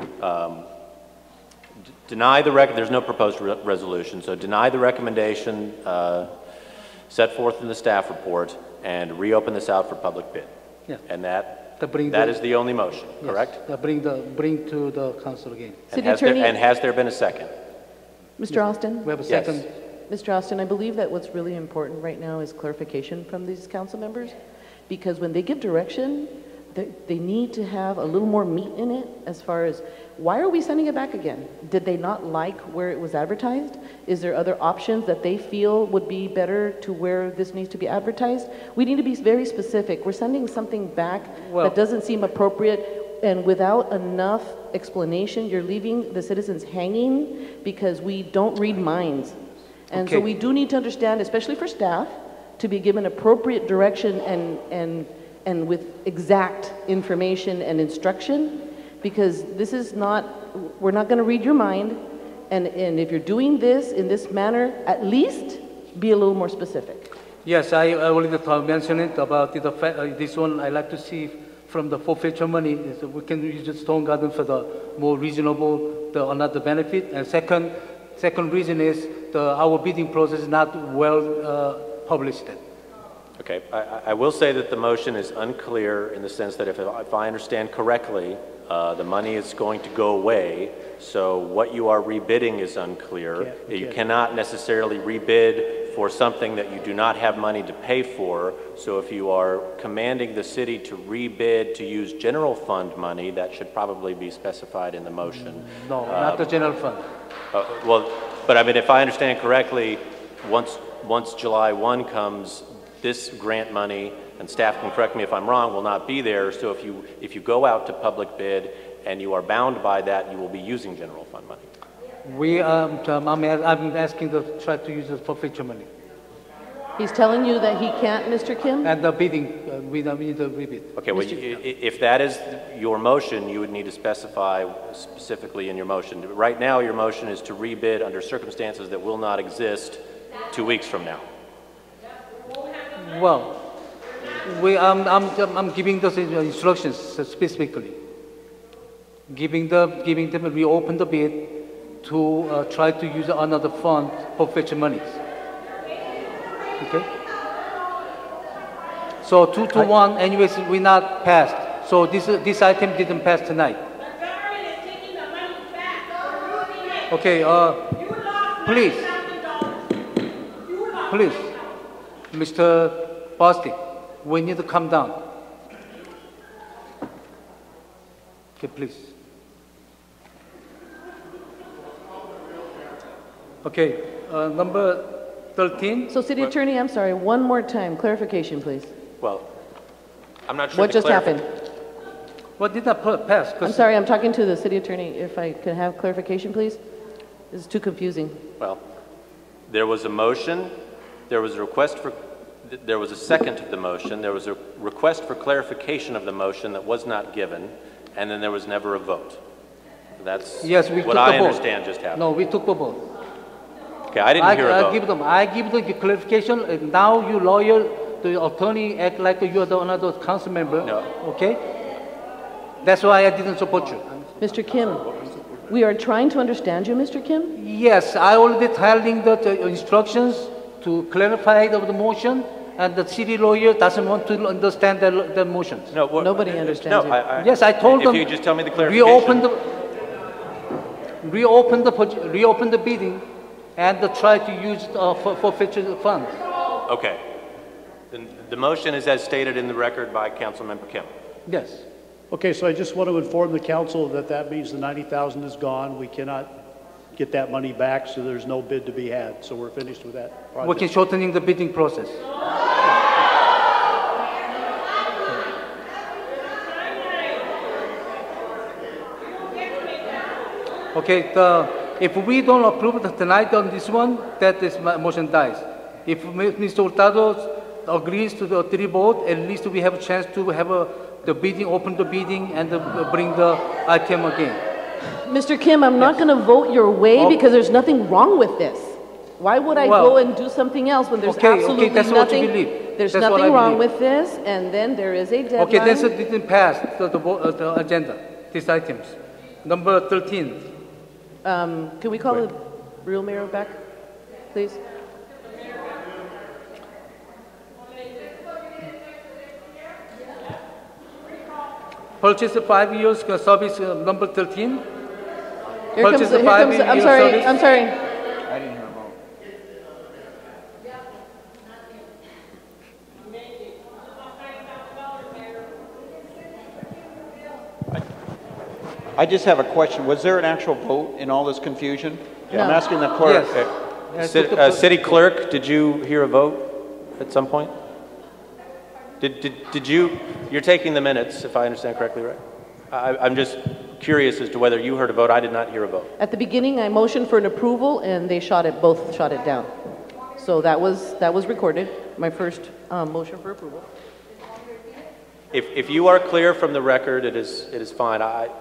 deny the there's no proposed resolution, so deny the recommendation set forth in the staff report and reopen this out for public bid. Yeah. And that is the only motion, correct? Yes, bring to the council again. And has there been a second? Mr. Austin? We have a second. Yes. Mr. Austin, I believe that what's really important right now is clarification from these council members, because when they give direction, they need to have a little more meat in it as far as why are we sending it back again? Did they not like where it was advertised? Is there other options that they feel would be better to where this needs to be advertised? We need to be very specific. We're sending something back that doesn't seem appropriate, and without enough explanation, you're leaving the citizens hanging because we don't read minds. And so we do need to understand, especially for staff, to be given appropriate direction and with exact information and instruction, because this is not, we're not going to read your mind, and if you're doing this in this manner, at least be a little more specific. Yes, I already mentioned it about this one. I like to see from the forfeiture money, we can use the Stone Garden for the more reasonable, another benefit. And second reason is our bidding process is not well published. Okay, I will say that the motion is unclear in the sense that if I understand correctly, the money is going to go away, so what you are rebidding is unclear. You cannot necessarily rebid for something that you do not have money to pay for, so if you are commanding the city to rebid to use general fund money, that should probably be specified in the motion. No, not the general fund. Well, but I mean, if I understand correctly, once July 1 comes, this grant money, and staff can correct me if I'm wrong, will not be there. So if you go out to public bid and you are bound by that, you will be using general fund money. I'm asking to try to use the forfeiture money. He's telling you that he can't, Mr. Kim? And the bidding, we need to rebid. Okay, well, if that is your motion, you would need to specify specifically in your motion. Right now, your motion is to rebid under circumstances that will not exist 2 weeks from now. Well, I'm giving those instructions specifically. Giving them, reopen the bid to try to use another fund for future monies. Okay? So 2-1, anyways, we not passed. So this item didn't pass tonight. Okay, please, Mr. Bostic, we need to come down. Okay, please. Okay, number 13. So, City Attorney, I'm sorry, one more time, clarification, please. Well, I'm not sure. What just happened? What did not pass? I'm sorry, I'm talking to the City Attorney. If I could have clarification, please. This is too confusing. Well, there was a motion, there was a request for, there was a second to the motion, there was a request for clarification of the motion that was not given, and then there was never a vote. That's what I understand just happened. No, we took the vote. Okay, I didn't hear a vote. I give the clarification, and now you lawyer, the attorney act like you are another council member. No. Okay? That's why I didn't support you. Mr. Kim, we are trying to understand you, Mr. Kim? Yes, I already telling the instructions to clarify the motion, and the city lawyer doesn't want to understand the motions. No, nobody understands you. Yes, I told them. If you just tell me the clarification. Reopen the bidding, and try to use for future funds. Okay. Then the motion is as stated in the record by Councilmember Kim. Yes. Okay, so I just want to inform the council that that means the 90,000 is gone. We cannot get that money back, so there's no bid to be had. So we're finished with that project. We can shortening the bidding process. Okay, if we don't approve tonight on this one, that is my motion dies. If Mr. Hurtado agrees to the 3 vote, at least we have a chance to have the bidding, open the bidding, and bring the item again. Mr. Kim, I'm not going to vote your way because there's nothing wrong with this. Why would I go and do something else when there's absolutely that's nothing? What you believe. There's that's nothing wrong with this, and then there is a deadline. Okay, this didn't pass the agenda, these items. Number 13. Can we call the real mayor back, please? Purchase 5 years service number 13. I'm sorry. I didn't hear a vote. I just have a question. Was there an actual vote in all this confusion? No. I'm asking the clerk. Yes. City Clerk, did you hear a vote at some point? Did you, you're taking the minutes, if I understand correctly, right? I'm just curious as to whether you heard a vote. I did not hear a vote. At the beginning, I motioned for an approval, and they both shot it down. So that was recorded, my first motion for approval. If you are clear from the record, it is fine. Okay.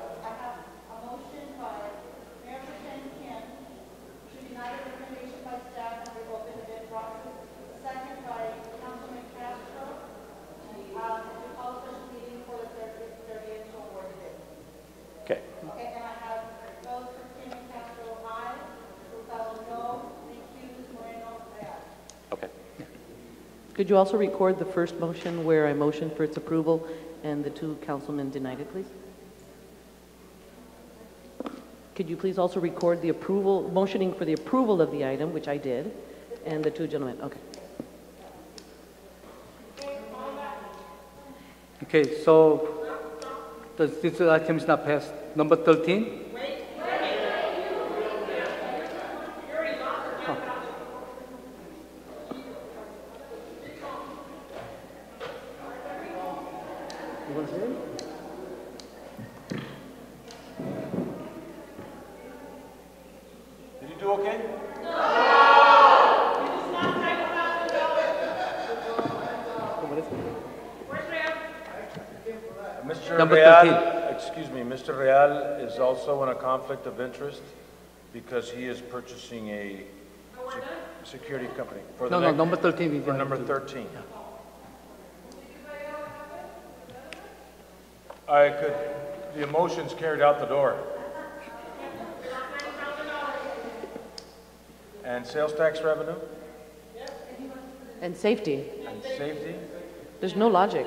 Okay. Could you also record the first motion where I motioned for its approval and the two councilmen denied it, please? Could you please also record the approval, motioning for the approval of the item, which I did, and the two gentlemen? Okay. Okay, so this item is not passed. Number 13? Did you do okay? Mr. Number Real, 13. excuse me, Mr. Real is also in a conflict of interest because he is purchasing a security company. For the No, next- number 13. For number 13. The emotions carried out the door. And sales tax revenue? And safety. And safety? There's no logic.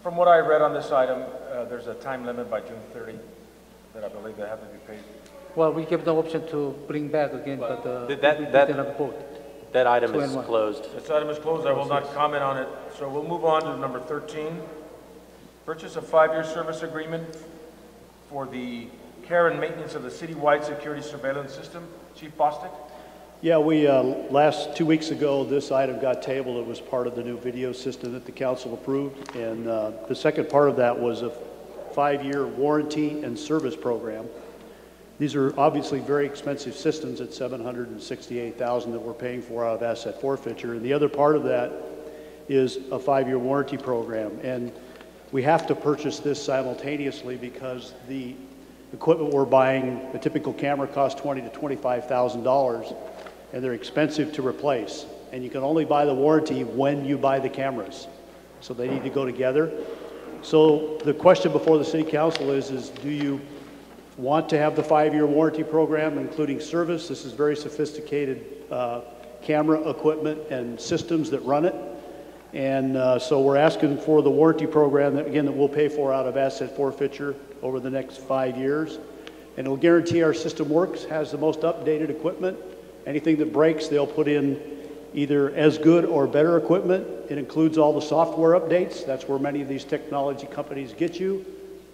From what I read on this item, there's a time limit by June 30 that I believe they have to be paid. Well, we give the option to bring back again, but we didn't have vote. That item Two is and one. closed. This item is closed. I will not comment on it. So we'll move on to number 13. Purchase a 5-year service agreement for the care and maintenance of the citywide security surveillance system. Chief Bostic? Yeah, we, last 2 weeks ago, this item got tabled. It was part of the new video system that the council approved. And the second part of that was a 5-year warranty and service program. These are obviously very expensive systems at $768,000 that we're paying for out of asset forfeiture. And the other part of that is a 5-year warranty program. And we have to purchase this simultaneously because the equipment we're buying, a typical camera costs $20,000 to $25,000, and they're expensive to replace. And you can only buy the warranty when you buy the cameras. So they need to go together. So the question before the city council is do you want to have the 5-year warranty program, including service? This is very sophisticated camera equipment and systems that run it. And so we're asking for the warranty program that, again, that we'll pay for out of asset forfeiture over the next 5 years. And it'll guarantee our system works, has the most updated equipment. Anything that breaks, they'll put in either as good or better equipment. It includes all the software updates. That's where many of these technology companies get you.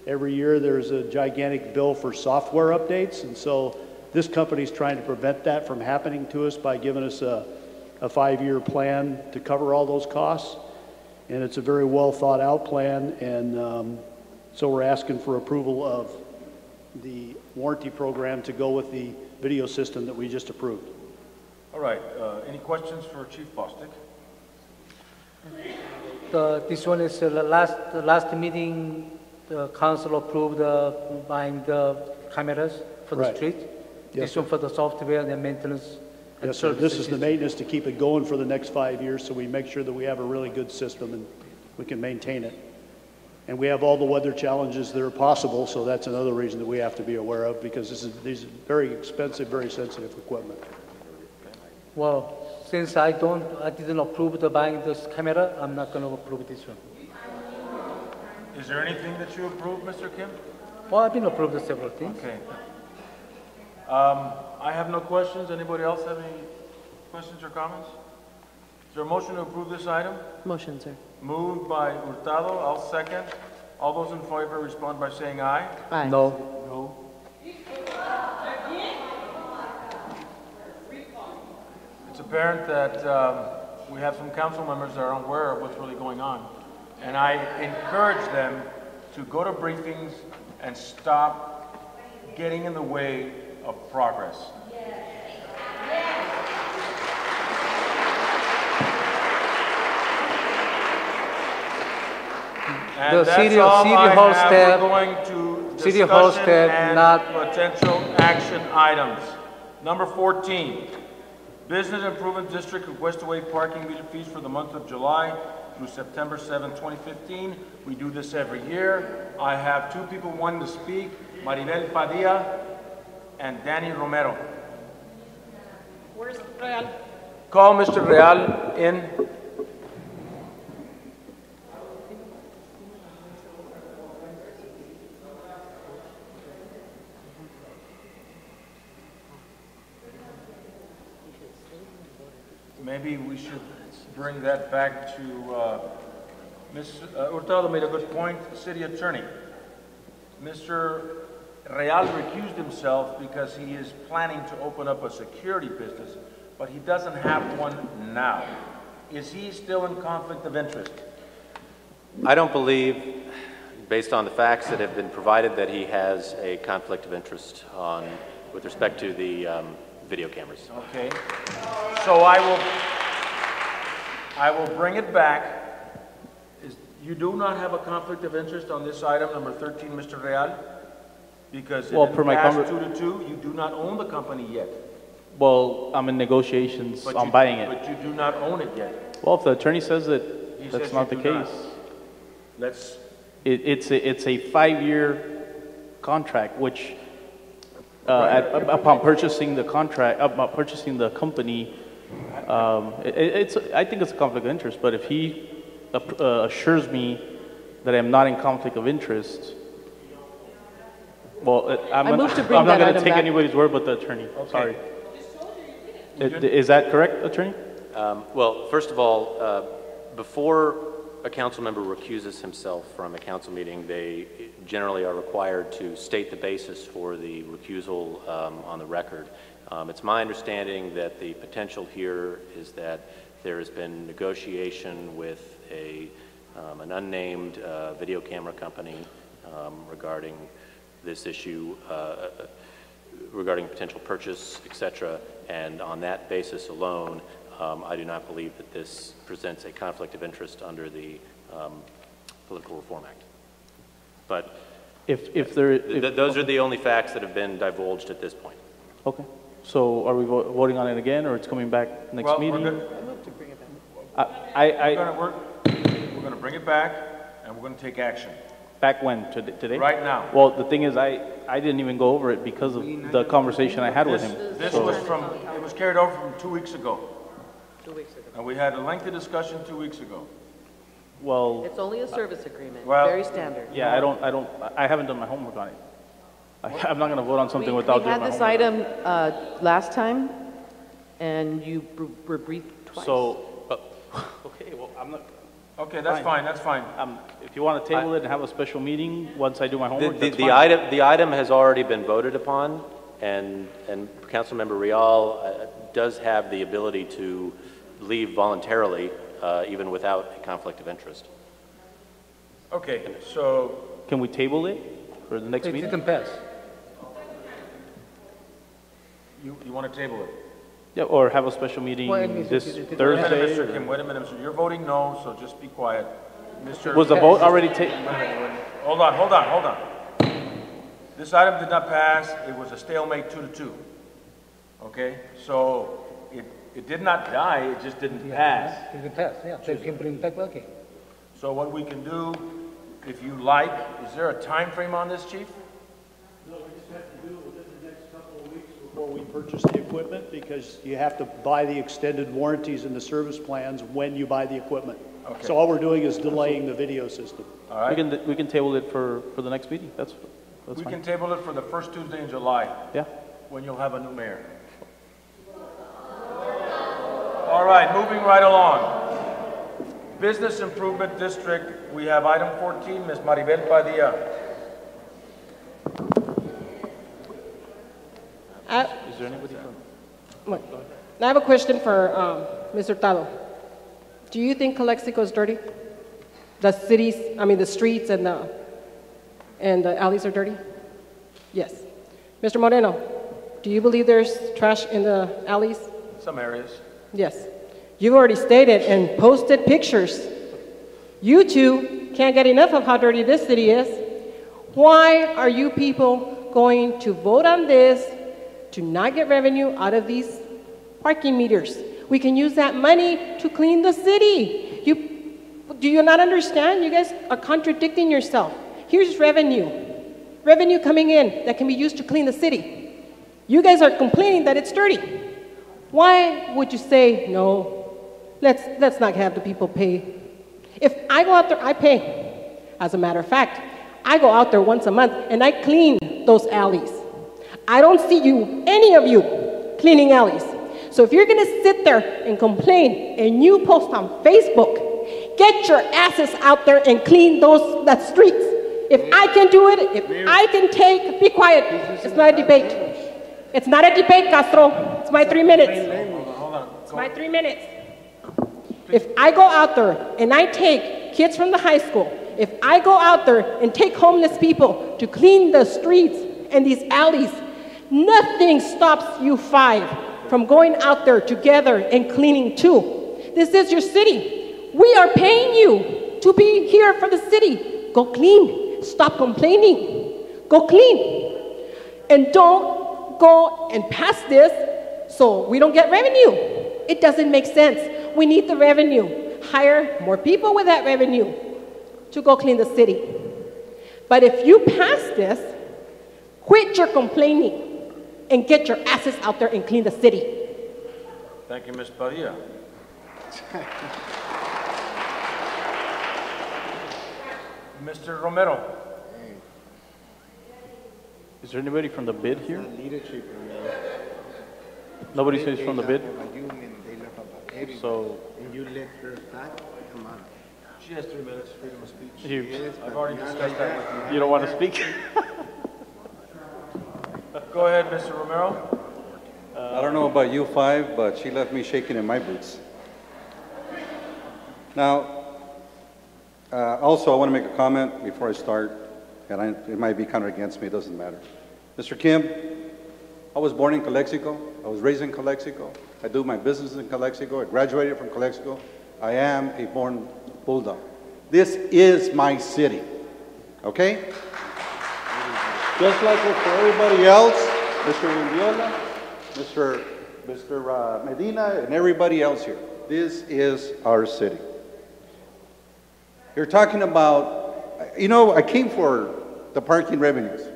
Every year there's a gigantic bill for software updates. And so this company's trying to prevent that from happening to us by giving us a 5-year plan to cover all those costs. And it's a very well thought out plan. And so we're asking for approval of the warranty program to go with the video system that we just approved. All right. Any questions for Chief Bostic? This one is the last meeting, the council approved buying the cameras for the Right. street. Yes, This one for the software and maintenance. And Yes, sir. This is the services. maintenance to keep it going for the next 5 years, so we make sure that we have a really good system and we can maintain it. And we have all the weather challenges that are possible, so that's another reason that we have to be aware of, because these are very expensive, very sensitive equipment. Well, since I didn't approve the buying this camera, I'm not going to approve this one. Is there anything that you approve, Mr. Kim? Well, I've been approved several things. Okay. I have no questions. Anybody else have any questions or comments? Is there a motion to approve this item? Motion, sir. Moved by Hurtado, I'll second. All those in favor respond by saying aye. Aye. No. It's apparent that we have some council members that are unaware of what's really going on. And I encourage them to go to briefings and stop getting in the way of progress. And The that's city all I hall have. staff, We're going to city hall discussion staff and not- potential action items. Number 14, Business Improvement District request to waive parking meter fees for the month of July through September 7, 2015. We do this every year. I have two people wanting to speak, Maribel Padilla and Danny Romero. Where's Real? Call Mr. Real in. Maybe we should bring that back to Ms. Hurtado made a good point, City Attorney. Mr. Real recused himself because he is planning to open up a security business, but he doesn't have one now. Is he still in conflict of interest? I don't believe, based on the facts that have been provided, that he has a conflict of interest with respect to the video cameras. Okay. So I will bring it back. You do not have a conflict of interest on this item, number 13, Mr. Real? Because it didn't pass 2-2, you do not own the company yet. Well, I'm in negotiations on buying it. But you do not own it yet. Well, if the attorney says that He that's says not you the do not. case. Let's. It's a 5-year contract, which upon purchasing the contract, upon purchasing the company, I think it's a conflict of interest. But if he assures me that I'm not in conflict of interest, well, I'm not going to take anybody's word but the attorney. Okay. Sorry. Is that correct, attorney? Well, first of all, before a council member recuses himself from a council meeting, they generally are required to state the basis for the recusal on the record. It's my understanding that the potential here is that there has been negotiation with an unnamed video camera company regarding this issue, regarding potential purchase, etc. And on that basis alone, I do not believe that this presents a conflict of interest under the Political Reform Act. But those are the only facts that have been divulged at this point. Okay. So are we voting on it again, or it's coming back next meeting? We're going to bring it back, and we're going to take action. Back when? Today? Right now. Well, the thing is, I didn't even go over it because of the conversation I had with him. This was it was carried over from 2 weeks ago. 2 weeks ago. And we had a lengthy discussion 2 weeks ago. Well, It's only a service agreement, well, very standard. yeah, I haven't done my homework on it. I'm not going to vote on something without doing my homework. We had this item last time, and you were briefed twice. So, okay, well, I'm not. Okay, that's fine. That's fine. If you want to table it and have a special meeting once I do my homework, that's The fine. the item has already been voted upon, and Councilmember Real does have the ability to leave voluntarily, even without a conflict of interest. Okay, so can we table it for the next meeting? It can pass. you want to table it? Yeah, or have a special meeting this Thursday. Wait a minute, Mr. Kim. Wait a minute, Mr. You're voting no, so just be quiet. Mr. Was the vote already taken? Hold on. This item did not pass. It was a stalemate 2-2. Okay, so it did not die. It just didn't pass. It can pass, yeah. They can bring back, okay. So what we can do, if you like, is there a time frame on this, Chief? No, we just have to do it within the next couple of weeks before we purchase the equipment, because you have to buy the extended warranties and the service plans when you buy the equipment. Okay. So all we're doing is delaying the video system. All right. We can table it for the next meeting. That's We fine. can table it for the first Tuesday in July. Yeah. When you'll have a new mayor. All right, moving right along. Business Improvement District, we have item 14, Ms. Maribel Padilla. Is there anybody from? I have a question for Mr. Tado. Do you think Calexico is dirty? The cities, the streets and the alleys are dirty? Yes. Mr. Moreno, do you believe there's trash in the alleys? Some areas. Yes. You've already stated and posted pictures. You two can't get enough of how dirty this city is. Why are you people going to vote on this to not get revenue out of these parking meters? We can use that money to clean the city. Do you not understand? You guys are contradicting yourself. Here's revenue. Revenue coming in that can be used to clean the city. You guys are complaining that it's dirty. Why would you say, no, let's not have the people pay? If I go out there, I pay. As a matter of fact, I go out there once a month and I clean those alleys. I don't see you, any of you, cleaning alleys. So if you're gonna sit there and complain and you post on Facebook, get your asses out there and clean that streets. If I can do it, if I can be quiet. It's not a debate. It's not a debate, Castro. It's my 3 minutes. It's my 3 minutes. If I go out there and I take kids from the high school, if I go out there and take homeless people to clean the streets and these alleys, nothing stops you five from going out there together and cleaning too. This is your city. We are paying you to be here for the city. Go clean. Stop complaining. Go clean. And don't go and pass this so we don't get revenue. It doesn't make sense. We need the revenue. Hire more people with that revenue to go clean the city. But if you pass this, quit your complaining and get your asses out there and clean the city. Thank you, Ms. Padilla. Mr. Romero. Is there anybody from the bid here? Nobody says from the bid? So, you let her talk? Come on. She has 3 minutes, freedom of speech. I've already discussed that with you. You don't want to speak? Go ahead, Mr. Romero. I don't know about you five, but she left me shaking in my boots. Now, also I want to make a comment before I start, and it might be kind of against me, it doesn't matter. Mr. Kim, I was born in Calexico. I was raised in Calexico. I do my business in Calexico. I graduated from Calexico. I am a born Bulldog. This is my city, okay? Just like for everybody else, Mr. Mendiola, Mr. Medina, and everybody else here. This is our city. You're talking about, you know, I came for the parking revenues.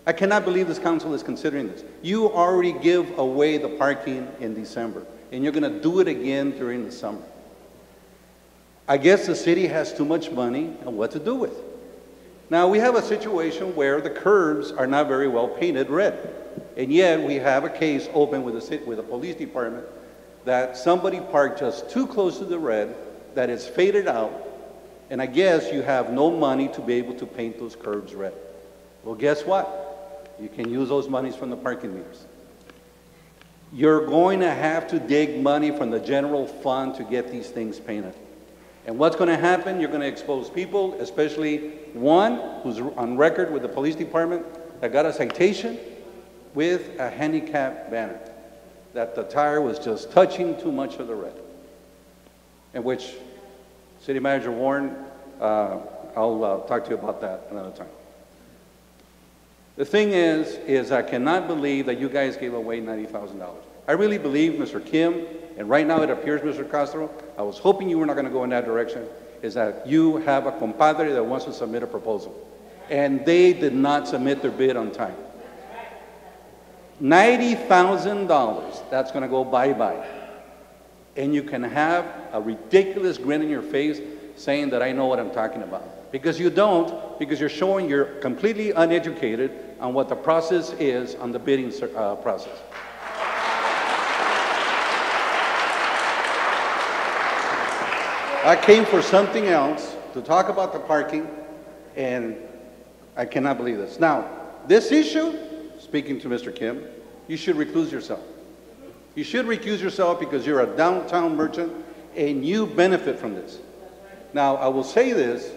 I cannot believe this council is considering this. You already give away the parking in December, and you're going to do it again during the summer. I guess the city has too much money and what to do with. Now, we have a situation where the curbs are not very well painted red, and yet we have a case open with the police department that somebody parked just too close to the red, that is faded out, and I guess you have no money to be able to paint those curbs red. Well, guess what? You can use those monies from the parking meters. You're going to have to dig money from the general fund to get these things painted. And what's going to happen? You're going to expose people, especially one who's on record with the police department that got a citation with a handicap banner, that the tire was just touching too much of the red. In which, City Manager Warren, I'll talk to you about that another time. The thing is I cannot believe that you guys gave away $90,000. I really believe, Mr. Kim, and right now it appears, Mr. Castro, I was hoping you were not going to go in that direction, is that you have a compadre that wants to submit a proposal. And they did not submit their bid on time. $90,000, that's going to go bye-bye. And you can have a ridiculous grin on your face saying that I know what I'm talking about. Because you don't, because you're showing you're completely uneducated on what the process is on the bidding process. I came for something else, to talk about the parking, and I cannot believe this. Now, this issue, speaking to Mr. Kim, you should recluse yourself. You should recuse yourself because you're a downtown merchant and you benefit from this. Now, I will say this,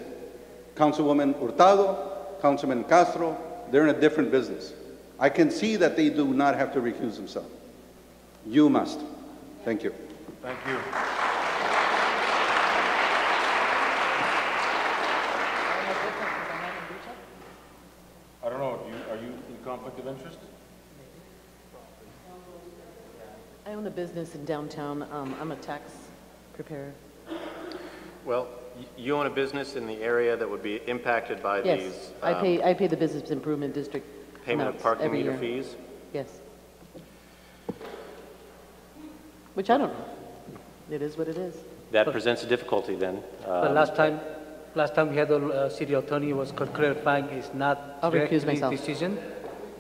Councilwoman Hurtado, Councilman Castro, they're in a different business. I can see that they do not have to recuse themselves. You must. Thank you. Thank you. I don't know, are you in conflict of interest? I own a business in downtown. I'm a tax preparer. Well, you own a business in the area that would be impacted by Yes, these I pay the Business Improvement District payment of amounts parking every meter year. fees. Yes. Which I don't know. It is what it is. That presents a difficulty then. But last time we had the city attorney was clarifying it's not I'll recuse directly myself. decision.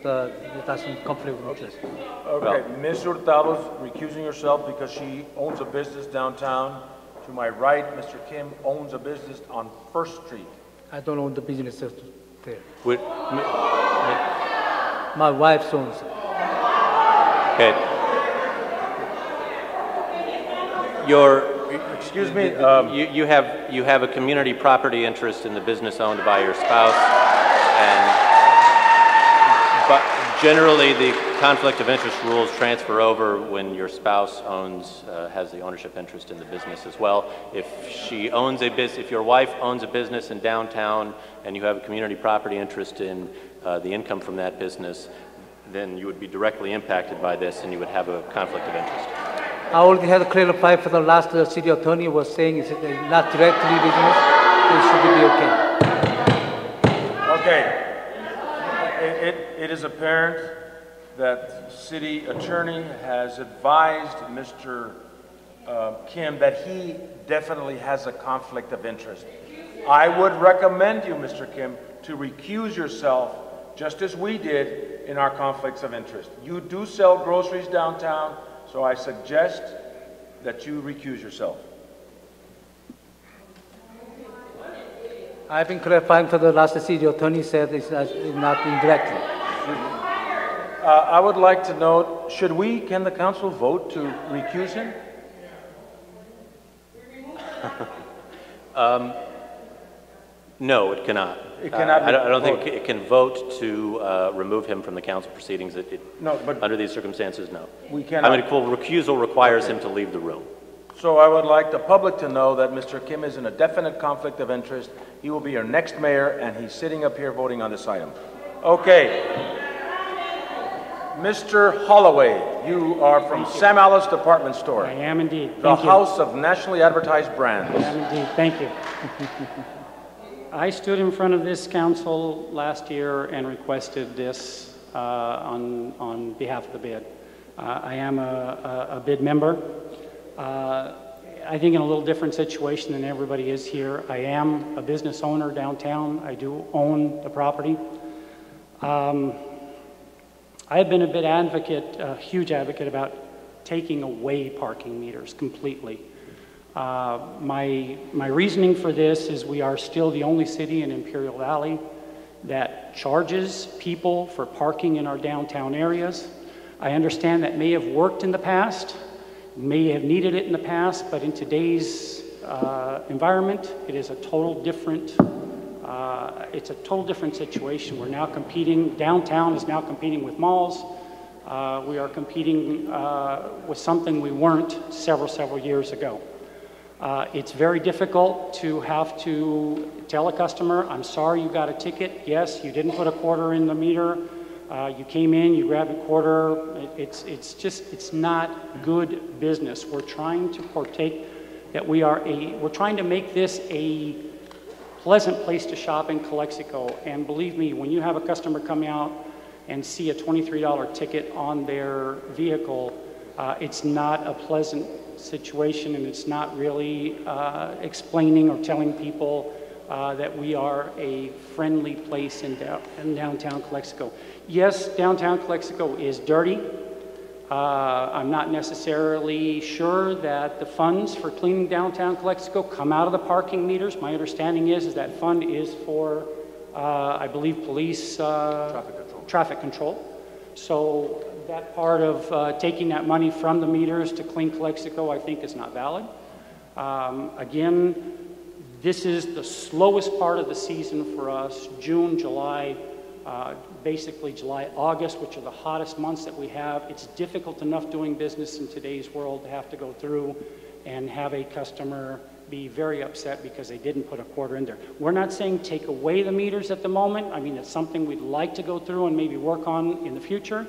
It doesn't conflict with interest. Okay, Ms. Hurtado's recusing herself because she owns a business downtown. To my right, Mr. Kim owns a business on First Street. I don't own the business there. Would, My wife owns it. okay. Excuse me. You have a community property interest in the business owned by your spouse, but generally the conflict of interest rules transfer over when your spouse has the ownership interest in the business as well. If your wife owns a business in downtown and you have a community property interest in the income from that business, then you would be directly impacted by this and you would have a conflict of interest. I already had to clarify for the last city attorney was saying it's not directly business, it should be okay. Okay. It is apparent that city attorney has advised Mr. Kim that he definitely has a conflict of interest. I would recommend you, Mr. Kim, to recuse yourself just as we did in our conflicts of interest. You do sell groceries downtown, so I suggest that you recuse yourself. I've been clarifying for the last city attorney said it's not indirectly. I would like to note, can the council vote to recuse him? No, it cannot. It cannot I don't think it can vote to remove him from the council proceedings. No, but under these circumstances, no. We cannot. I mean, recusal requires him to leave the room. So I would like the public to know that Mr. Kim is in a definite conflict of interest. He will be your next mayor, and he's sitting up here voting on this item. Okay. Mr. Holloway, you are from Sam Alice Department Store. I am indeed. The Thank you. house of nationally advertised brands. I am indeed. Thank you. I stood in front of this council last year and requested this on behalf of the bid. I am a bid member. I think in a little different situation than everybody is here. I am a business owner downtown. I do own the property. I've been a huge advocate about taking away parking meters completely. My reasoning for this is we are still the only city in Imperial Valley that charges people for parking in our downtown areas. I understand that may have worked in the past, may have needed it in the past, but in today's environment, it is a total different situation. We're now competing, downtown is now competing with malls. We are competing with something we weren't several years ago. It's very difficult to have to tell a customer, I'm sorry you got a ticket. Yes, you didn't put a quarter in the meter. You came in, you grabbed a quarter. It's not good business. We're trying to we're trying to make this a pleasant place to shop in Calexico. And believe me, when you have a customer come out and see a $23 ticket on their vehicle, it's not a pleasant situation, and it's not really explaining or telling people that we are a friendly place in downtown Calexico. Yes, downtown Calexico is dirty. I'm not necessarily sure that the funds for cleaning downtown Calexico come out of the parking meters. My understanding is that fund is for, I believe, police traffic control. So that part of taking that money from the meters to clean Calexico, I think, is not valid. Again, this is the slowest part of the season for us. June, July, basically July, August, which are the hottest months that we have. It's difficult enough doing business in today's world to have to go through and have a customer be very upset because they didn't put a quarter in there. We're not saying take away the meters at the moment. I mean, it's something we'd like to go through and maybe work on in the future.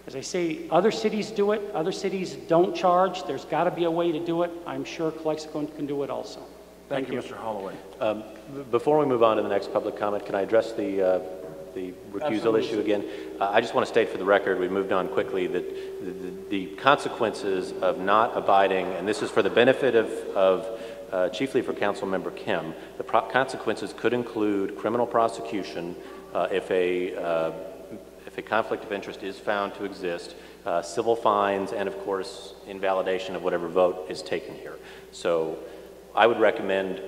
As I say, other cities do it. Other cities don't charge. There's got to be a way to do it. I'm sure Calexico can do it also. Thank you, Mr. Holloway. Before we move on to the next public comment, can I address the recusal issue again? I just want to state for the record, we moved on quickly, that the consequences of not abiding, and this is for the benefit of chiefly for Council Member Kim, the consequences could include criminal prosecution if a conflict of interest is found to exist, civil fines, and of course invalidation of whatever vote is taken here. So I would recommend,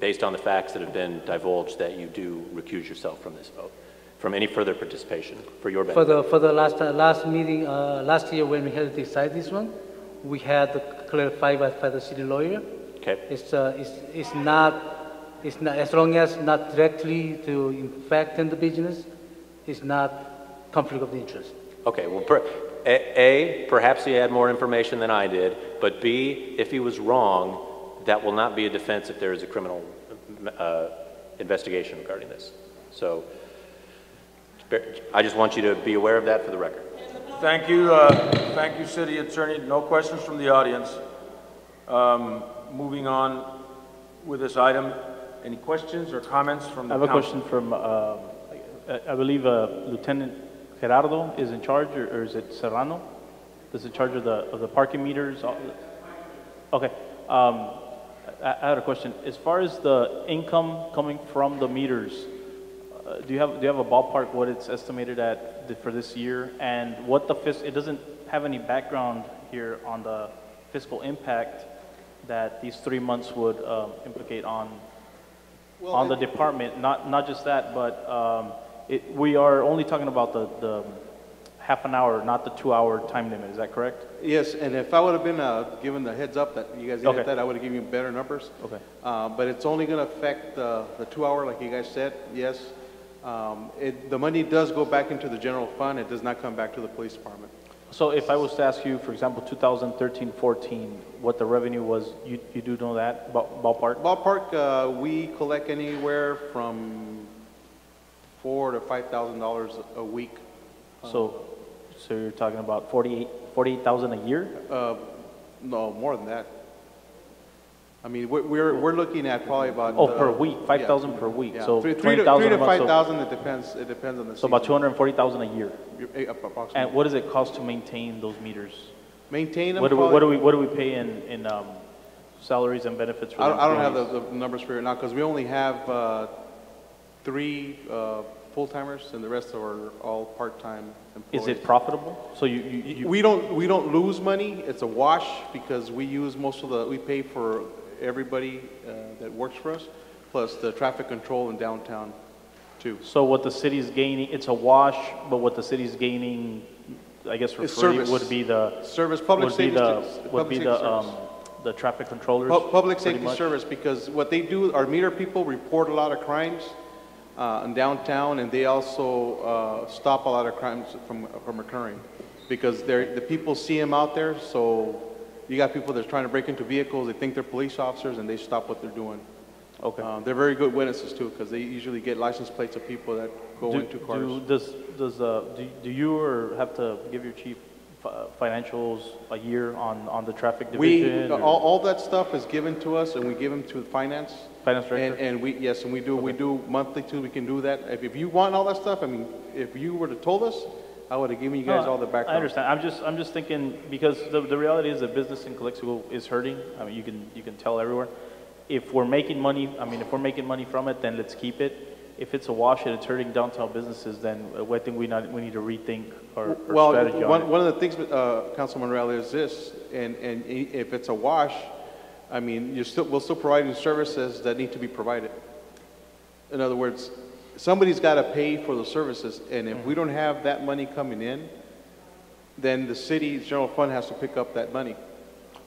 based on the facts that have been divulged, that you do recuse yourself from this vote, from any further participation, for your benefit. For the last meeting, last year when we had to decide this one, we had to clarify by the city lawyer. Okay. It's not as long as not directly to infect in the business, it's not conflict of interest. Okay, well, A, perhaps he had more information than I did, but B, if he was wrong, that will not be a defense if there is a criminal investigation regarding this. So I just want you to be aware of that for the record. Thank you, City Attorney. No questions from the audience. Moving on with this item, any questions or comments from the I have council? a question from, I believe Lieutenant Gerardo is in charge, or is it Serrano? Is in charge of the parking meters? Okay. I had a question. As far as the income coming from the meters, do you have a ballpark what it's estimated at for this year, and what it doesn't have any background here on the fiscal impact that these 3 months would implicate on the department. Not just that, but we are only talking about the half an hour, not the 2-hour time limit. Is that correct? Yes, and if I would have been given the heads up that you guys needed that, I would have given you better numbers. Okay. But it's only going to affect the 2-hour, like you guys said. Yes, the money does go back into the general fund. It does not come back to the police department. So if I was to ask you, for example, 2013-14, what the revenue was, you do know that ballpark? Ballpark, we collect anywhere from $4,000 to $5,000 a week. So you're talking about 48,000 a year? No, more than that. I mean, we're looking at probably about per week, 5,000 per week. Yeah. So 3 20,000 to a month. 5,000. It depends on the. So about 240,000 a year. Approximately. And what does it cost to maintain those meters? Maintain them. What do we pay in salaries and benefits for I don't have the numbers for you now because we only have 3 full-timers and the rest are all part-time employees. Is it profitable? So we don't lose money. It's a wash because we use we pay for everybody that works for us, plus the traffic control in downtown too. So what the city's gaining, it's a wash, but what the city's gaining, I guess for free, would be the service, public safety, the traffic controllers. Public safety service, because what they do, our meter people report a lot of crimes in downtown, and they also stop a lot of crimes from occurring, because the people see them out there. So you got people that are trying to break into vehicles. They think they're police officers, and they stop what they're doing. Okay. They're very good witnesses too, because they usually get license plates of people that go into cars. Do you or have to give your chief financials a year on the traffic division? All that stuff is given to us, and we give them to finance. Finance director. And we do monthly too. We can do that. If you want all that stuff, I mean, if you would have told us, I would have given you guys all the background. I understand. I'm just thinking, because the reality is that business in Calexico is hurting. I mean, you can tell everywhere. If we're making money, if we're making money from it, then let's keep it. if it's a wash and it's hurting downtown businesses, then I think we need to rethink our Well, strategy on it. one of the things, Councilman Morales, is this, and if it's a wash, I mean, we're still providing services that need to be provided. In other words, somebody's got to pay for the services, and if we don't have that money coming in, then the city's general fund has to pick up that money.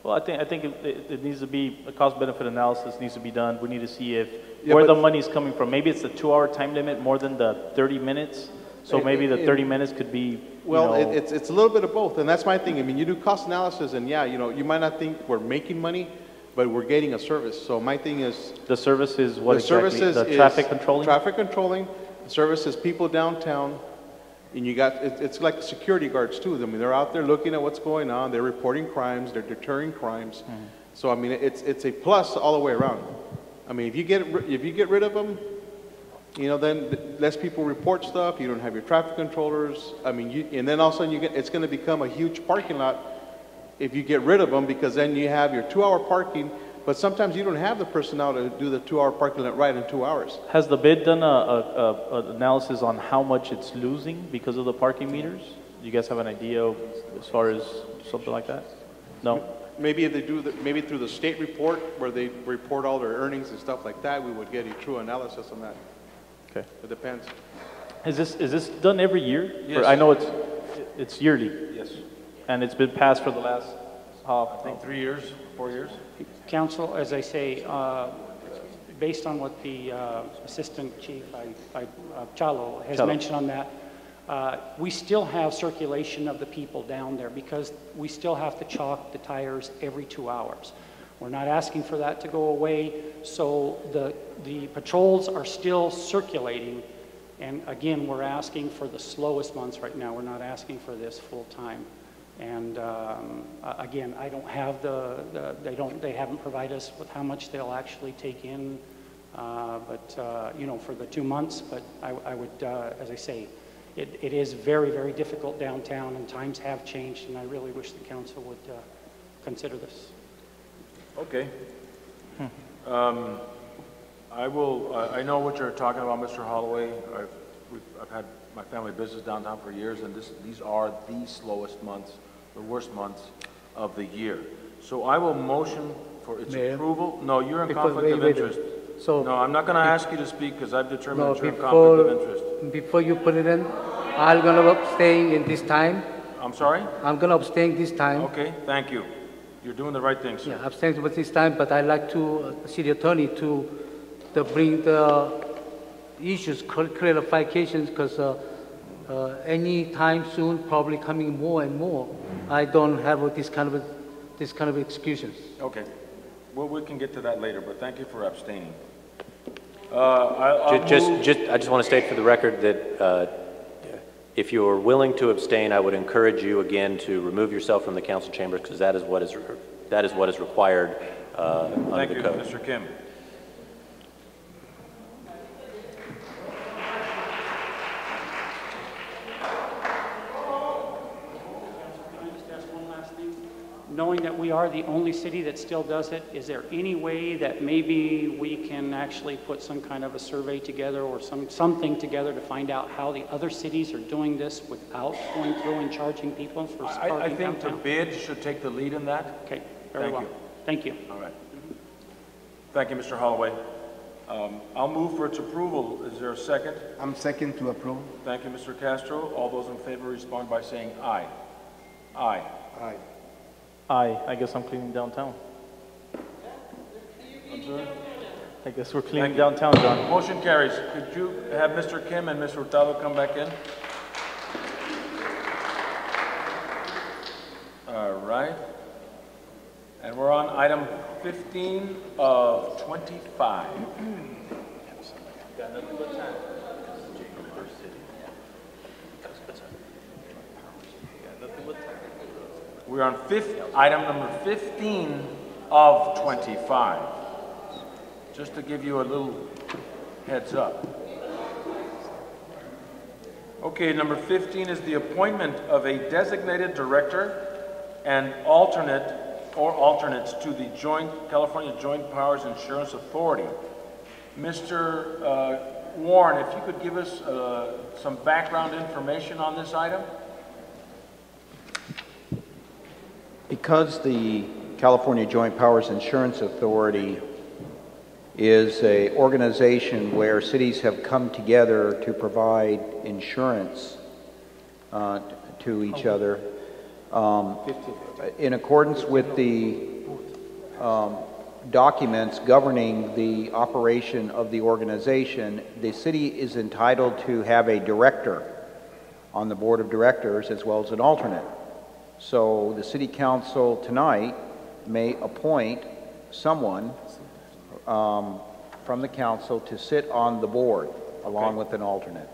Well, I think it needs to be, a cost-benefit analysis needs to be done. We need to see where the money's coming from. Maybe it's the 2-hour time limit more than the 30 minutes. So maybe the 30 minutes could be, well, it's a little bit of both, and that's my thing. I mean, you do cost analysis, and yeah, you might not think we're making money, but we're getting a service. So my thing is... The service is what exactly? The traffic controlling? Traffic controlling. The service is people downtown, and you got, it's like security guards too. I mean, they're out there looking at what's going on, they're reporting crimes, they're deterring crimes. So I mean, it's a plus all the way around. I mean, if you get rid of them, then less people report stuff. You don't have your traffic controllers. I mean, and then all of a sudden it's going to become a huge parking lot if you get rid of them, because then you have your 2-hour parking. But sometimes you don't have the personnel to do the 2-hour parking lot right in 2 hours. Has the bid done an analysis on how much it's losing because of the parking meters? Do you guys have an idea as far as something like that? No? Maybe if they do maybe through the state report where they report all their earnings and stuff like that, we would get a true analysis on that. Okay. It depends. Is this done every year? Yes. I know it's yearly. Yes. And it's been passed for the last, I think 3 years, 4 years. Council, as I say, based on what the Assistant Chief Chalo has mentioned on that, we still have circulation of the people down there because we still have to chalk the tires every 2 hours. We're not asking for that to go away, so the patrols are still circulating. And again, we're asking for the slowest months right now. We're not asking for this full time. And again, I don't have they haven't provided us with how much they'll actually take in, for the 2 months. But I would, as I say, it is very, very difficult downtown, and times have changed, and I really wish the council would consider this. Okay. I know what you're talking about, Mr. Holloway. I've had my family business downtown for years, and these are the slowest months, the worst months of the year. So I will motion for its approval. No, you're in conflict of interest. So no, I'm not going to ask you to speak because I've determined that you're in conflict of interest. Before you put it in, I'm going to abstain in this time. I'm sorry? I'm going to abstain this time. Okay, thank you. You're doing the right thing, sir. Yeah, abstain with this time, but I'd like to, city attorney, to bring the issues, clarifications, because any time soon, probably coming more and more, I don't have this kind of excuses. Okay. Well, we can get to that later, but thank you for abstaining. I just want to state for the record that if you're willing to abstain, I would encourage you again to remove yourself from the council chambers, because that is what is required under the code. Thank you, Mr. Kim. Knowing that we are the only city that still does it, is there any way that maybe we can actually put some kind of a survey together or something together to find out how the other cities are doing this without going through and charging people for parking I think downtown? the bid should take the lead in that. Okay, very well. Thank you. All right. Thank you, Mr. Holloway. I'll move for its approval. Is there a second? I'm second to approve. Thank you, Mr. Castro. All those in favor respond by saying aye. Aye. Aye. Aye. I guess I'm cleaning downtown. I guess we're cleaning downtown, John. Motion carries. Could you have Mr. Kim and Ms. Hurtado come back in? All right. And we're on item 15 of 25. Got nothing but time. We're on item number 15 of 25. Just to give you a little heads up. Okay, number 15 is the appointment of a designated director and alternates to the California Joint Powers Insurance Authority. Mr. Warren, if you could give us some background information on this item? Because the California Joint Powers Insurance Authority is an organization where cities have come together to provide insurance to each other, in accordance with the documents governing the operation of the organization, the city is entitled to have a director on the board of directors as well as an alternate. So the city council tonight may appoint someone from the council to sit on the board along with an alternate.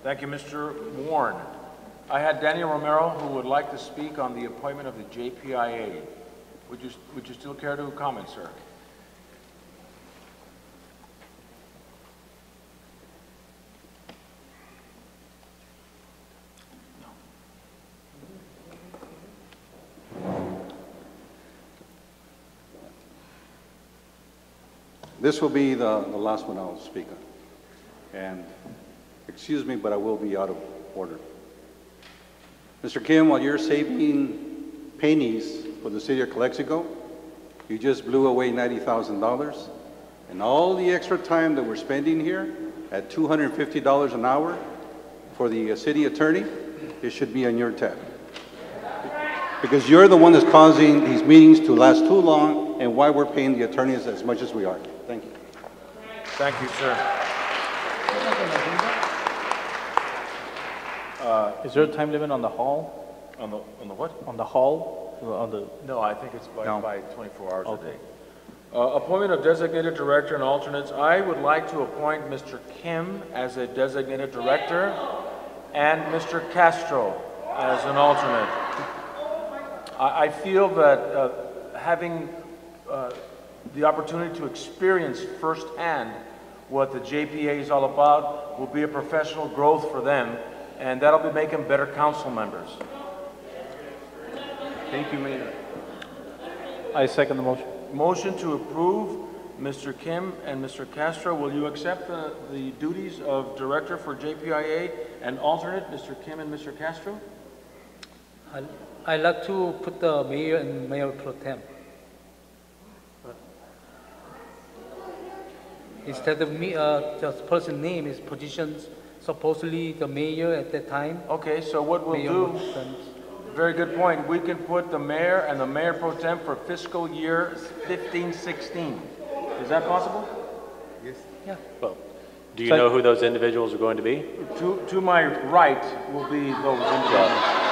Thank you, Mr. Warren. I had Daniel Romero who would like to speak on the appointment of the JPIA. Would you still care to comment, sir? This will be the last one I'll speak on. And excuse me, but I will be out of order. Mr. Kim, while you're saving pennies for the city of Calexico, you just blew away $90,000. And all the extra time that we're spending here at $250 an hour for the city attorney, it should be on your tab. Because you're the one that's causing these meetings to last too long and why we're paying the attorneys as much as we are. Thank you. Thank you, sir. Is there a time limit on the hall? On the what? On the hall? On the... No, I think it's by 24 hours a day. Appointment of designated director and alternates. I would like to appoint Mr. Kim as a designated director and Mr. Castro as an alternate. I feel that having the opportunity to experience firsthand what the JPA is all about will be a professional growth for them, and that'll be making better council members. Thank you, Mayor. I second the motion. Motion to approve Mr. Kim and Mr. Castro. Will you accept the duties of director for JPIA and alternate Mr. Kim and Mr. Castro? I'd like to put the mayor and mayor pro tem. Instead of me, just person's name is positions, supposedly the mayor at that time. Okay, so what we'll do, very good point, we can put the mayor and the mayor pro tem for fiscal year 15-16. Is that possible? Yes. Yeah. Well, do you know who those individuals are going to be? To my right will be those individuals.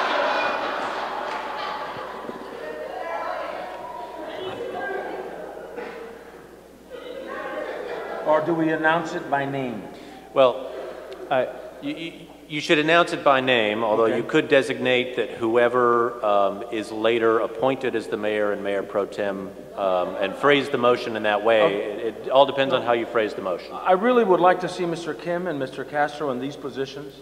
Or do we announce it by name? Well, you should announce it by name, although you could designate that whoever is later appointed as the mayor and mayor pro tem and phrase the motion in that way. It all depends on how you phrase the motion. I really would like to see Mr. Kim and Mr. Castro in these positions,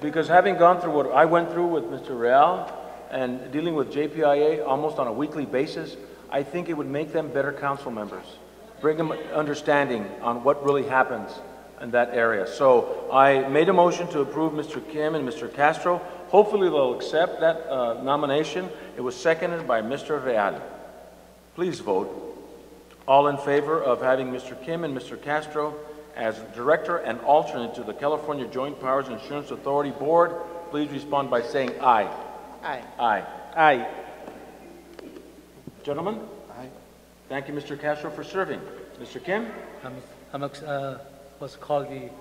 because having gone through what I went through with Mr. Real and dealing with JPIA almost on a weekly basis, I think it would make them better council members. Bring them understanding on what really happens in that area. So I made a motion to approve Mr. Kim and Mr. Castro. Hopefully they'll accept that nomination. It was seconded by Mr. Real. Please vote. All in favor of having Mr. Kim and Mr. Castro as director and alternate to the California Joint Powers Insurance Authority Board, please respond by saying aye. Aye. Aye. Aye. Gentlemen? Thank you, Mr. Castro, for serving. Mr. Kim? What's called the...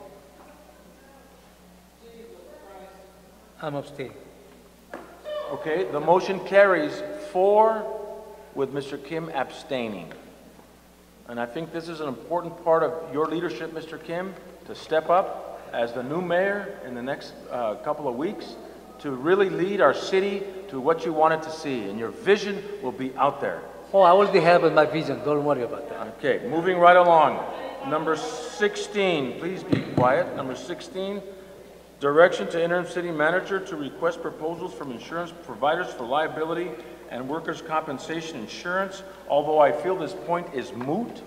I'm abstaining. Okay, the motion carries 4 with Mr. Kim abstaining. And I think this is an important part of your leadership, Mr. Kim, to step up as the new mayor in the next couple of weeks to really lead our city to what you want it to see. And your vision will be out there. Oh, I already have my vision. Don't worry about that. Okay, moving right along. Number 16, please be quiet. Number 16, direction to interim city manager to request proposals from insurance providers for liability and workers' compensation insurance. Although I feel this point is moot,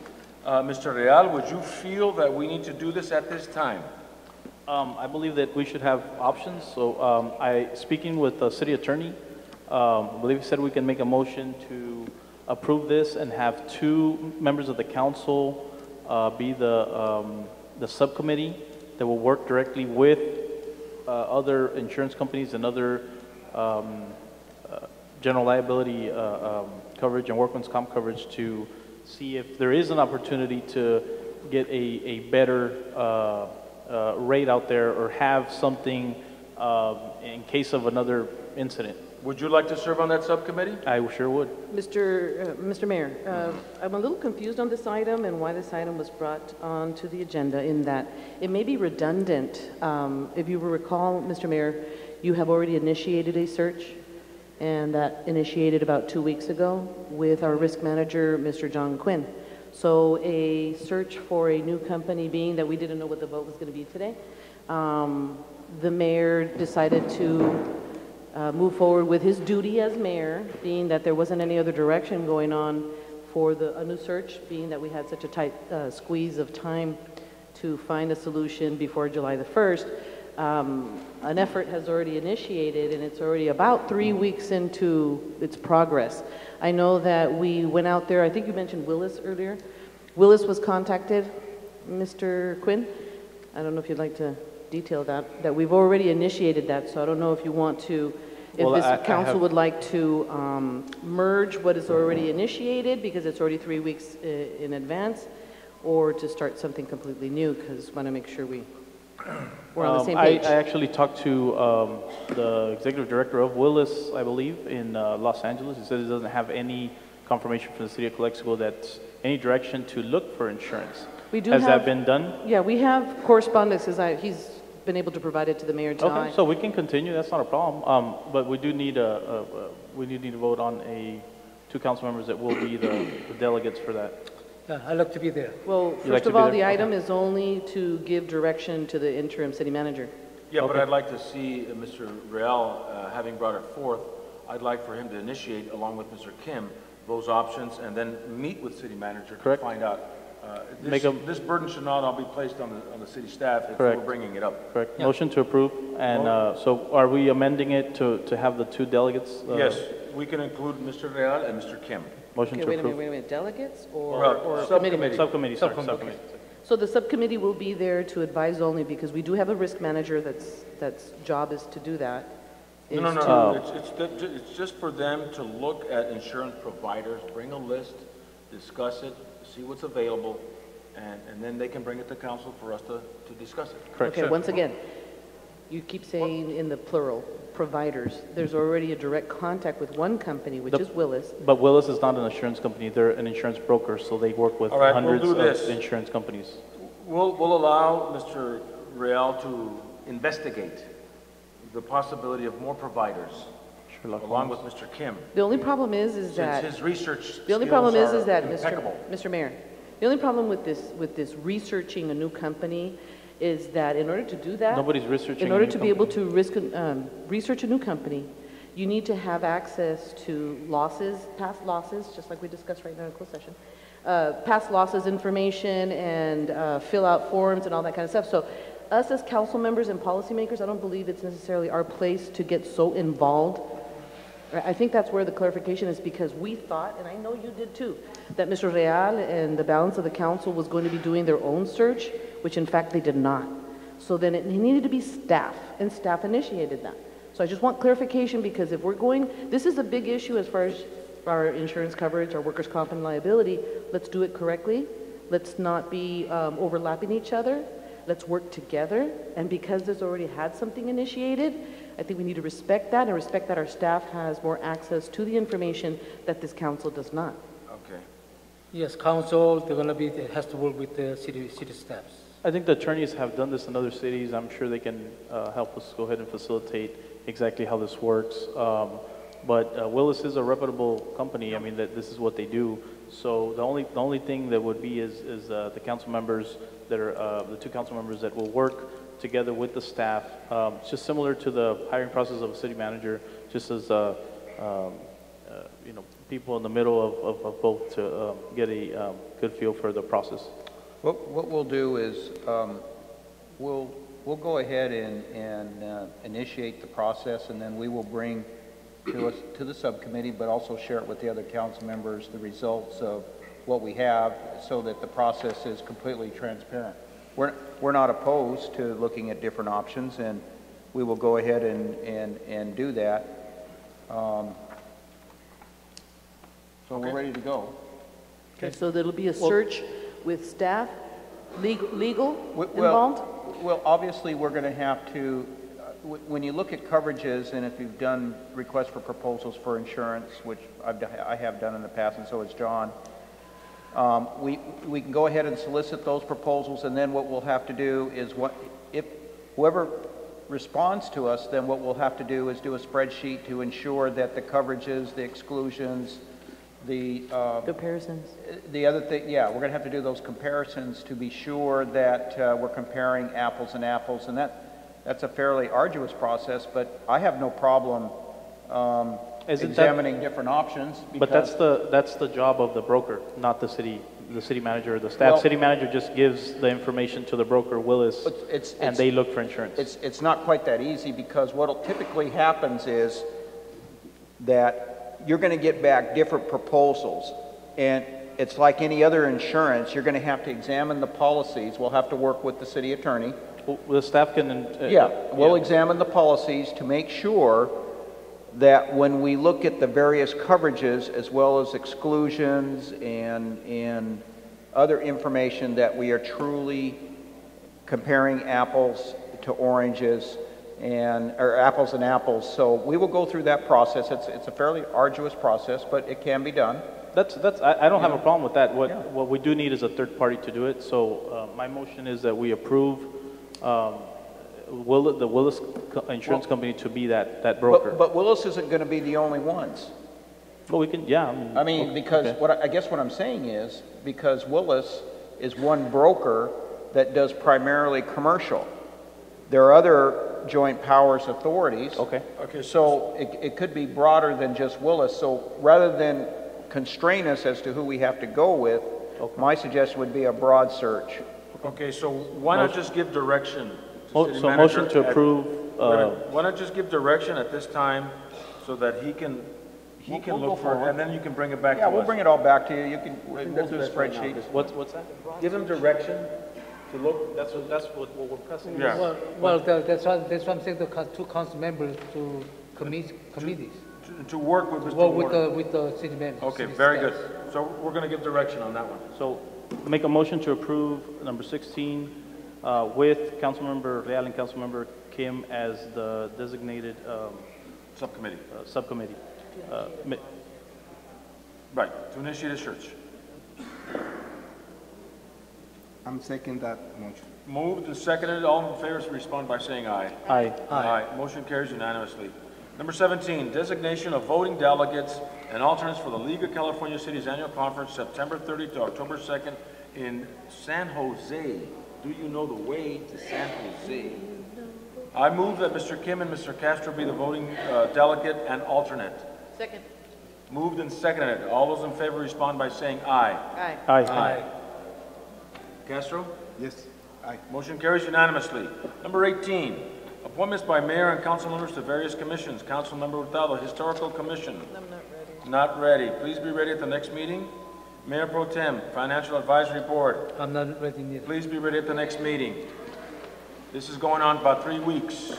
Mr. Real, would you feel that we need to do this at this time? I believe that we should have options. So speaking with the city attorney, I believe he said we can make a motion to approve this and have 2 members of the council be the subcommittee that will work directly with other insurance companies and other general liability coverage and workman's comp coverage to see if there is an opportunity to get a better rate out there or have something in case of another incident. Would you like to serve on that subcommittee? I sure would. Mr. Mayor, I'm a little confused on this item and why this item was brought onto the agenda in that it may be redundant. If you will recall, Mr. Mayor, you have already initiated a search, and that initiated about 2 weeks ago with our risk manager, Mr. John Quinn. So a search for a new company, being that we didn't know what the vote was going to be today, the mayor decided to move forward with his duty as mayor, being that there wasn't any other direction going on for a new search, being that we had such a tight squeeze of time to find a solution before July the 1st. An effort has already initiated, and it's already about 3 weeks into its progress. I know that we went out there, I think you mentioned Willis earlier. Willis was contacted, Mr. Quinn. I don't know if you'd like to detail that we've already initiated that, so I don't know if you want to, if this council would like to merge what is already initiated, because it's already 3 weeks in advance, or to start something completely new, because I want to make sure we're on the same page. I actually talked to the executive director of Willis, I believe, in Los Angeles. He said he doesn't have any confirmation from the city of Calexico that's any direction to look for insurance. Has that been done? Yeah, we have correspondence. He's been able to provide it to the mayor tonight. Okay, so we can continue. That's not a problem. But we do need we need to vote on 2 council members that will be the delegates for that. Yeah, I'd like to be there. Well, first of all, the item is only to give direction to the interim city manager. Yeah, but I'd like to see Mr. Real, having brought it forth, I'd like for him to initiate, along with Mr. Kim, those options, and then meet with city manager to find out. This burden should not all be placed on the city staff if we're bringing it up. Correct. Yeah. Motion to approve. And so are we amending it to have the 2 delegates? Yes, we can include Mr. Real and Mr. Kim. Motion to approve. Wait a minute. Delegates or subcommittee? Subcommittee. So the subcommittee will be there to advise only, because we do have a risk manager that's job is to do that. No. It's just for them to look at insurance providers, bring a list, discuss it, see what's available, and then they can bring it to council for us to discuss it. Correct. Okay, once again, you keep saying in the plural, providers. There's already a direct contact with one company, which is Willis. But Willis is not an insurance company. They're an insurance broker, so they work with hundreds of insurance companies. We'll allow Mr. Real to investigate the possibility of more providers, along with Mr. Kim. The only problem is that his research the only problem is that impeccable. Mr. Mayor, the only problem with this researching a new company is that in order to do that, nobody's researching. In order to be able to research a new company, you need to have access to losses, past losses, just like we discussed right now in closed session, past losses information, and fill out forms and all that kind of stuff. So us as council members and policymakers, I don't believe it's necessarily our place to get so involved. I think that's where the clarification is, because we thought, and I know you did too, that Mr. Real and the balance of the council was going to be doing their own search, which in fact they did not. So then it needed to be staff, and staff initiated that. So I just want clarification, because if we're going, this is a big issue as far as our insurance coverage, our workers' comp and liability. Let's do it correctly. Let's not be overlapping each other. Let's work together. And because this already had something initiated, I think we need to respect that, and respect that our staff has more access to the information that this council does not. Okay. Yes, council, they're going to be, it has to work with the city staffs. I think the attorneys have done this in other cities. I'm sure they can help us go ahead and facilitate exactly how this works. But Willis is a reputable company. I mean, this is what they do. So the only thing that would be is the council members that are the 2 council members that will work together with the staff. It's just similar to the hiring process of a city manager, just as people in the middle of both to get a good feel for the process. What we'll do is we'll go ahead and initiate the process, and then we will bring to the subcommittee, but also share it with the other council members, the results of what we have, so that the process is completely transparent. We're not opposed to looking at different options, and we will go ahead and do that. So we're ready to go. Okay, so there'll be a search with staff, legal involved? Well, obviously, we're going to have to, when you look at coverages, and if you've done requests for proposals for insurance, which I have done in the past, and so has John, we can go ahead and solicit those proposals, and then what we'll have to do is, if whoever responds to us, then what we'll have to do is do a spreadsheet to ensure that the coverages, the exclusions, the comparisons. The other thing, yeah, we're going to have to do those comparisons to be sure that we're comparing apples and apples, and that's a fairly arduous process, but I have no problem examining different options. But that's the job of the broker, not the city manager or the staff. Well, city manager just gives the information to the broker, Willis, and they look for insurance. It's not quite that easy, because what typically happens is that you're going to get back different proposals, and it's like any other insurance. You're going to have to examine the policies. We'll have to work with the city attorney. Well, the staff can... we'll examine the policies to make sure that when we look at the various coverages as well as exclusions and other information, that we are truly comparing apples to oranges, or apples and apples. So we will go through that process. It's a fairly arduous process, but it can be done. I don't have a problem with that. What we do need is a third party to do it. So my motion is that we approve the Willis Insurance Company to be that broker. But Willis isn't going to be the only ones. Well, we can, yeah. I mean, because I guess what I'm saying is, because Willis is one broker that does primarily commercial. There are other joint powers authorities. Okay. So it could be broader than just Willis. So rather than constrain us as to who we have to go with, my suggestion would be a broad search. Okay, so why not just give direction? So motion to approve. Why not just give direction at this time, so that he can look for it, and then you can bring it back to us. Yeah, we'll bring it all back to you. We'll do a spreadsheet. What's that? Give him direction to look. That's what we're pressing. Yeah. Well, that's what I'm saying. The two council members to committees. To work with Mr. Ward. With the city manager. Okay, very good. So we're going to give direction on that one. So make a motion to approve number 16 with Councilmember Real and Councilmember Kim as the designated subcommittee. Right, to initiate a search. I'm second that motion. Moved and seconded. All in favor, respond by saying aye. Aye. Aye. Motion carries unanimously. Number 17, designation of voting delegates and alternates for the League of California Cities Annual Conference, September 30 to October 2nd in San Jose. Do you know the way to San Jose? I move that Mr. Kim and Mr. Castro be the voting delegate and alternate. Second. Moved and seconded. All those in favor respond by saying aye. Aye. Aye. Aye. Castro? Yes. Aye. Motion carries unanimously. Number 18, appointments by mayor and council members to various commissions. Council Member Hurtado, Historical Commission. I'm not ready. Not ready. Please be ready at the next meeting. Mayor Pro Tem, Financial Advisory Board. I'm not ready neither. Please be ready at the next meeting. This is going on about 3 weeks.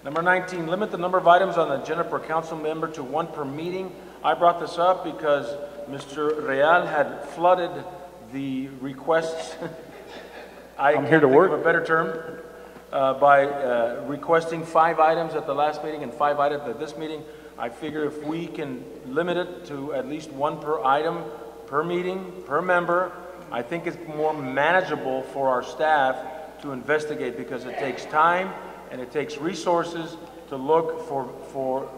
Number 19, limit the number of items on the agenda per council member to 1 per meeting. I brought this up because Mr. Real had flooded the requests. I'm here to work. Of a better term, by requesting 5 items at the last meeting and 5 items at this meeting. I figure if we can limit it to at least 1 per item, per meeting, per member, I think it's more manageable for our staff to investigate, because it takes time and it takes resources to look for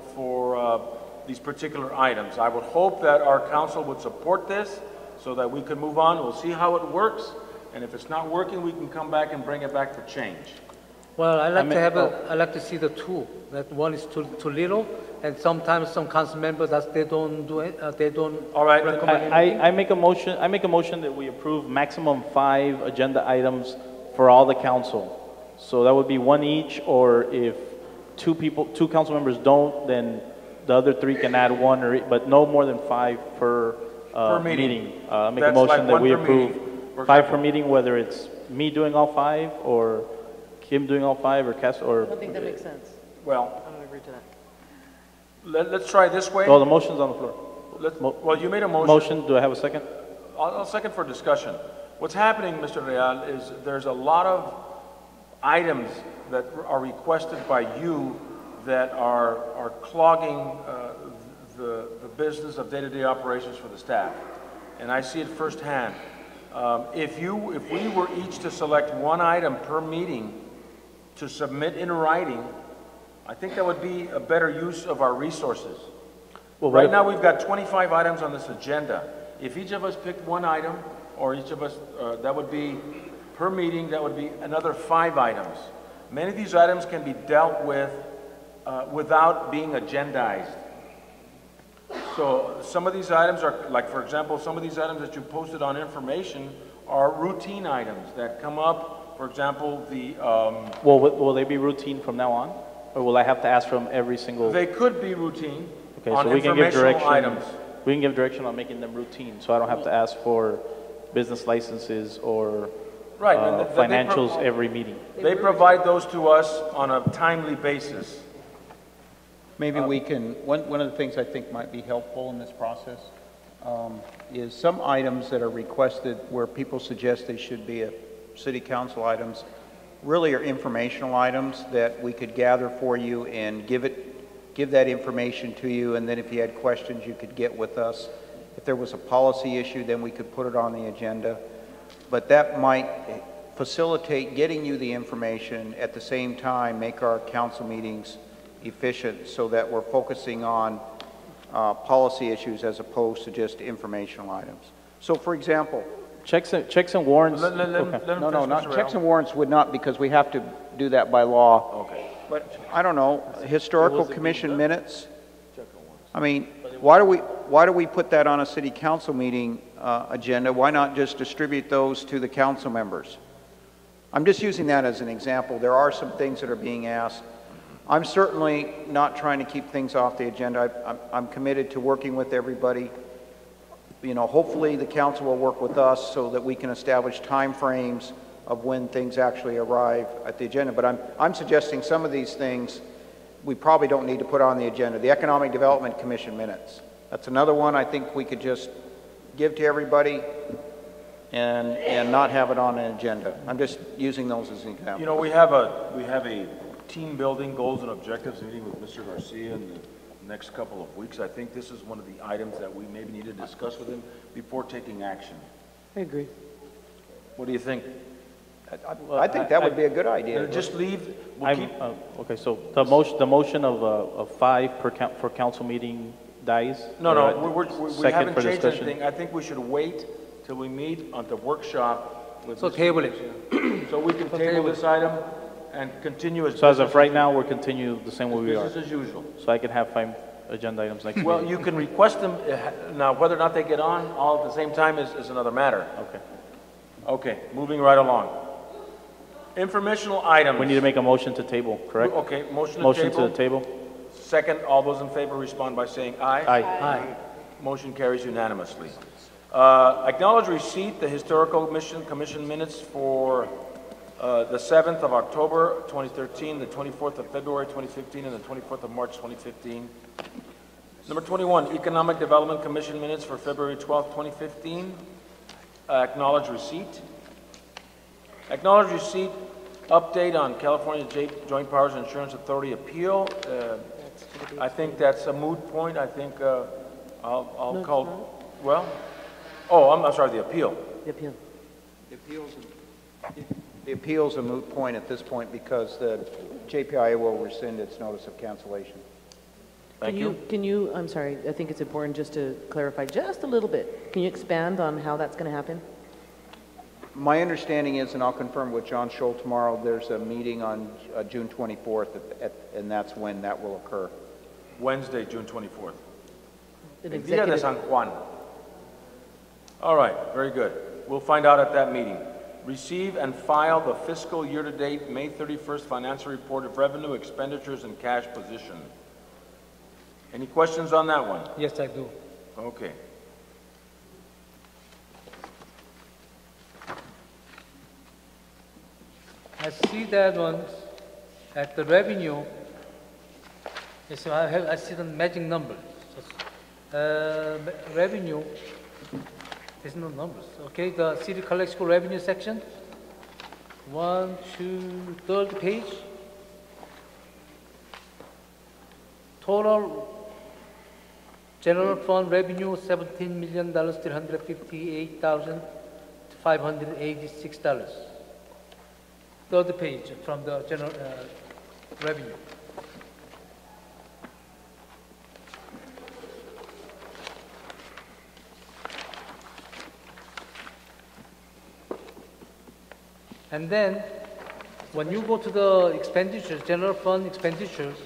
these particular items. I would hope that our council would support this so that we can move on. We'll see how it works, and if it's not working, we can come back and bring it back for change. Well, I like mean, to have I like to see the two. That one is too little, and sometimes some council members that they don't do it. They don't. All right, recommend I make a motion. I make a motion that we approve maximum 5 agenda items for all the council. So that would be 1 each, or if 2 council members don't, then the other 3 can add 1, but no more than 5 per meeting. I make a That's motion like that 1 we per approve meeting, 5 per meeting, whether it's me doing all 5 or Kim doing all 5 or Cass or. I don't think that makes sense. Well, I don't agree to that. let's try this way. Oh, the motion's on the floor. Well, you made a motion. Motion, do I have a second? I'll second for discussion. What's happening, Mr. Real, is there's a lot of items that are requested by you that are clogging the business of day-to-day operations for the staff. And I see it firsthand. If we were each to select 1 item per meeting to submit in writing, I think that would be a better use of our resources. Well, right now we've got 25 items on this agenda. If each of us picked 1 item, or each of us, that would be per meeting, that would be another 5 items. Many of these items can be dealt with without being agendized. So some of these items are, like for example, some of these items that you posted on information are routine items that come up. For example, the... Will they be routine from now on? Or will I have to ask from every single? They could be routine. Okay, on so we can give direction. Items. We can give direction on making them routine, so I don't have to ask for business licenses or right, financials every meeting. They provide those to us on a timely basis. Maybe we can, one of the things I think might be helpful in this process is some items that are requested where people suggest they should be city council items really are informational items that we could gather for you and give that information to you, and then if you had questions you could get with us. If there was a policy issue, then we could put it on the agenda. But that might facilitate getting you the information, at the same time make our council meetings efficient so that we're focusing on policy issues as opposed to just informational items. So for example, checks and warrants. No, checks and warrants would not, because we have to do that by law. Okay. But I don't know, historical commission minutes. I mean, why do we put that on a city council meeting agenda? Why not just distribute those to the council members? I'm just using that as an example. There are some things that are being asked. I'm certainly not trying to keep things off the agenda. I'm committed to working with everybody. You know, hopefully the council will work with us so that we can establish time frames of when things actually arrive at the agenda. But I'm suggesting some of these things we probably don't need to put on the agenda. The Economic Development Commission minutes. That's another one I think we could just give to everybody and not have it on an agenda. I'm just using those as an example. You know, we have a team building goals and objectives meeting with Mr. Garcia in the next couple of weeks. I think this is one of the items that we maybe need to discuss with him before taking action. I agree. What do you think? I think that would be a good idea. Just leave. Okay, so the motion of 5 for council meeting dies? No, we haven't changed anything. I think we should wait till we meet on the workshop. So table it. So we can table this item and continue as. So as of right now, we'll continue the same way we are. Business as usual. So I can have 5 agenda items next week. Well, you can request them. Now, whether or not they get on all at the same time is another matter. Okay. Okay, moving right along. Informational items. We need to make a motion to table, correct? Okay, motion to the table. Second, all those in favor respond by saying aye. Aye. Aye. Motion carries unanimously. Acknowledge receipt, the Historical Commission minutes for the 7th of October 2013, the 24th of February 2015, and the 24th of March 2015. Number 21, Economic Development Commission minutes for February 12th, 2015. Acknowledge receipt. Acknowledge receipt, update on California Joint Powers Insurance Authority appeal. I think that's a moot point. I think I'll call, well, I'm sorry, the appeal. The appeal. The appeal's a moot point at this point because the JPIA will rescind its notice of cancellation. Thank you. Can you, I'm sorry, I think it's important just to clarify just a little bit. Can you expand on how that's going to happen? My understanding is, and I'll confirm with John Scholl tomorrow, there's a meeting on June 24th, and that's when that will occur. Wednesday, June 24th. An El Día de executive- San Juan. All right, very good. We'll find out at that meeting. Receive and file the fiscal year-to-date May 31st financial report of revenue, expenditures, and cash position. Any questions on that one? Yes, I do. Okay. I see that one at the revenue. Yes, I see the matching numbers. Revenue, there's no numbers. Okay, the city collectible revenue section. 1, 2, third page. Total general fund revenue $17,358,586. Third page from the general revenue. And then, when you go to the expenditures, general fund expenditures,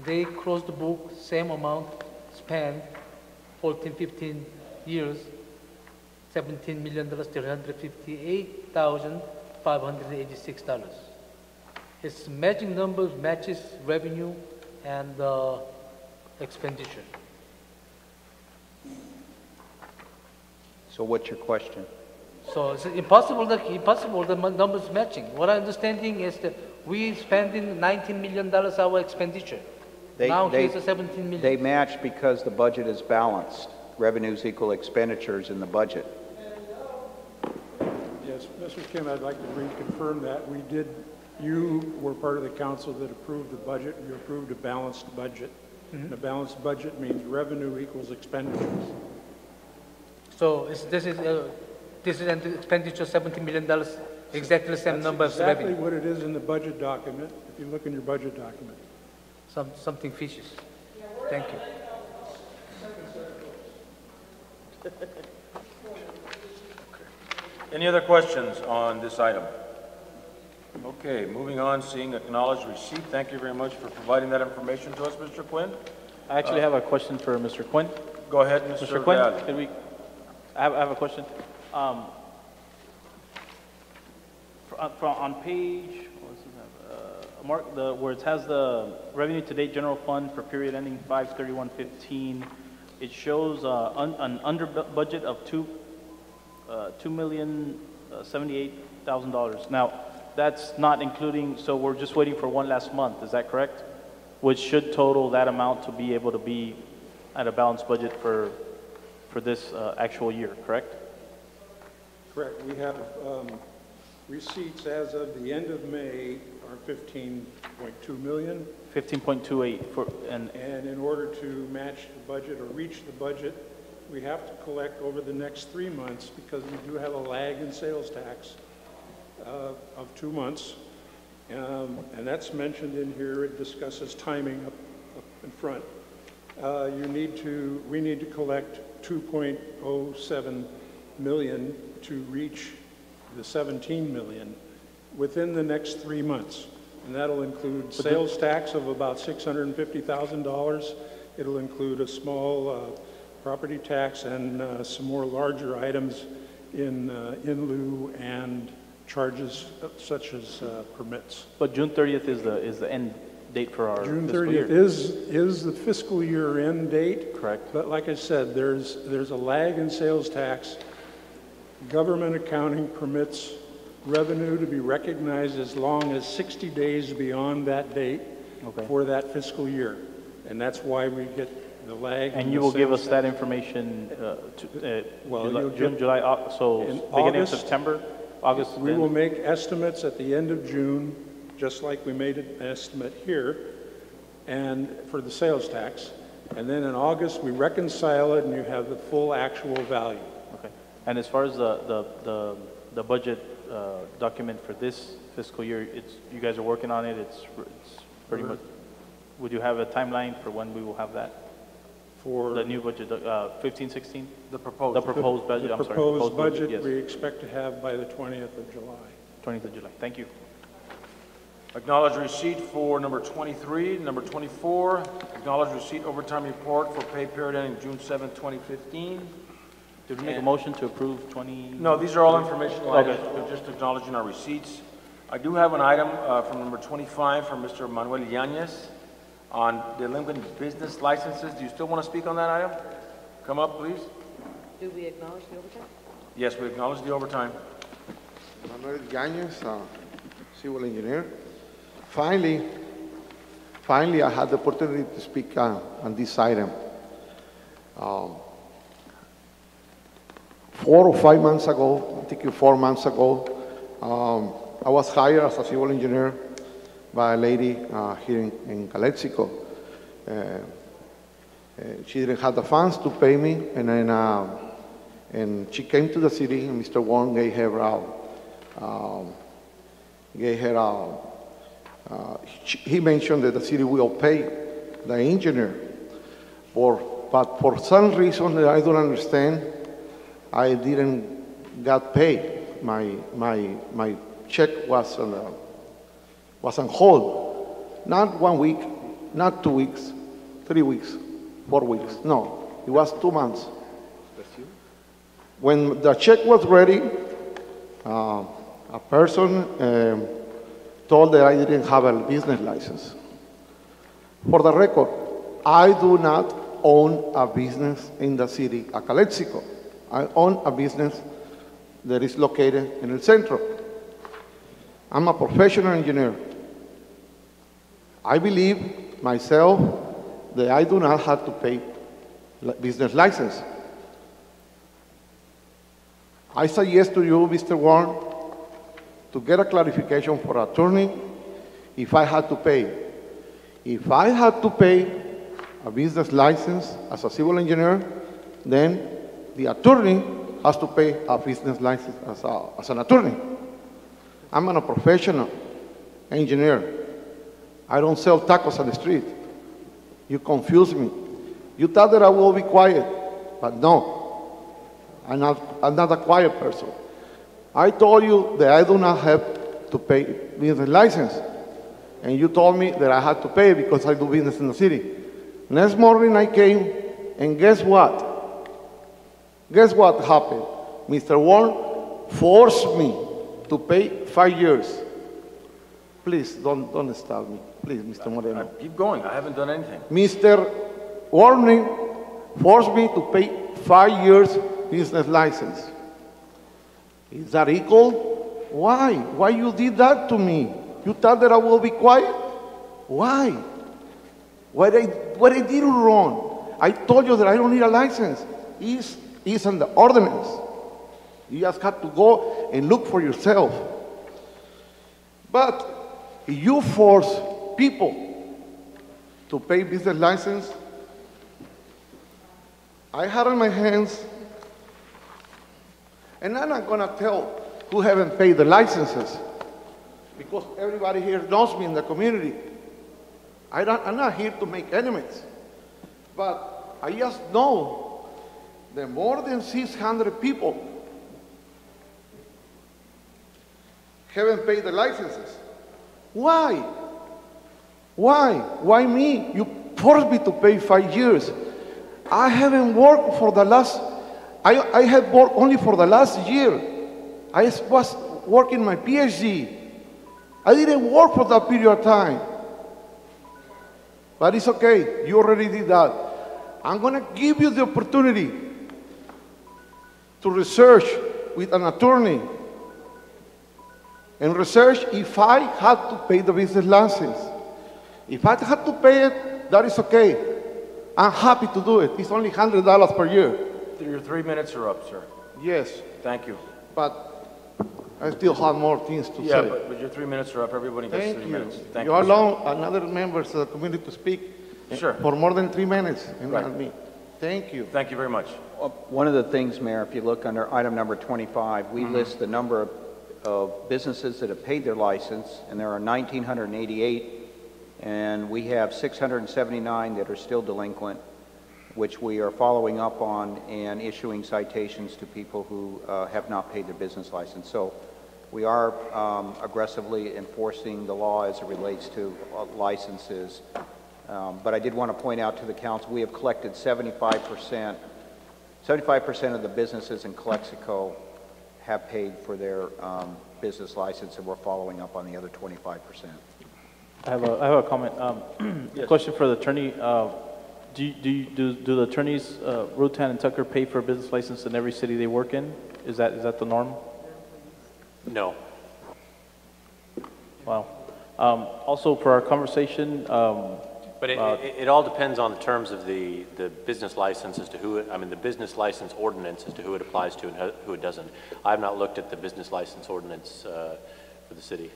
they close the book, same amount spent, 14, 15 years, $17,358,586. Its matching numbers matches revenue and expenditure. So what's your question? So it's impossible the numbers matching. What I'm understanding is that we spending $19 million our expenditure. Now here's a 17 million. They match because the budget is balanced. Revenues equal expenditures in the budget. Yes, Mr. Kim, I'd like to reconfirm that. You were part of the council that approved the budget. You approved a balanced budget. And a balanced budget means revenue equals expenditures. So this is an expenditure of $17 million, exactly the same number as revenue. Exactly what it is in the budget document, if you look in your budget document. Something fishes. Thank you. Any other questions on this item? Okay, moving on, seeing acknowledged receipt. Thank you very much for providing that information to us, Mr. Quinn. I actually have a question for Mr. Quinn. Go ahead, Mr. Quinn. Leal. Can we? I have a question. On page, Mark, where it has the revenue to date general fund for period ending 5/31/15, it shows an under budget of $2,078,000. Now, that's not including. So we're just waiting for one last month. Is that correct? Which should total that amount to be able to be at a balanced budget for this actual year. Correct? Correct. We have receipts as of the end of May are 15.2 million. 15.28 and in order to match the budget or reach the budget, we have to collect over the next 3 months because we do have a lag in sales tax of 2 months. And that's mentioned in here. It discusses timing up in front. We need to collect 2.07 million to reach the 17 million within the next 3 months. And that'll include sales tax of about $650,000. It'll include a small property tax and some more larger items in lieu and charges such as permits. But June 30th is the end date for our June fiscal 30th year. is the fiscal year end date. Correct. But like I said, there's a lag in sales tax. Government accounting permits revenue to be recognized as long as 60 days beyond that date for that fiscal year. And that's why we get the lag. And you will give us that information June, July, so beginning of September, August? We will make estimates at the end of June, just like we made an estimate here, and for the sales tax. And then in August, we reconcile it and you have the full actual value. Okay. And as far as the budget document for this fiscal year, you guys are working on it. It's pretty much. Would you have a timeline for when we will have that? for The new budget, 15, 16? The proposed. The proposed budget, I'm the sorry. proposed budget yes. we expect to have by the 20th of July. 20th of July, thank you. Acknowledge receipt for number 23. Number 24, acknowledge receipt overtime report for pay period ending June 7, 2015. Did we make a motion to approve 20? No, these are all informational items. Okay. We're just acknowledging our receipts. I do have an item from number 25 from Mr. Manuel Yanez on delinquent business licenses. Do you still want to speak on that item? Come up, please. Do we acknowledge the overtime? Yes, we acknowledge the overtime. Manuel Yanez, civil engineer. Finally, I had the opportunity to speak on this item. 4 or 5 months ago, I think 4 months ago, I was hired as a civil engineer by a lady here in Calexico. She didn't have the funds to pay me, and then and she came to the city, and Mr. Wong gave her he mentioned that the city will pay the engineer, but for some reason that I don't understand, I didn't get paid. My check was on hold. Not 1 week, not 2 weeks, 3 weeks, 4 weeks. No, it was 2 months. When the check was ready, a person told that I didn't have a business license. For the record, I do not own a business in the city of Calexico. I own a business that is located in El Centro. I'm a professional engineer. I believe myself that I do not have to pay business license. I suggest to you, Mr. Warren, to get a clarification for attorney if I had to pay. If I had to pay a business license as a civil engineer, then the attorney has to pay a business license as an attorney. I'm a professional engineer. I don't sell tacos on the street. You confuse me. You thought that I will be quiet, but no. I'm not a quiet person. I told you that I do not have to pay business license. And you told me that I had to pay because I do business in the city. Next morning I came, and guess what? Guess what happened? Mr. Warren forced me to pay 5 years. Please, don't stop me. Please, Mr. Moreno. Keep going. I haven't done anything. Mr. Warren forced me to pay 5 years business license. Is that equal? Why? Why you did that to me? You thought that I will be quiet? Why? What I did wrong? I told you that I don't need a license. It's in the ordinance. You just have to go and look for yourself. But if you force people to pay business license, I had on my hands, and I'm not going to tell who haven't paid the licenses, because everybody here knows me in the community. I'm not here to make enemies, but I just know that more than 600 people haven't paid the licenses. Why? Why? Why me? You forced me to pay 5 years. I haven't worked for the last, I had worked only for the last year. I was working my PhD. I didn't work for that period of time. But it's okay, you already did that. I'm going to give you the opportunity to research with an attorney and research if I had to pay the business license. If I had to pay it, that is okay. I'm happy to do it. It's only $100 per year. Your 3 minutes are up, sir. Yes. Thank you. But I still have more things to Yeah, say. but your 3 minutes are up. Everybody gets Thank 3 you. minutes. Thank You you. allow another members of the community to speak for more than 3 minutes, and Right. not me. Thank you. Thank you very much. One of the things, Mayor, if you look under item number 25, we list the number of businesses that have paid their license, and there are 1,988, and we have 679 that are still delinquent. which we are following up on and issuing citations to people who have not paid their business license. So we are aggressively enforcing the law as it relates to licenses. But I did want to point out to the council, we have collected 75% of the businesses in Calexico have paid for their business license, and we're following up on the other 25%. I have a comment. Yes. Question for the attorney. Do the attorneys, Rutan and Tucker, pay for a business license in every city they work in? Is that the norm? No. Wow. Also, for our conversation, But it all depends on the terms of the business license as to who, the business license ordinance as to who it applies to and who it doesn't. I have not looked at the business license ordinance for the city.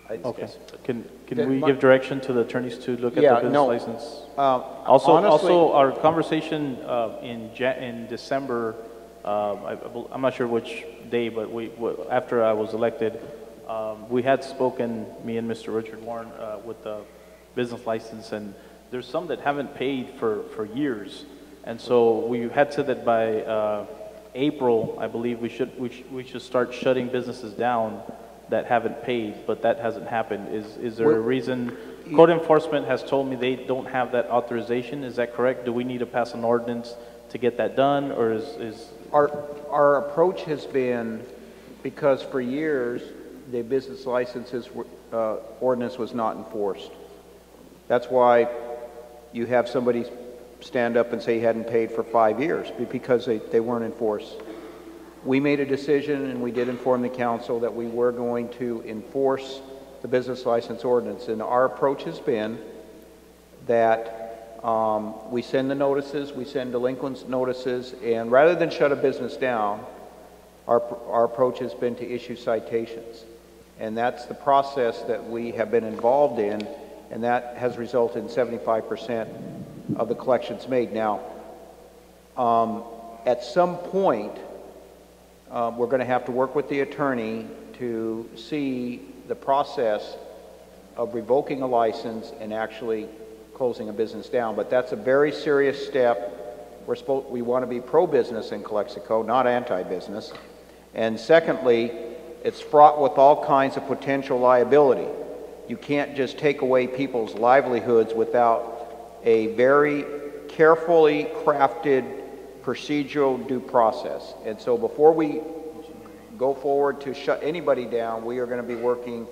Okay. Can we give direction to the attorneys to look at the business license? Honestly, also, our conversation in December, I'm not sure which day, but after I was elected, we had spoken, me and Mr. Richard Warren, with the business license, and there's some that haven't paid for years, and so we had said that by April, I believe we should start shutting businesses down that haven't paid, but that hasn't happened. Is there a reason? Code enforcement has told me they don't have that authorization. Is that correct? Do we need to pass an ordinance to get that done, or is our approach has been, because for years the business licenses ordinance was not enforced. That's why you have somebody stand up and say he hadn't paid for 5 years, because they weren't enforced. We made a decision, and we did inform the council that we were going to enforce the business license ordinance. And our approach has been that we send the notices, we send delinquents notices, and rather than shut a business down, our approach has been to issue citations. And that's the process that we have been involved in, and that has resulted in 75% of the collections made. Now, at some point, we're going to have to work with the attorney to see the process of revoking a license and actually closing a business down. But that's a very serious step. We want to be pro-business in Calexico, not anti-business. And secondly, it's fraught with all kinds of potential liability. You can't just take away people's livelihoods without a very carefully crafted procedural due process. And so before we go forward to shut anybody down, we are going to be working,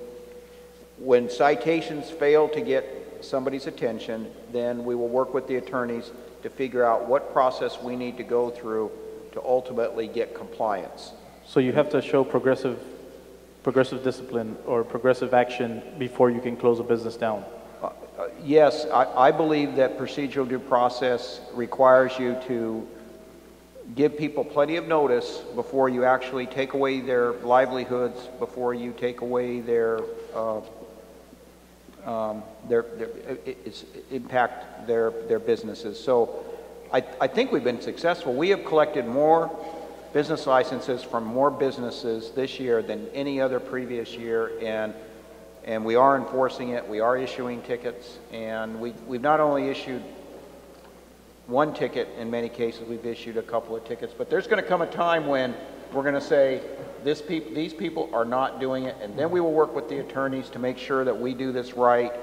when citations fail to get somebody's attention, then we will work with the attorneys to figure out what process we need to go through to ultimately get compliance. So you have to show progressive discipline or progressive action before you can close a business down? Yes, I believe that procedural due process requires you to give people plenty of notice before you actually take away their livelihoods, before you take away impact their businesses. So I think we've been successful. We have collected more business licenses from more businesses this year than any other previous year, and we are enforcing it. We are issuing tickets, and we've not only issued one ticket, in many cases we've issued a couple of tickets, but there's going to come a time when we're going to say these people are not doing it, and then we will work with the attorneys to make sure that we do this right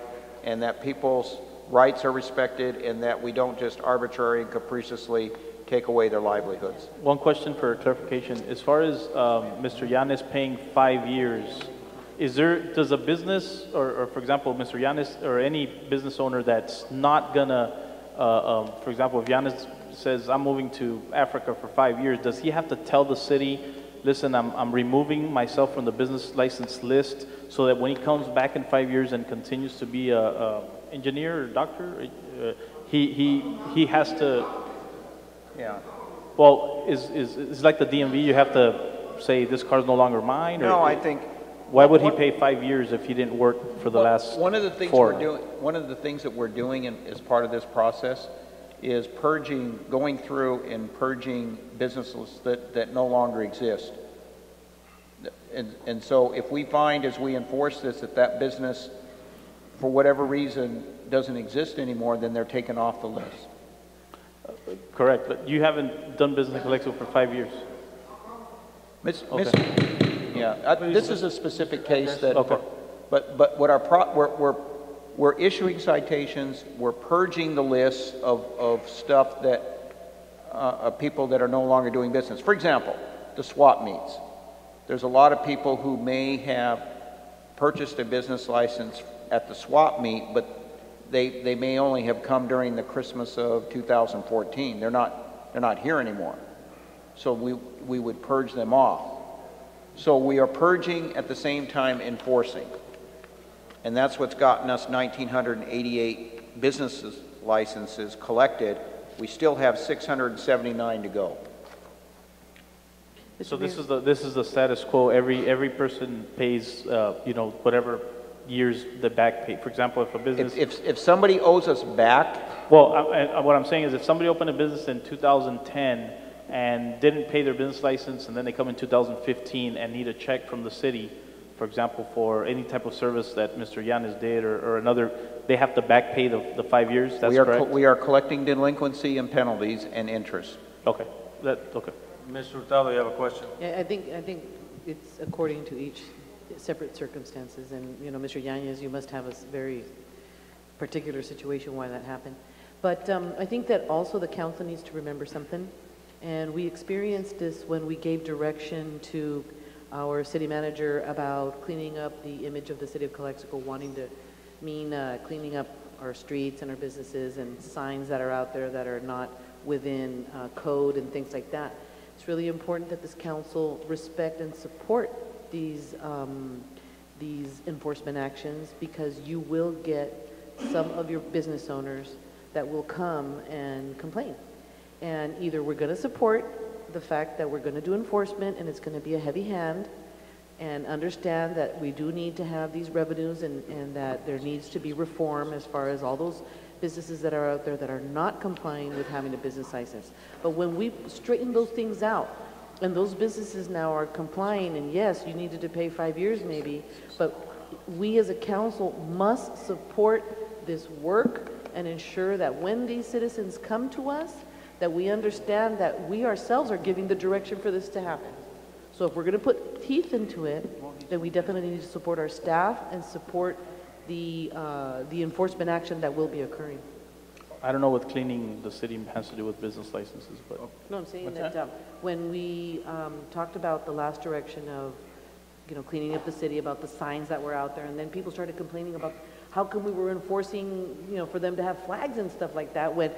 and that people's rights are respected and that we don't just arbitrarily and capriciously take away their livelihoods. One question for clarification. As far as Mr. Yanis paying 5 years, does a business, or for example, Mr. Yanis or any business owner that's not gonna, for example, if Yanis says, I'm moving to Africa for 5 years, does he have to tell the city, listen, I'm removing myself from the business license list so that when he comes back in 5 years and continues to be a engineer or doctor, he has to... Yeah. Well, is like the DMV, you have to say this car's no longer mine? No, I think... Why would he pay 5 years if he didn't work for the last one of the things 4? One of the things that we're doing as part of this process is going through and purging businesses that no longer exist. And so if we find as we enforce this that business, for whatever reason, doesn't exist anymore, then they're taken off the list. Correct, but you haven't done business in Calexico for 5 years. This is a specific case that, Okay. but what we're issuing citations, we're purging the list of stuff that, of people that are no longer doing business. For example, the swap meets. There's a lot of people who may have purchased a business license at the swap meet, but they may only have come during the Christmas of 2014. They're not here anymore. So we would purge them off. So we are purging at the same time enforcing. And that's what's gotten us 1,988 business licenses collected. We still have 679 to go. So this is the status quo. Every person pays, whatever years the back pay. For example, if a business... If somebody owes us back... Well, what I'm saying is if somebody opened a business in 2010 and didn't pay their business license, and then they come in 2015 and need a check from the city, for example, for any type of service that Mr. Yanes did or another, they have to back pay the 5 years, that's correct? We are collecting delinquency and penalties and interest. Okay, okay. Mr. Hurtado, you have a question? Yeah, I think it's according to each separate circumstances, and Mr. Yanez, you must have a very particular situation why that happened. But I think that also the council needs to remember something, and we experienced this when we gave direction to our city manager about cleaning up the image of the city of Calexico, wanting to mean cleaning up our streets and our businesses and signs that are out there that are not within code and things like that. It's really important that this council respect and support these enforcement actions, because you will get some of your business owners that will come and complain. And either we're going to support the fact that we're going to do enforcement and it's going to be a heavy hand, and understand that we do need to have these revenues and that there needs to be reform as far as all those businesses that are out there that are not complying with having a business license. But when we straighten those things out, and those businesses now are complying, and yes, you needed to pay 5 years maybe, but we as a council must support this work and ensure that when these citizens come to us, that we understand that we ourselves are giving the direction for this to happen. So if we're going to put teeth into it, then we definitely need to support our staff and support the enforcement action that will be occurring. I don't know what cleaning the city has to do with business licenses, but... No, I'm saying that when we talked about the last direction of, cleaning up the city, about the signs that were out there, and then people started complaining about how come we were enforcing, for them to have flags and stuff like that, when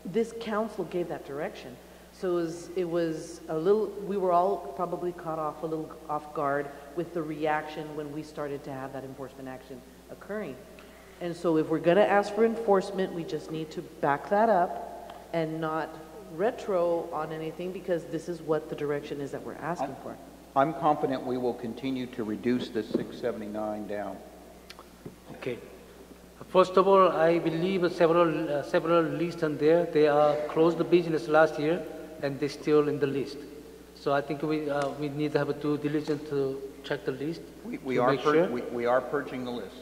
this council gave that direction. So it was a little, we were all probably caught off a little off guard with the reaction when we started to have that enforcement action occurring. And so if we're going to ask for enforcement, we just need to back that up and not retro on anything, because this is what the direction is that we're asking for. I'm confident we will continue to reduce this 679 down. Okay. First of all, I believe several lists on there. They are closed the business last year, and they're still in the list. So I think we need to have a due diligence to check the list. We are purging the list.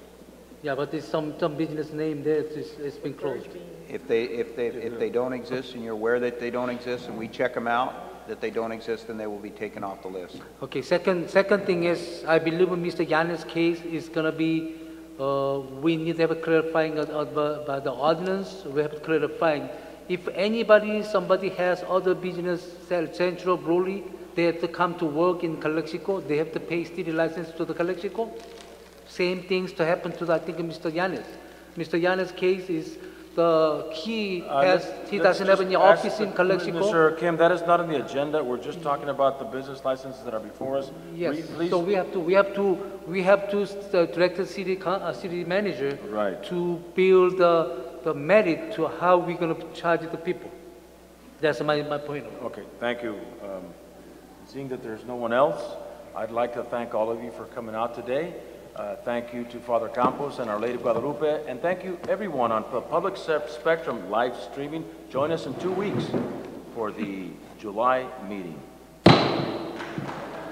Yeah, but there's some business name there. It's been closed. If they don't exist, and you're aware that they don't exist, and we check them out that they don't exist, then they will be taken off the list. Okay. Second thing is, I believe Mr. Yanez's case is gonna be. We need to have a clarifying by the ordinance. We have to clarifying. If somebody has other business, Central Brewery, they have to come to work in Calexico. They have to pay city license to the Calexico. Same things to happen to, I think, Mr. Yanez. Mr. Yanez's case is he doesn't have any office in Calexico. Mr. Kim, that is not on the agenda. We're just talking about the business licenses that are before us. Yes. Please. So we have to direct the city manager to build the merit to how we're going to charge the people. That's my point. Okay, thank you. Seeing that there's no one else, I'd like to thank all of you for coming out today. Thank you to Father Campos and Our Lady of Guadalupe, and thank you everyone on the Public Spectrum live streaming. Join us in 2 weeks for the July meeting.